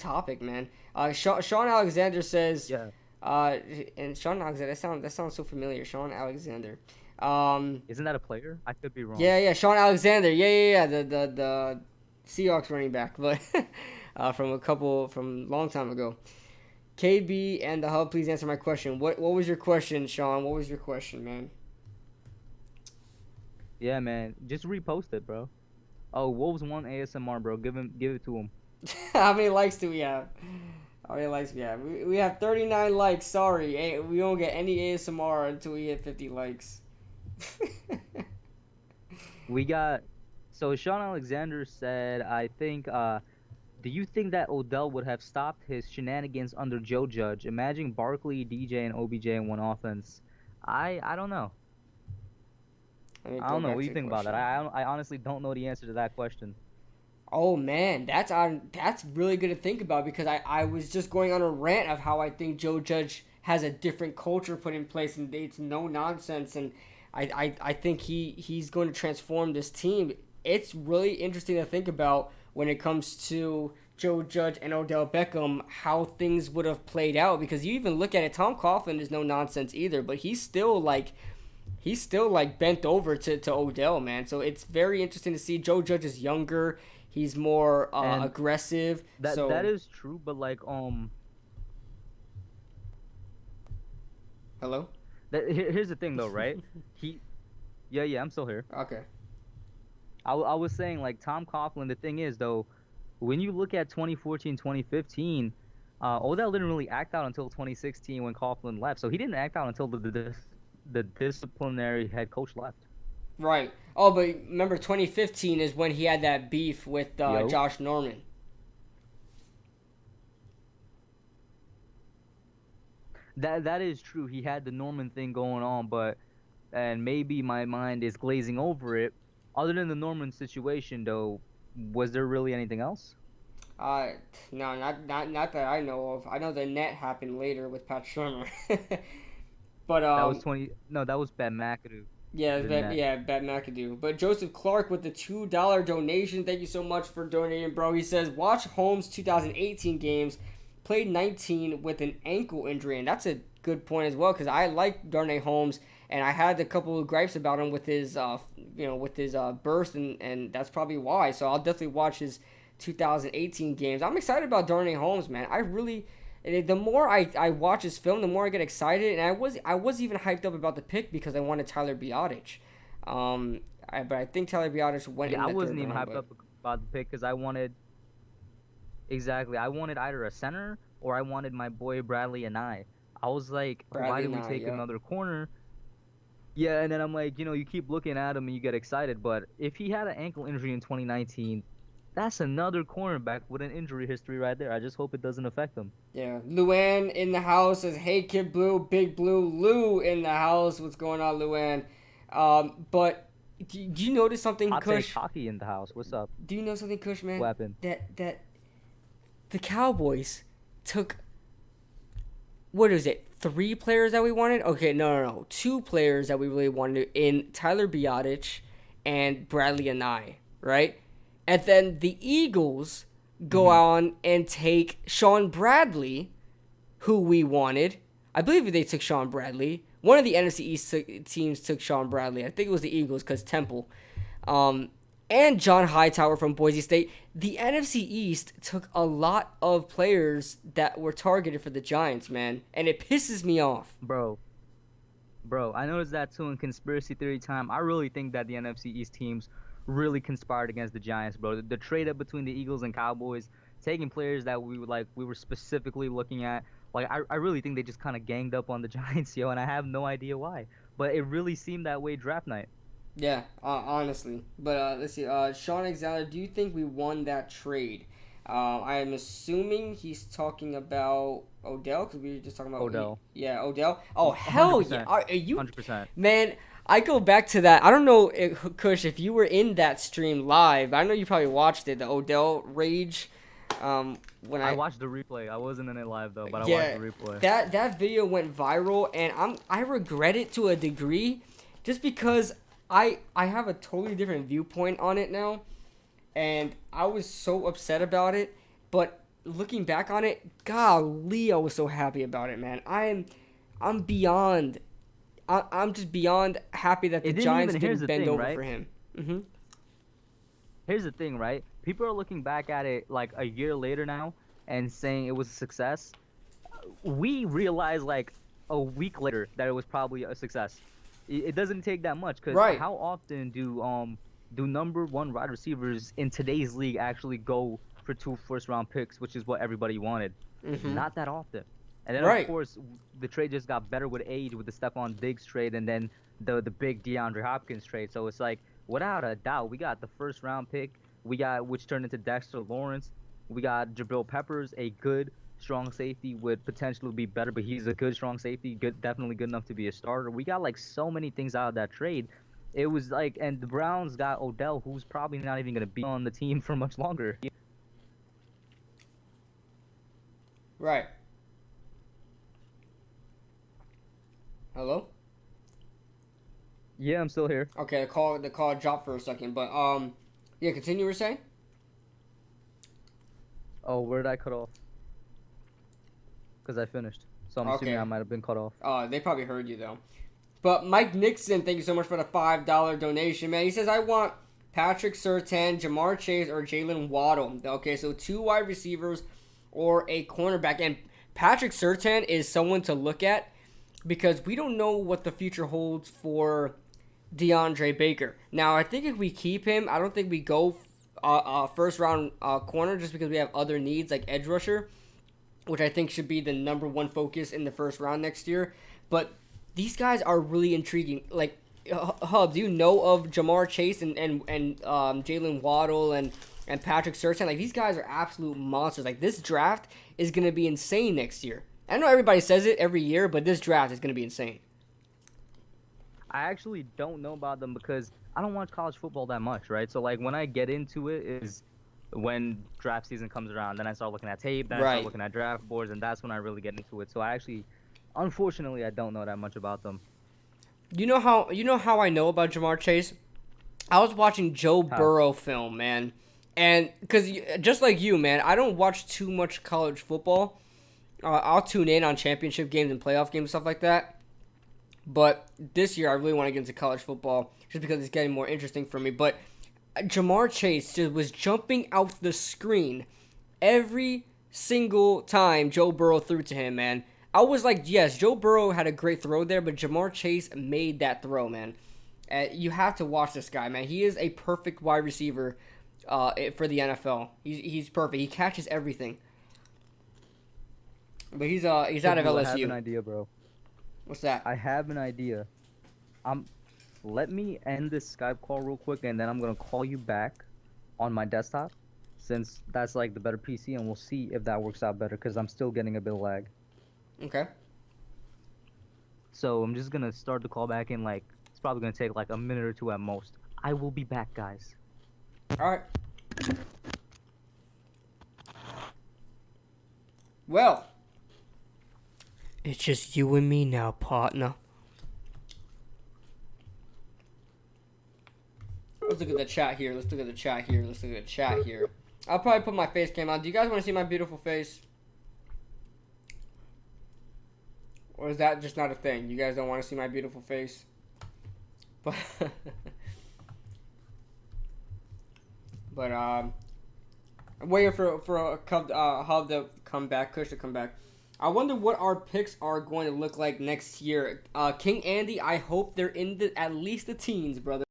[SPEAKER 1] topic, man. Sean Alexander says,
[SPEAKER 2] yeah.
[SPEAKER 1] And Sean Alexander, that sounds so familiar. Sean Alexander.
[SPEAKER 2] Isn't that a player? I could be wrong.
[SPEAKER 1] Yeah. Sean Alexander. Yeah. The Seahawks running back, but from a long time ago. KB and the Hub, please answer my question. What was your question, Sean? What was your question, man?
[SPEAKER 2] Yeah, man. Just repost it, bro. Oh, Wolves won ASMR, bro. Give it to him.
[SPEAKER 1] How many likes do we have? How many likes we have? We have 39 likes. Sorry, we don't get any ASMR until we hit 50 likes.
[SPEAKER 2] We got. So Sean Alexander said, I think Do you think that Odell would have stopped his shenanigans under Joe Judge? Imagine Barkley, DJ, and OBJ in one offense. I don't know.
[SPEAKER 1] Let me
[SPEAKER 2] I
[SPEAKER 1] go
[SPEAKER 2] don't know.
[SPEAKER 1] back
[SPEAKER 2] What do
[SPEAKER 1] to
[SPEAKER 2] you
[SPEAKER 1] the
[SPEAKER 2] think about that?
[SPEAKER 1] question.
[SPEAKER 2] I honestly don't know the answer to that question.
[SPEAKER 1] Oh man, that's really good to think about because I was just going on a rant of how I think Joe Judge has a different culture put in place and it's no nonsense and I think he's going to transform this team. It's really interesting to think about when it comes to Joe Judge and Odell Beckham how things would have played out because you even look at it, Tom Coughlin is no nonsense either, but he's still like bent over to Odell, man. So it's very interesting to see. Joe Judge is younger. He's more
[SPEAKER 2] And
[SPEAKER 1] aggressive.
[SPEAKER 2] that
[SPEAKER 1] So
[SPEAKER 2] is true, but like
[SPEAKER 1] hello.
[SPEAKER 2] here's the thing though, right? He yeah, I'm still here.
[SPEAKER 1] Okay.
[SPEAKER 2] I was saying like Tom Coughlin. The thing is though, when you look at 2014, 2015, Odell didn't really act out until 2016 when Coughlin left. So he didn't act out until the disciplinary head coach left.
[SPEAKER 1] Right. Oh, but remember 2015 is when he had that beef with
[SPEAKER 2] Yo,
[SPEAKER 1] Josh Norman.
[SPEAKER 2] that is true. He had the Norman thing going on, but and maybe my mind is glazing over it. Other than the Norman situation, though, was there really anything else?
[SPEAKER 1] Uh, no, not that I know of. I know the net happened later with Pat Shermer. but
[SPEAKER 2] That was 20. No, that was Ben McAdoo.
[SPEAKER 1] Yeah,
[SPEAKER 2] The net.
[SPEAKER 1] Bet McAdoo. But Joseph Clark with the $2 donation. Thank you so much for donating, bro. He says, watch Holmes' 2018 games, played 19 with an ankle injury. And that's a good point as well, because I like Darnay Holmes, and I had a couple of gripes about him with his, burst, and that's probably why. So I'll definitely watch his 2018 games. I'm excited about Darnay Holmes, man. I really the more I watch his film, the more I get excited, and I was even hyped up about the pick because I wanted Tyler Biotic. But I think Tyler Biotic went
[SPEAKER 2] Yeah,
[SPEAKER 1] in
[SPEAKER 2] I
[SPEAKER 1] the third
[SPEAKER 2] wasn't even
[SPEAKER 1] round.
[SPEAKER 2] hyped
[SPEAKER 1] But
[SPEAKER 2] up about the pick because I wanted exactly. I wanted either a center or I wanted my boy Bradley and I was like, why
[SPEAKER 1] Bradley
[SPEAKER 2] did we
[SPEAKER 1] Nye,
[SPEAKER 2] take
[SPEAKER 1] yep.
[SPEAKER 2] another corner? Yeah, and then I'm like, you keep looking at him and you get excited. But if he had an ankle injury in 2019, that's another cornerback with an injury history right there. I just hope it doesn't affect him.
[SPEAKER 1] Yeah, Luann in the house says, "Hey, Kid Blue, Big Blue, Lou in the house. What's going on, Luann?" But do you notice something,
[SPEAKER 2] Hot take
[SPEAKER 1] Kush?
[SPEAKER 2] hockey in the house. What's up?
[SPEAKER 1] Do you know something, Kush, man?
[SPEAKER 2] Weapon.
[SPEAKER 1] That the Cowboys took, what is it? Three players that we wanted? Okay, no. Two players that we really wanted in Tyler Biotic and Bradley Anai, right? And then the Eagles go
[SPEAKER 2] Mm-hmm.
[SPEAKER 1] on and take Sean Bradley, who we wanted. I believe they took Sean Bradley. One of the NFC East teams took Sean Bradley. I think it was the Eagles because Temple. Um, and John Hightower from Boise State. The NFC East took a lot of players that were targeted for the Giants, man. And it pisses me off.
[SPEAKER 2] Bro, bro, I noticed that too in conspiracy theory time. I really think that the NFC East teams really conspired against the Giants, bro. The trade up between the Eagles and Cowboys, taking players that we were specifically looking at. Like I really think they just kind of ganged up on the Giants, yo, and I have no idea why. But it really seemed that way draft night.
[SPEAKER 1] Yeah, honestly. But let's see. Sean Alexander, do you think we won that trade? I am assuming he's talking about Odell because we were just talking about
[SPEAKER 2] Odell.
[SPEAKER 1] yeah, Odell. Oh hell yeah!
[SPEAKER 2] 100%.
[SPEAKER 1] Are you
[SPEAKER 2] 100%.
[SPEAKER 1] man? I go back to that. I don't know, Kush, if you were in that stream live. I know you probably watched it. The Odell rage. When
[SPEAKER 2] I watched the replay. I wasn't in it live though, but I watched
[SPEAKER 1] yeah,
[SPEAKER 2] the replay.
[SPEAKER 1] that video went viral, and I regret it to a degree, just because I have a totally different viewpoint on it now, and I was so upset about it. But looking back on it, golly, I was so happy about it, man. I'm beyond. I'm just beyond happy that the
[SPEAKER 2] It didn't
[SPEAKER 1] Giants
[SPEAKER 2] even. Here's
[SPEAKER 1] didn't
[SPEAKER 2] the
[SPEAKER 1] bend
[SPEAKER 2] thing,
[SPEAKER 1] over
[SPEAKER 2] right?
[SPEAKER 1] for him. hmm
[SPEAKER 2] Here's the thing, right? People are looking back at it like a year later now and saying it was a success. We realized like a week later that it was probably a success. It doesn't take that much because
[SPEAKER 1] Right.
[SPEAKER 2] how often do number one wide receivers in today's league actually go for 2 first-round picks, which is what everybody wanted?
[SPEAKER 1] hmm
[SPEAKER 2] Not that often. And then of
[SPEAKER 1] Right.
[SPEAKER 2] course the trade just got better with age with the Stephon Diggs trade and then the big DeAndre Hopkins trade. So it's like without a doubt we got the first round pick. We got which turned into Dexter Lawrence. We got Jabril Peppers, a good strong safety, would potentially be better, but he's a good strong safety, good, definitely good enough to be a starter. We got like so many things out of that trade. It was like, and the Browns got Odell, who's probably not even going to be on the team for much longer.
[SPEAKER 1] Right. Hello?
[SPEAKER 2] Yeah, I'm still here.
[SPEAKER 1] Okay, the call dropped for a second, but yeah, continue. You were saying?
[SPEAKER 2] Oh, where did I cut off? Because I finished. So I'm assuming
[SPEAKER 1] Okay.
[SPEAKER 2] I might have been cut off.
[SPEAKER 1] They probably heard you though. But Mike Nixon, thank you so much for the $5 donation, man. He says, I want Patrick Surtain, Jamar Chase, or Jalen Waddle. Okay, so 2 wide receivers or a cornerback. And Patrick Surtain is someone to look at because we don't know what the future holds for DeAndre Baker. Now, I think if we keep him, I don't think we go first round corner just because we have other needs like edge rusher, which I think should be the number one focus in the first round next year. But these guys are really intriguing. Like, Hub, do you know of Jamar Chase and Jalen Waddle and Patrick Surtain? Like, these guys are absolute monsters. Like, this draft is going to be insane next year. I know everybody says it every year, but this draft is going to be insane.
[SPEAKER 2] I actually don't know about them because I don't watch college football that much, right? So like when I get into it is when draft season comes around. Then I start looking at tape, then I start looking at draft boards, and that's when I really get into it. So I actually, unfortunately, I don't know that much about them.
[SPEAKER 1] You know how I know about Jamar Chase? I was watching Joe Burrow film, man. And because just like you, man, I don't watch too much college football. I'll tune in on championship games and playoff games, stuff like that. But this year, I really want to get into college football just because it's getting more interesting for me. But Jamar Chase just was jumping out the screen every single time Joe Burrow threw to him, man. I was like, yes, Joe Burrow had a great throw there, but Jamar Chase made that throw, man. You have to watch this guy, man. He is a perfect wide receiver for the NFL. He's perfect. He catches everything. But he's out of LSU.
[SPEAKER 2] I have an idea, bro.
[SPEAKER 1] What's that?
[SPEAKER 2] I have an idea. Let me end this Skype call real quick, and then I'm gonna call you back on my desktop, since that's like the better PC, and we'll see if that works out better, because I'm still getting a bit of lag.
[SPEAKER 1] Okay.
[SPEAKER 2] So I'm just gonna start the call back in like, it's probably gonna take like a minute or two at most. I will be back, guys.
[SPEAKER 1] All right. Well, it's just you and me now, partner. Let's look at the chat here. I'll probably put my face cam on. Do you guys want to see my beautiful face? Or is that just not a thing? You guys don't want to see my beautiful face? But I'm waiting for Hub to come back, Kush to come back. I wonder what our picks are going to look like next year. King Andy, I hope they're in at least the teens, brother.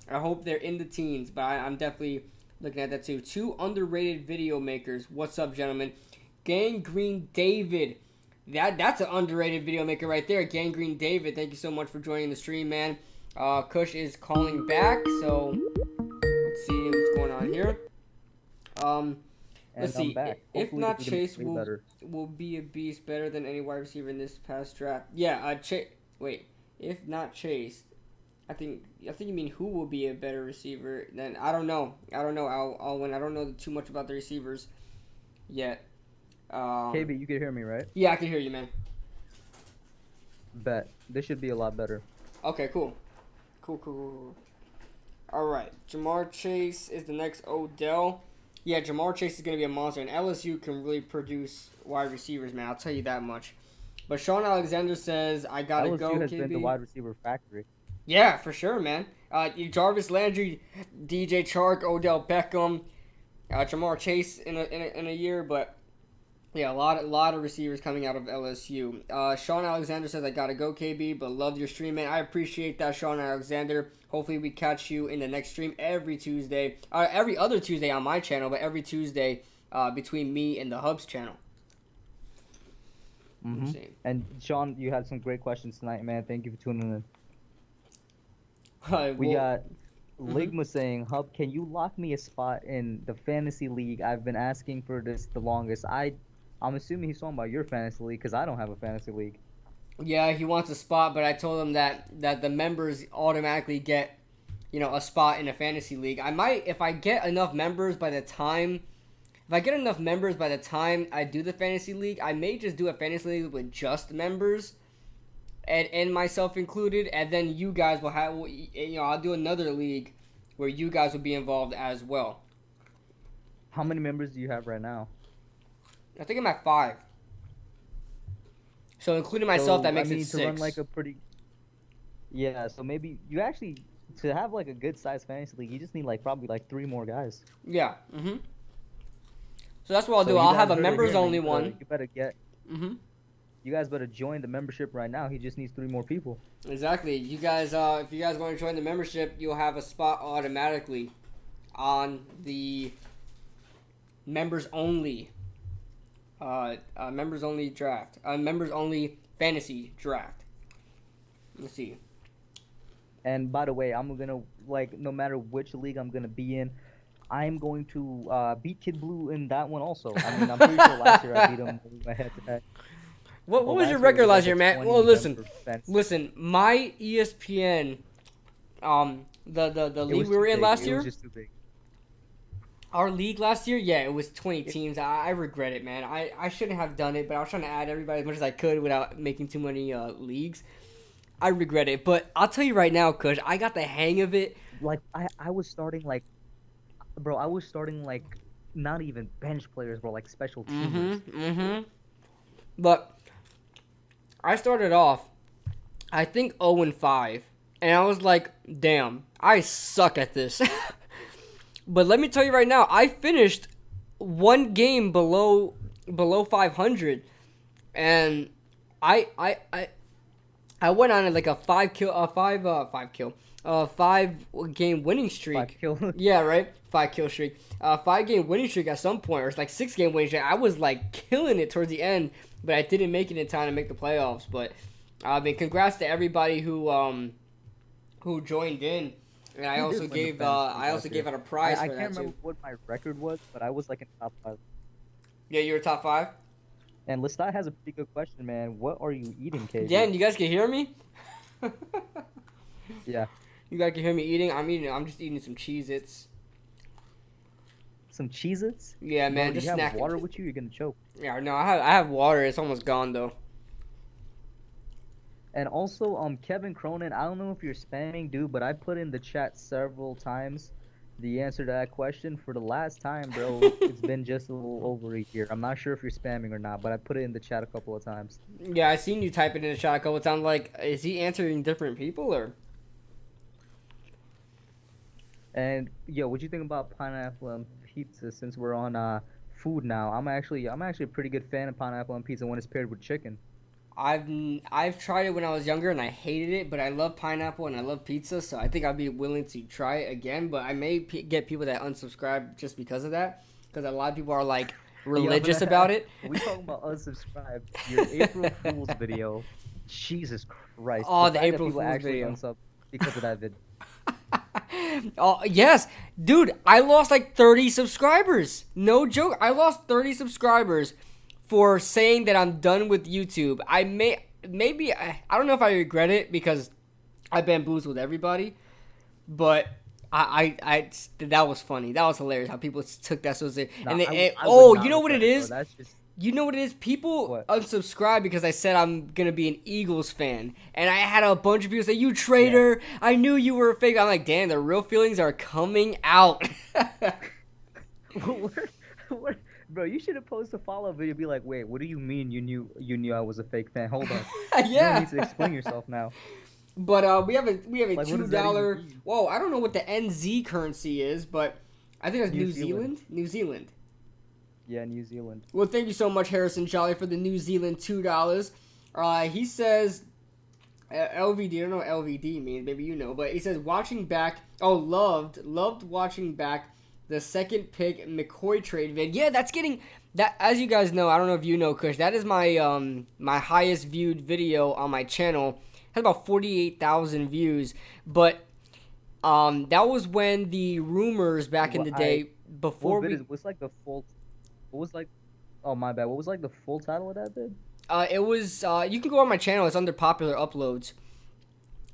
[SPEAKER 1] I hope they're in the teens, but I'm definitely looking at that too. 2 underrated video makers. What's up, gentlemen? Gangrene David. That's an underrated video maker right there. Gangrene David, thank you so much for joining the stream, man. Kush is calling back, so let's see what's going on here. Let's see. If not, Chase will be a beast, better than any wide receiver in this past draft. Yeah. Wait. If not Chase, I think you mean who will be a better receiver. Then I don't know. Alwyn. I don't know too much about the receivers yet.
[SPEAKER 2] KB, you can hear me, right?
[SPEAKER 1] Yeah, I can hear you, man.
[SPEAKER 2] Bet. This should be a lot better.
[SPEAKER 1] Okay, cool. All right. Jamar Chase is the next Odell. Yeah, Jamar Chase is going to be a monster, and LSU can really produce wide receivers, man. I'll tell you that much. But Sean Alexander says, I got to go,
[SPEAKER 2] LSU has
[SPEAKER 1] KB.
[SPEAKER 2] been the wide receiver factory.
[SPEAKER 1] Yeah, for sure, man. Jarvis Landry, DJ Chark, Odell Beckham, Jamar Chase in a year, but yeah, a lot of receivers coming out of LSU. Sean Alexander says, I gotta go, KB, but love your stream, man. I appreciate that, Sean Alexander. Hopefully we catch you in the next stream every Tuesday. Every other Tuesday on my channel, but every Tuesday between me and the Hubs channel.
[SPEAKER 2] Mm-hmm. And Sean, you had some great questions tonight, man. Thank you for tuning in. We got
[SPEAKER 1] Mm-hmm.
[SPEAKER 2] Ligma saying, Hub, can you lock me a spot in the fantasy league? I've been asking for this the longest. I'm assuming he's talking about your fantasy league because I don't have a fantasy league.
[SPEAKER 1] Yeah, he wants a spot, but I told him that the members automatically get, a spot in a fantasy league. I might, if I get enough members by the time if I get enough members by the time I do the fantasy league, I may just do a fantasy league with just members and myself included, and then you guys will have, I'll do another league where you guys will be involved as well.
[SPEAKER 2] How many members do you have right now?
[SPEAKER 1] I think I'm at 5. So including myself,
[SPEAKER 2] So,
[SPEAKER 1] that
[SPEAKER 2] I
[SPEAKER 1] makes it
[SPEAKER 2] mean, to run
[SPEAKER 1] 6.
[SPEAKER 2] like a pretty. Yeah, so maybe you actually, to have like a good sized fantasy league, you just need like probably like 3 more guys.
[SPEAKER 1] Yeah. Mm-hmm. So that's what I'll
[SPEAKER 2] So
[SPEAKER 1] do.
[SPEAKER 2] you
[SPEAKER 1] I'll
[SPEAKER 2] guys
[SPEAKER 1] have a
[SPEAKER 2] heard it
[SPEAKER 1] members
[SPEAKER 2] here, man.
[SPEAKER 1] only one.
[SPEAKER 2] You better get.
[SPEAKER 1] Mm-hmm.
[SPEAKER 2] You guys better join the membership right now. He just needs 3 more people.
[SPEAKER 1] Exactly. You guys, if you guys want to join the membership, you'll have a spot automatically on the members only, members only draft, members only fantasy draft. Let's see.
[SPEAKER 2] And by the way, I'm gonna like no matter which league I'm gonna be in, I'm going to beat Kid Blue in that one also. I mean, I'm pretty sure last year I beat him head to head.
[SPEAKER 1] What
[SPEAKER 2] Well,
[SPEAKER 1] was your
[SPEAKER 2] last year it
[SPEAKER 1] record
[SPEAKER 2] was
[SPEAKER 1] last
[SPEAKER 2] like
[SPEAKER 1] year,
[SPEAKER 2] a
[SPEAKER 1] man?
[SPEAKER 2] 20
[SPEAKER 1] Well, listen,
[SPEAKER 2] member fence.
[SPEAKER 1] listen. My ESPN, the
[SPEAKER 2] It
[SPEAKER 1] league
[SPEAKER 2] was
[SPEAKER 1] we
[SPEAKER 2] too
[SPEAKER 1] were in
[SPEAKER 2] big.
[SPEAKER 1] last
[SPEAKER 2] It
[SPEAKER 1] year.
[SPEAKER 2] was just too big.
[SPEAKER 1] Our league last year, yeah, it was 20
[SPEAKER 2] It-
[SPEAKER 1] teams. I regret it, man. I shouldn't have done it, but I was trying to add everybody as much as I could without making too many leagues. I regret it, but I'll tell you right now, Kush, I got the hang of it.
[SPEAKER 2] Like I was starting like, bro, I was starting like not even bench players, bro, like special teamers.
[SPEAKER 1] But I started off, I think 0-5, and I was like, damn, I suck at this. But let me tell you right now, I finished one game below 500, and I went on like a 5 game winning streak.
[SPEAKER 2] 5 kill.
[SPEAKER 1] Yeah, right. 5 kill streak. 5 game winning streak at some point, or it's like 6 game winning streak. I was like killing it towards the end, but I didn't make it in time to make the playoffs. But I mean, congrats to everybody who joined in, and I
[SPEAKER 2] Who did
[SPEAKER 1] also
[SPEAKER 2] win the
[SPEAKER 1] gave
[SPEAKER 2] fantasy last year?
[SPEAKER 1] out a prize
[SPEAKER 2] I
[SPEAKER 1] for that
[SPEAKER 2] can't remember
[SPEAKER 1] too.
[SPEAKER 2] what my record was, but I was like in top 5.
[SPEAKER 1] Yeah, you were top 5.
[SPEAKER 2] And Lestat has a pretty good question, man. What are you eating, KJ?
[SPEAKER 1] Dan, you guys can hear me?
[SPEAKER 2] Yeah.
[SPEAKER 1] You guys can hear me eating? I'm just eating some Cheez-Its.
[SPEAKER 2] Some Cheez-Its?
[SPEAKER 1] Yeah, man,
[SPEAKER 2] Bro, do
[SPEAKER 1] just
[SPEAKER 2] you have
[SPEAKER 1] snacking.
[SPEAKER 2] water with you? You're gonna choke.
[SPEAKER 1] Yeah, no, I have water. It's almost gone though.
[SPEAKER 2] And also, Kevin Cronin, I don't know if you're spamming, dude, but I put in the chat several times the answer to that question. For the last time, bro, it's been just a little over a year. I'm not sure if you're spamming or not, but I put it in the chat a couple of times.
[SPEAKER 1] Yeah, I seen you type it in the chat a couple of times. Like, is he answering different people or?
[SPEAKER 2] And yo, what you think about pineapple on pizza? Since we're on food now, I'm actually a pretty good fan of pineapple on pizza when it's paired with chicken.
[SPEAKER 1] I've tried it when I was younger and I hated it, but I love pineapple and I love pizza, so I think I'd be willing to try it again. But I may get people that unsubscribe just because of that, because a lot of people are like religious about it.
[SPEAKER 2] We talking about unsubscribe. Your April Fool's video. Jesus Christ.
[SPEAKER 1] Oh, the
[SPEAKER 2] fact that
[SPEAKER 1] April
[SPEAKER 2] people
[SPEAKER 1] Fool's
[SPEAKER 2] actually
[SPEAKER 1] video.
[SPEAKER 2] unsub because of that video.
[SPEAKER 1] Oh yes, dude! I lost like 30 subscribers. No joke, I lost 30 subscribers for saying that I'm done with YouTube. I don't know if I regret it because I bamboozled everybody, but I that was funny. That was hilarious how people took that so serious.
[SPEAKER 2] Nah,
[SPEAKER 1] And
[SPEAKER 2] I would not
[SPEAKER 1] you know what it
[SPEAKER 2] regret
[SPEAKER 1] is?
[SPEAKER 2] bro. That's just
[SPEAKER 1] You know what it is? People
[SPEAKER 2] What?
[SPEAKER 1] unsubscribe because I said I'm going to be an Eagles fan. And I had a bunch of people say, "You traitor. I knew you were a fake." I'm like, damn, the real feelings are coming out.
[SPEAKER 2] what? Bro, you should have posted a follow-up video. Be like, wait, what do you mean you knew I was a fake fan? Hold on. You
[SPEAKER 1] Yeah.
[SPEAKER 2] don't need to explain yourself now.
[SPEAKER 1] But we have a
[SPEAKER 2] Like, what does that
[SPEAKER 1] $2.
[SPEAKER 2] even mean?
[SPEAKER 1] Whoa, I don't know what the NZ currency is, but I think that's
[SPEAKER 2] New
[SPEAKER 1] New
[SPEAKER 2] Zealand.
[SPEAKER 1] Zealand. New Zealand.
[SPEAKER 2] Yeah, New Zealand.
[SPEAKER 1] Well, thank you so much, Harrison Jolly, for the New Zealand $2. He says, LVD, I don't know what LVD means, maybe you know, but he says, watching back, loved watching back the second pick McCoy trade vid. Yeah, that's getting, that, as you guys know, I don't know if you know, Kush, that is my, my highest viewed video on my channel. It has about 48,000 views, but That was when the rumors back in
[SPEAKER 2] What
[SPEAKER 1] the
[SPEAKER 2] I
[SPEAKER 1] day before
[SPEAKER 2] what vid
[SPEAKER 1] we.
[SPEAKER 2] is what's like the full what was like oh my bad. What was like the full title of that vid?
[SPEAKER 1] It was. You can go on my channel. It's under popular uploads.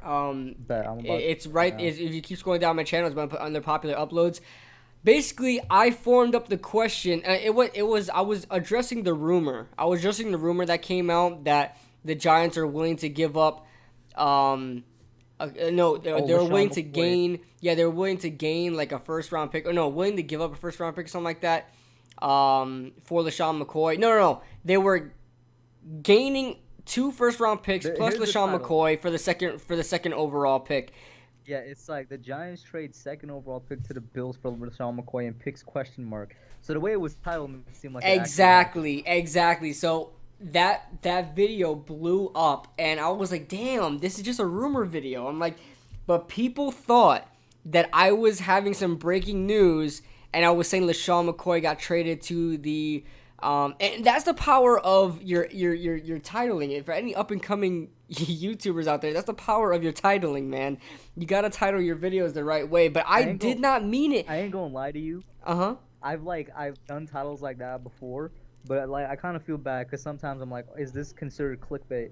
[SPEAKER 2] Bet I'm about to
[SPEAKER 1] It's
[SPEAKER 2] check right
[SPEAKER 1] right.
[SPEAKER 2] now.
[SPEAKER 1] If you keep scrolling down my channel, it's going to put under popular uploads. Basically, I formed up the question. It was. I was addressing the rumor. I was addressing the rumor that came out that the Giants are willing to give up. No,
[SPEAKER 2] Oh,
[SPEAKER 1] they're willing
[SPEAKER 2] LaShawn
[SPEAKER 1] to
[SPEAKER 2] McCoy.
[SPEAKER 1] gain. Yeah, they're willing to gain like a first round pick. Or no, willing to give up a first round pick or something like that. For LaShawn McCoy. No. They were gaining two first round picks plus
[SPEAKER 2] Here's the
[SPEAKER 1] LaShawn
[SPEAKER 2] title.
[SPEAKER 1] McCoy for the second overall pick.
[SPEAKER 2] Yeah, it's like the Giants trade second overall pick to the Bills for LaShawn McCoy and picks question mark. So the way it was titled made it seem like it actually happened.
[SPEAKER 1] Exactly. So that video blew up, and I was like, "Damn, this is just a rumor video." I'm like, but people thought that I was having some breaking news, and I was saying LaShawn McCoy got traded to the. And that's the power of your titling. If for any up and coming YouTubers out there, that's the power of your titling, man. You gotta title your videos the right way. But I did not mean it.
[SPEAKER 2] I ain't gonna lie to you.
[SPEAKER 1] Uh-huh.
[SPEAKER 2] I've done titles like that before, but like I kind of feel bad because sometimes I'm like, is this considered clickbait?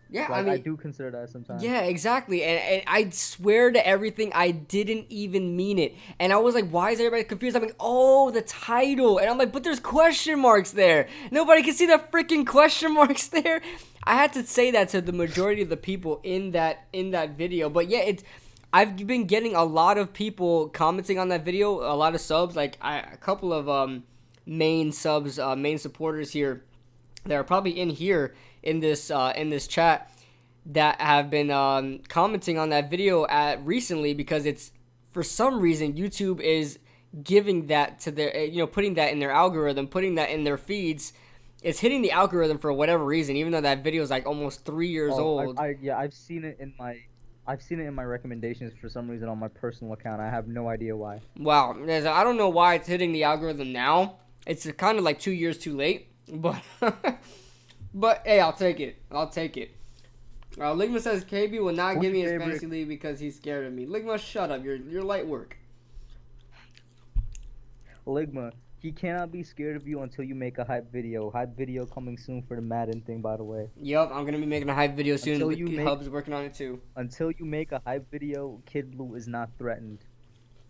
[SPEAKER 1] Yeah,
[SPEAKER 2] Like
[SPEAKER 1] I
[SPEAKER 2] I
[SPEAKER 1] mean,
[SPEAKER 2] do consider that sometimes.
[SPEAKER 1] yeah, exactly. And I swear to everything, I didn't even mean it. And I was like, why is everybody confused? I'm like, oh, the title. And I'm like, but there's question marks there. Nobody can see the freaking question marks there. I had to say that to the majority of the people in that video. But yeah, I've been getting a lot of people commenting on that video, a lot of subs, like a couple of main subs, main supporters here that are probably in here in this chat that have been commenting on that video recently, because it's for some reason YouTube is giving that to their putting that in their algorithm, putting that in their feeds. It's hitting the algorithm for whatever reason, even though that video is like almost 3 years old.
[SPEAKER 2] Yeah, I've seen it in my recommendations for some reason on my personal account. I have no idea why.
[SPEAKER 1] Wow, I don't know why it's hitting the algorithm now. It's kind of like 2 years too late, but but hey, I'll take it. Ligma says KB will not give me his fantasy league because he's scared of me. Ligma, shut up. You're light work.
[SPEAKER 2] Ligma, he cannot be scared of you until you make a hype video. Hype video coming soon for the Madden thing, by the way.
[SPEAKER 1] Yup, I'm gonna be making a hype video soon.
[SPEAKER 2] Hub's
[SPEAKER 1] working on it too.
[SPEAKER 2] Until you make a hype video, Kid Blue is not threatened.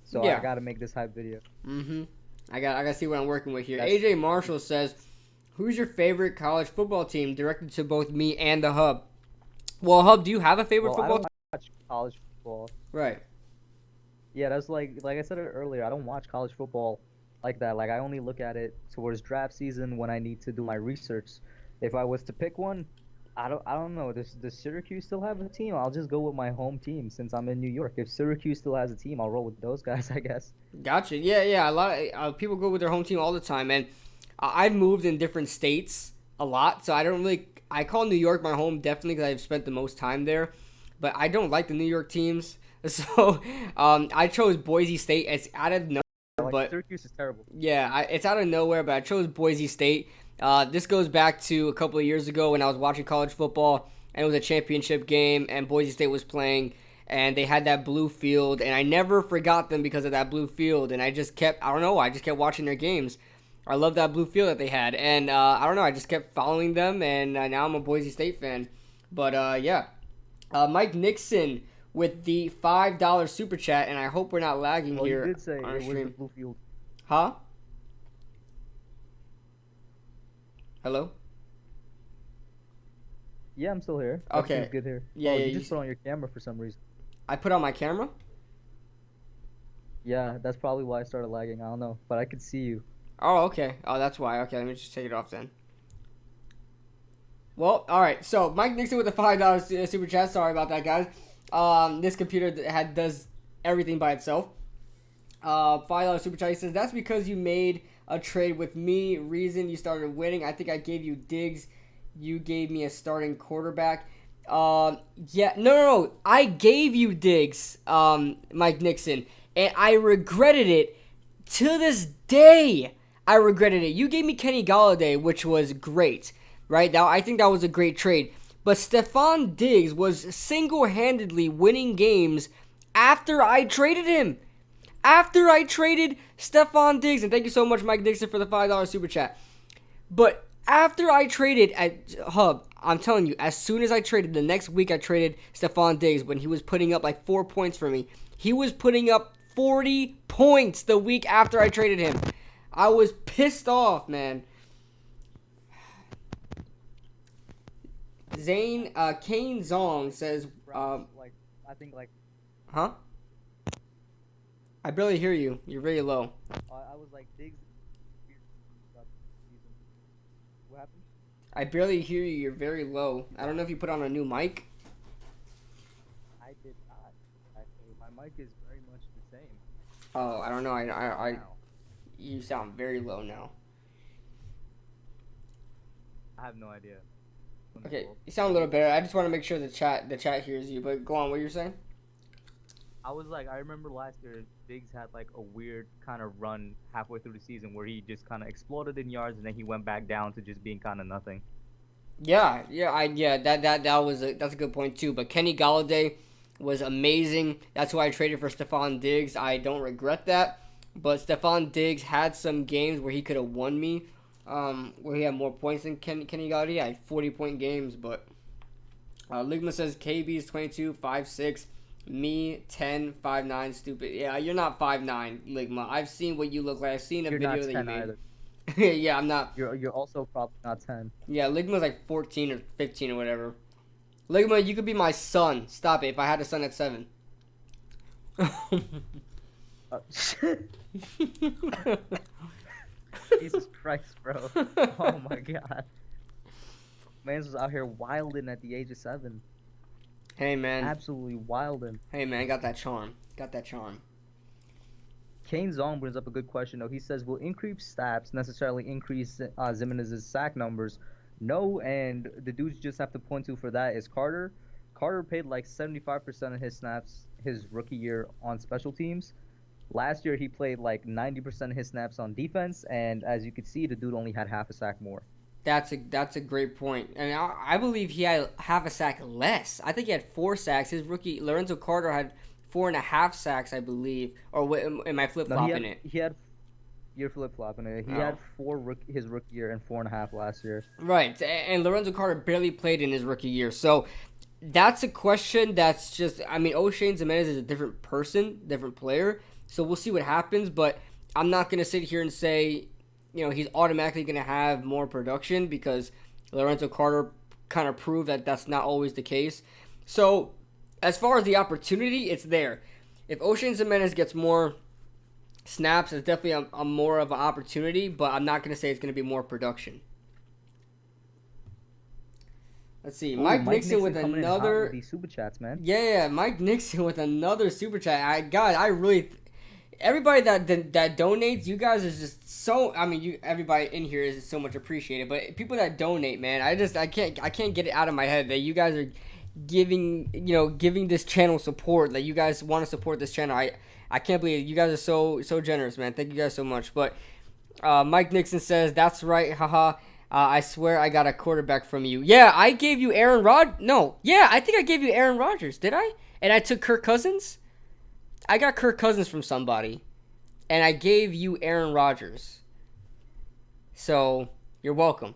[SPEAKER 2] So
[SPEAKER 1] yeah.
[SPEAKER 2] I gotta make this hype video.
[SPEAKER 1] I gotta see what I'm working with here. AJ Marshall says, "Who's your favorite college football team?" Directed to both me and the Hub. Well, Hub, do you have a favorite football team?
[SPEAKER 2] I don't watch college football.
[SPEAKER 1] Right.
[SPEAKER 2] Yeah, that's like I said earlier. I don't watch college football like that. Like I only look at it towards draft season when I need to do my research. If I was to pick one, I don't know. Does Syracuse still have a team? I'll just go with my home team since I'm in New York. If Syracuse still has a team, I'll roll with those guys, I guess.
[SPEAKER 1] Gotcha. Yeah. A lot of people go with their home team all the time, and I've moved in different states a lot, so I don't really. I call New York my home definitely because I've spent the most time there, but I don't like the New York teams, so I chose Boise State. It's out of nowhere, but
[SPEAKER 2] Syracuse is terrible.
[SPEAKER 1] Yeah, it's out of nowhere, but I chose Boise State. This goes back to a couple of years ago when I was watching college football, and it was a championship game, and Boise State was playing, and they had that blue field, and I never forgot them because of that blue field, and I just kept watching their games. I love that blue field that they had, and I don't know, I just kept following them, and now I'm a Boise State fan. But yeah, Mike Nixon with the $5 super chat, and I hope we're not lagging here.
[SPEAKER 2] You did say it was the blue field.
[SPEAKER 1] Huh? Hello?
[SPEAKER 2] Yeah, I'm still here.
[SPEAKER 1] Okay.
[SPEAKER 2] Everything's good here.
[SPEAKER 1] Yeah,
[SPEAKER 2] you just put on your camera for some reason.
[SPEAKER 1] I put on my camera?
[SPEAKER 2] Yeah, that's probably why I started lagging. I don't know, but I could see you.
[SPEAKER 1] Oh, okay. Oh, that's why. Okay, let me just take it off then. Well, all right. So Mike Nixon with the $5 super chat. Sorry about that, guys. This computer does everything by itself. $5 super chat. He says that's because you made a trade with me. Reason you started winning. I think I gave you Diggs. You gave me a starting quarterback. Yeah, no. I gave you Diggs, Mike Nixon, and I regretted it to this day. I regretted it. You gave me Kenny Golladay, which was great, right? Now, I think that was a great trade. But Stephon Diggs was single-handedly winning games after I traded him. After I traded Stephon Diggs. And thank you so much, Mike Dixon, for the $5 super chat. But after I traded at Hub, I'm telling you, as soon as I traded, the next week I traded Stephon Diggs when he was putting up like 4 points for me. He was putting up 40 points the week after I traded him. I was pissed off, man. Kane Zong says,
[SPEAKER 2] I think
[SPEAKER 1] huh? I barely hear you. You're very low.
[SPEAKER 2] I was like, Diggs. What happened?
[SPEAKER 1] I barely hear you. You're very low. I don't know if you put on a new mic.
[SPEAKER 2] I did not. Actually, my mic is very much the same.
[SPEAKER 1] Oh, I don't know. You sound very low now.
[SPEAKER 2] I have no idea.
[SPEAKER 1] Okay, you sound a little better. I just want to make sure the chat hears you. But go on, what you're saying?
[SPEAKER 2] I was like, I remember last year, Diggs had like a weird kind of run halfway through the season where he just kind of exploded in yards and then he went back down to just being kind of nothing.
[SPEAKER 1] Yeah, that's a good point too. But Kenny Golladay was amazing. That's why I traded for Stephon Diggs. I don't regret that. But Stephon Diggs had some games where he could have won me, where he had more points than Kenny Golladay. He had 40-point games, but Ligma says KB's 22, 5'6". Me, 10, 5'9", stupid. Yeah, you're not 5'9", Ligma. I've seen what you look like. I've seen a
[SPEAKER 2] You're
[SPEAKER 1] video
[SPEAKER 2] not
[SPEAKER 1] that
[SPEAKER 2] 10
[SPEAKER 1] you made.
[SPEAKER 2] either.
[SPEAKER 1] Yeah, I'm not.
[SPEAKER 2] You're also probably not 10.
[SPEAKER 1] Yeah, Ligma's like 14 or 15 or whatever. Ligma, you could be my son. Stop it. If I had a son at 7.
[SPEAKER 2] Jesus Christ, bro. Oh my God. Mans was out here wilding at the age of 7.
[SPEAKER 1] Hey, man.
[SPEAKER 2] Absolutely wilding.
[SPEAKER 1] Hey, man, got that charm. Got that charm.
[SPEAKER 2] Kane Zong brings up a good question, though. He says, will increased stats necessarily increase Zimenez's sack numbers? No, and the dudes just have to point to for that is Carter. Carter played like 75% of his snaps his rookie year on special teams. Last year, he played like 90% of his snaps on defense, and as you could see, the dude only had half a sack more.
[SPEAKER 1] That's a great point. And I believe he had half a sack less. I think he had 4 sacks. His rookie, Lorenzo Carter, had 4.5 sacks, I believe. Or am I flip-flopping it?
[SPEAKER 2] You're flip-flopping it. He had 4 his rookie year and 4.5 last year.
[SPEAKER 1] Right. And Lorenzo Carter barely played in his rookie year. So that's a question that's just, I mean, O'Shane Zimenez is a different person, different player. So we'll see what happens. But I'm not going to sit here and say, he's automatically going to have more production because Lorenzo Carter kind of proved that that's not always the case. So as far as the opportunity, it's there. If O'Shane Zimenez gets more snaps, it's definitely a more of an opportunity, but I'm not going to say it's going to be more production. Let's see. Mike Nixon with another
[SPEAKER 2] with these super chats, man.
[SPEAKER 1] Yeah, Mike Nixon with another super chat. Everybody that donates, you guys are just so. I mean, everybody in here is so much appreciated. But people that donate, man, I can't get it out of my head that you guys are giving this channel support. That you guys want to support this channel. I can't believe it. You guys are so generous, man. Thank you guys so much. But Mike Nixon says that's right, haha. I swear I got a quarterback from you. Yeah, I gave you Aaron Rodgers. No, yeah, I think I gave you Aaron Rodgers. Did I? And I took Kirk Cousins. I got Kirk Cousins from somebody, and I gave you Aaron Rodgers. So you're welcome.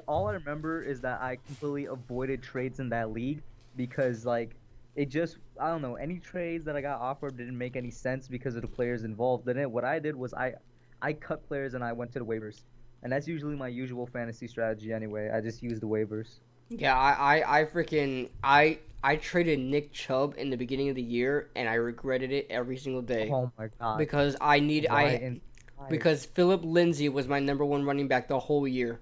[SPEAKER 2] All I remember is that I completely avoided trades in that league because I don't know, any trades that I got offered didn't make any sense because of the players involved in it. What I did was I cut players and I went to the waivers, and that's usually my usual fantasy strategy anyway. I just use the waivers.
[SPEAKER 1] Yeah, I traded Nick Chubb in the beginning of the year, and I regretted it every single day.
[SPEAKER 2] Oh my God!
[SPEAKER 1] Because because Philip Lindsay was my number 1 running back the whole year.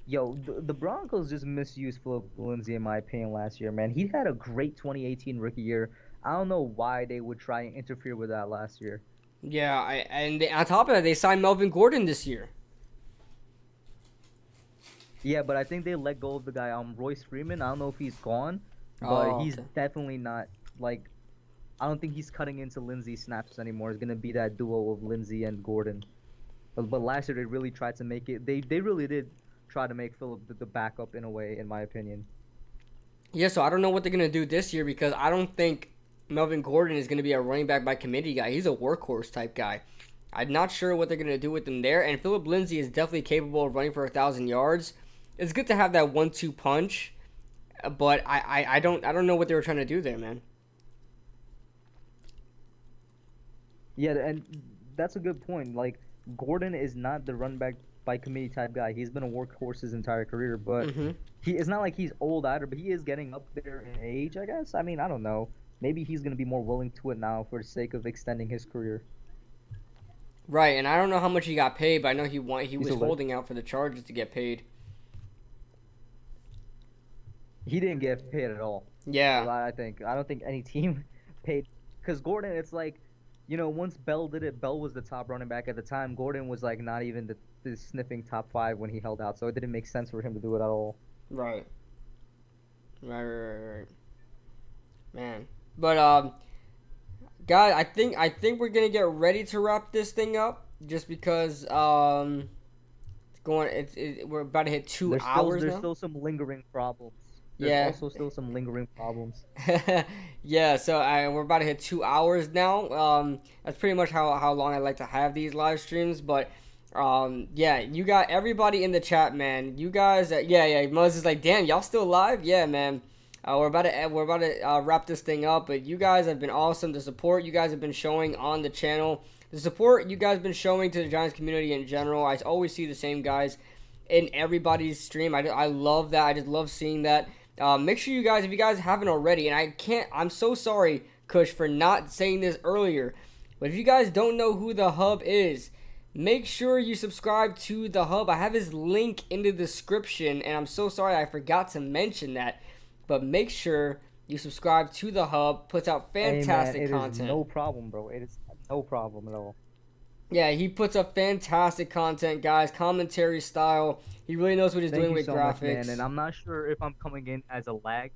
[SPEAKER 2] Yo, the Broncos just misused Philip Lindsay in my opinion last year, man. He had a great 2018 rookie year. I don't know why they would try and interfere with that last year.
[SPEAKER 1] Yeah, and on top of that, they signed Melvin Gordon this year.
[SPEAKER 2] Yeah, but I think they let go of the guy, Royce Freeman. I don't know if he's gone, but he's definitely not, I don't think he's cutting into Lindsay's snaps anymore. It's going to be that duo of Lindsay and Gordon. But last year, they really tried to make it, they really did try to make Phillip the backup in a way, in my opinion.
[SPEAKER 1] Yeah, so I don't know what they're gonna do this year because I don't think Melvin Gordon is gonna be a running back by committee guy. He's a workhorse type guy. I'm not sure what they're gonna do with him there. And Philip Lindsay is definitely capable of running for 1,000 yards. It's good to have that 1-2 punch, but I don't know what they were trying to do there, man.
[SPEAKER 2] Yeah, and that's a good point. Like Gordon is not the run back by committee type guy. He's been a workhorse his entire career, but
[SPEAKER 1] Mm-hmm.
[SPEAKER 2] he it's not like he's old either, but he is getting up there in age, I guess. I mean, I don't know. Maybe he's gonna be more willing to it now for the sake of extending his career.
[SPEAKER 1] Right, and I don't know how much he got paid, but I know he
[SPEAKER 2] He's
[SPEAKER 1] was
[SPEAKER 2] a lit.
[SPEAKER 1] holding out for the Chargers to get paid.
[SPEAKER 2] He didn't get paid at all.
[SPEAKER 1] Yeah,
[SPEAKER 2] I don't think any team paid because Gordon. It's like, once Bell did it, Bell was the top running back at the time. Gordon was like not even the sniffing top five when he held out, so it didn't make sense for him to do it at all.
[SPEAKER 1] right, right, man. But guys, I think we're gonna get ready to wrap this thing up, just because we're about to hit two hours
[SPEAKER 2] There's
[SPEAKER 1] now.
[SPEAKER 2] still some lingering problems. There's
[SPEAKER 1] Yeah.
[SPEAKER 2] also still some lingering problems.
[SPEAKER 1] Yeah, so we're about to hit 2 hours now. That's pretty much how long I like to have these live streams. But yeah, you got everybody in the chat, man. You guys, yeah. Muzz is like, damn, y'all still live? Yeah, man. We're about to wrap this thing up. But you guys have been awesome. The support you guys have been showing on the channel, the support you guys have been showing to the Giants community in general. I always see the same guys in everybody's stream. I love that. I just love seeing that. Make sure you guys, if you guys haven't already, and I'm so sorry, Kush, for not saying this earlier, but if you guys don't know who the Hub is, make sure you subscribe to the Hub. I have his link in the description, and I'm so sorry I forgot to mention that, but make sure you subscribe to the Hub. Puts out
[SPEAKER 2] Hey man,
[SPEAKER 1] fantastic
[SPEAKER 2] it is
[SPEAKER 1] content.
[SPEAKER 2] no problem, bro. It is no problem at all.
[SPEAKER 1] Yeah, he puts up fantastic content, guys. Commentary style. He really knows what he's
[SPEAKER 2] Thank
[SPEAKER 1] doing
[SPEAKER 2] you
[SPEAKER 1] with
[SPEAKER 2] so much, man.
[SPEAKER 1] graphics.
[SPEAKER 2] And I'm not sure if I'm coming in as a lag.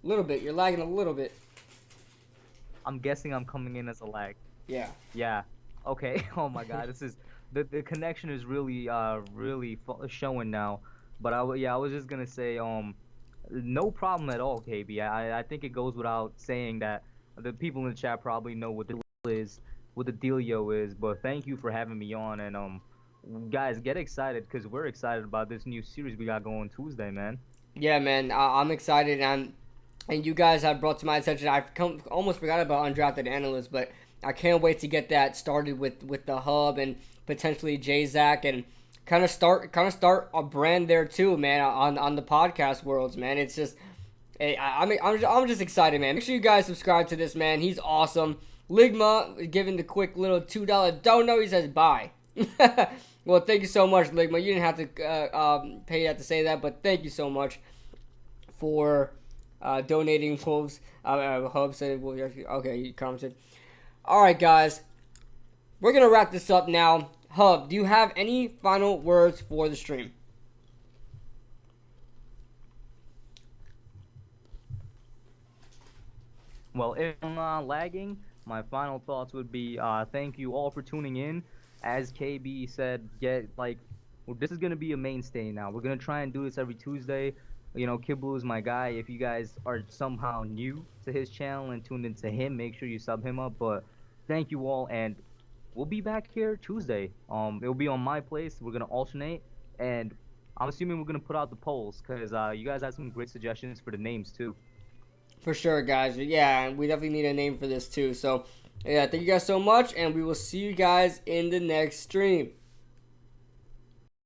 [SPEAKER 1] A little bit. You're lagging a little bit.
[SPEAKER 2] I'm guessing I'm coming in as a lag.
[SPEAKER 1] Yeah.
[SPEAKER 2] Yeah. Okay. Oh my God, this is the connection is really showing now. But I was just gonna say no problem at all, KB. I think it goes without saying that the people in the chat probably know what the deal is, what the dealio is. But thank you for having me on, and guys, get excited because we're excited about this new series we got going Tuesday, man.
[SPEAKER 1] Yeah, man. I'm excited, and you guys have brought to my attention. Almost forgot about undrafted analysts, but I can't wait to get that started with the Hub and potentially Jay Zach and kind of start a brand there too, man. On the podcast worlds, man. It's just, hey, I'm just excited, man. Make sure you guys subscribe to this, man. He's awesome. Ligma giving the quick little $2 dono. He says bye. Well, thank you so much, Ligma. You didn't have to pay that to say that, but thank you so much for donating wolves. Hub said, okay, you commented. All right, guys, we're gonna wrap this up now. Hub, do you have any final words for the stream?
[SPEAKER 2] Well, if I'm not lagging, my final thoughts would be thank you all for tuning in. As KB said, this is gonna be a mainstay now. We're gonna try and do this every Tuesday. Kibble is my guy. If you guys are somehow new to his channel and tuned into him, make sure you sub him up. But thank you all, and we'll be back here Tuesday. It'll be on my place. We're gonna alternate, and I'm assuming we're gonna put out the polls because you guys had some great suggestions for the names too.
[SPEAKER 1] For sure, guys. Yeah, we definitely need a name for this too. So, yeah, thank you guys so much, and we will see you guys in the next stream.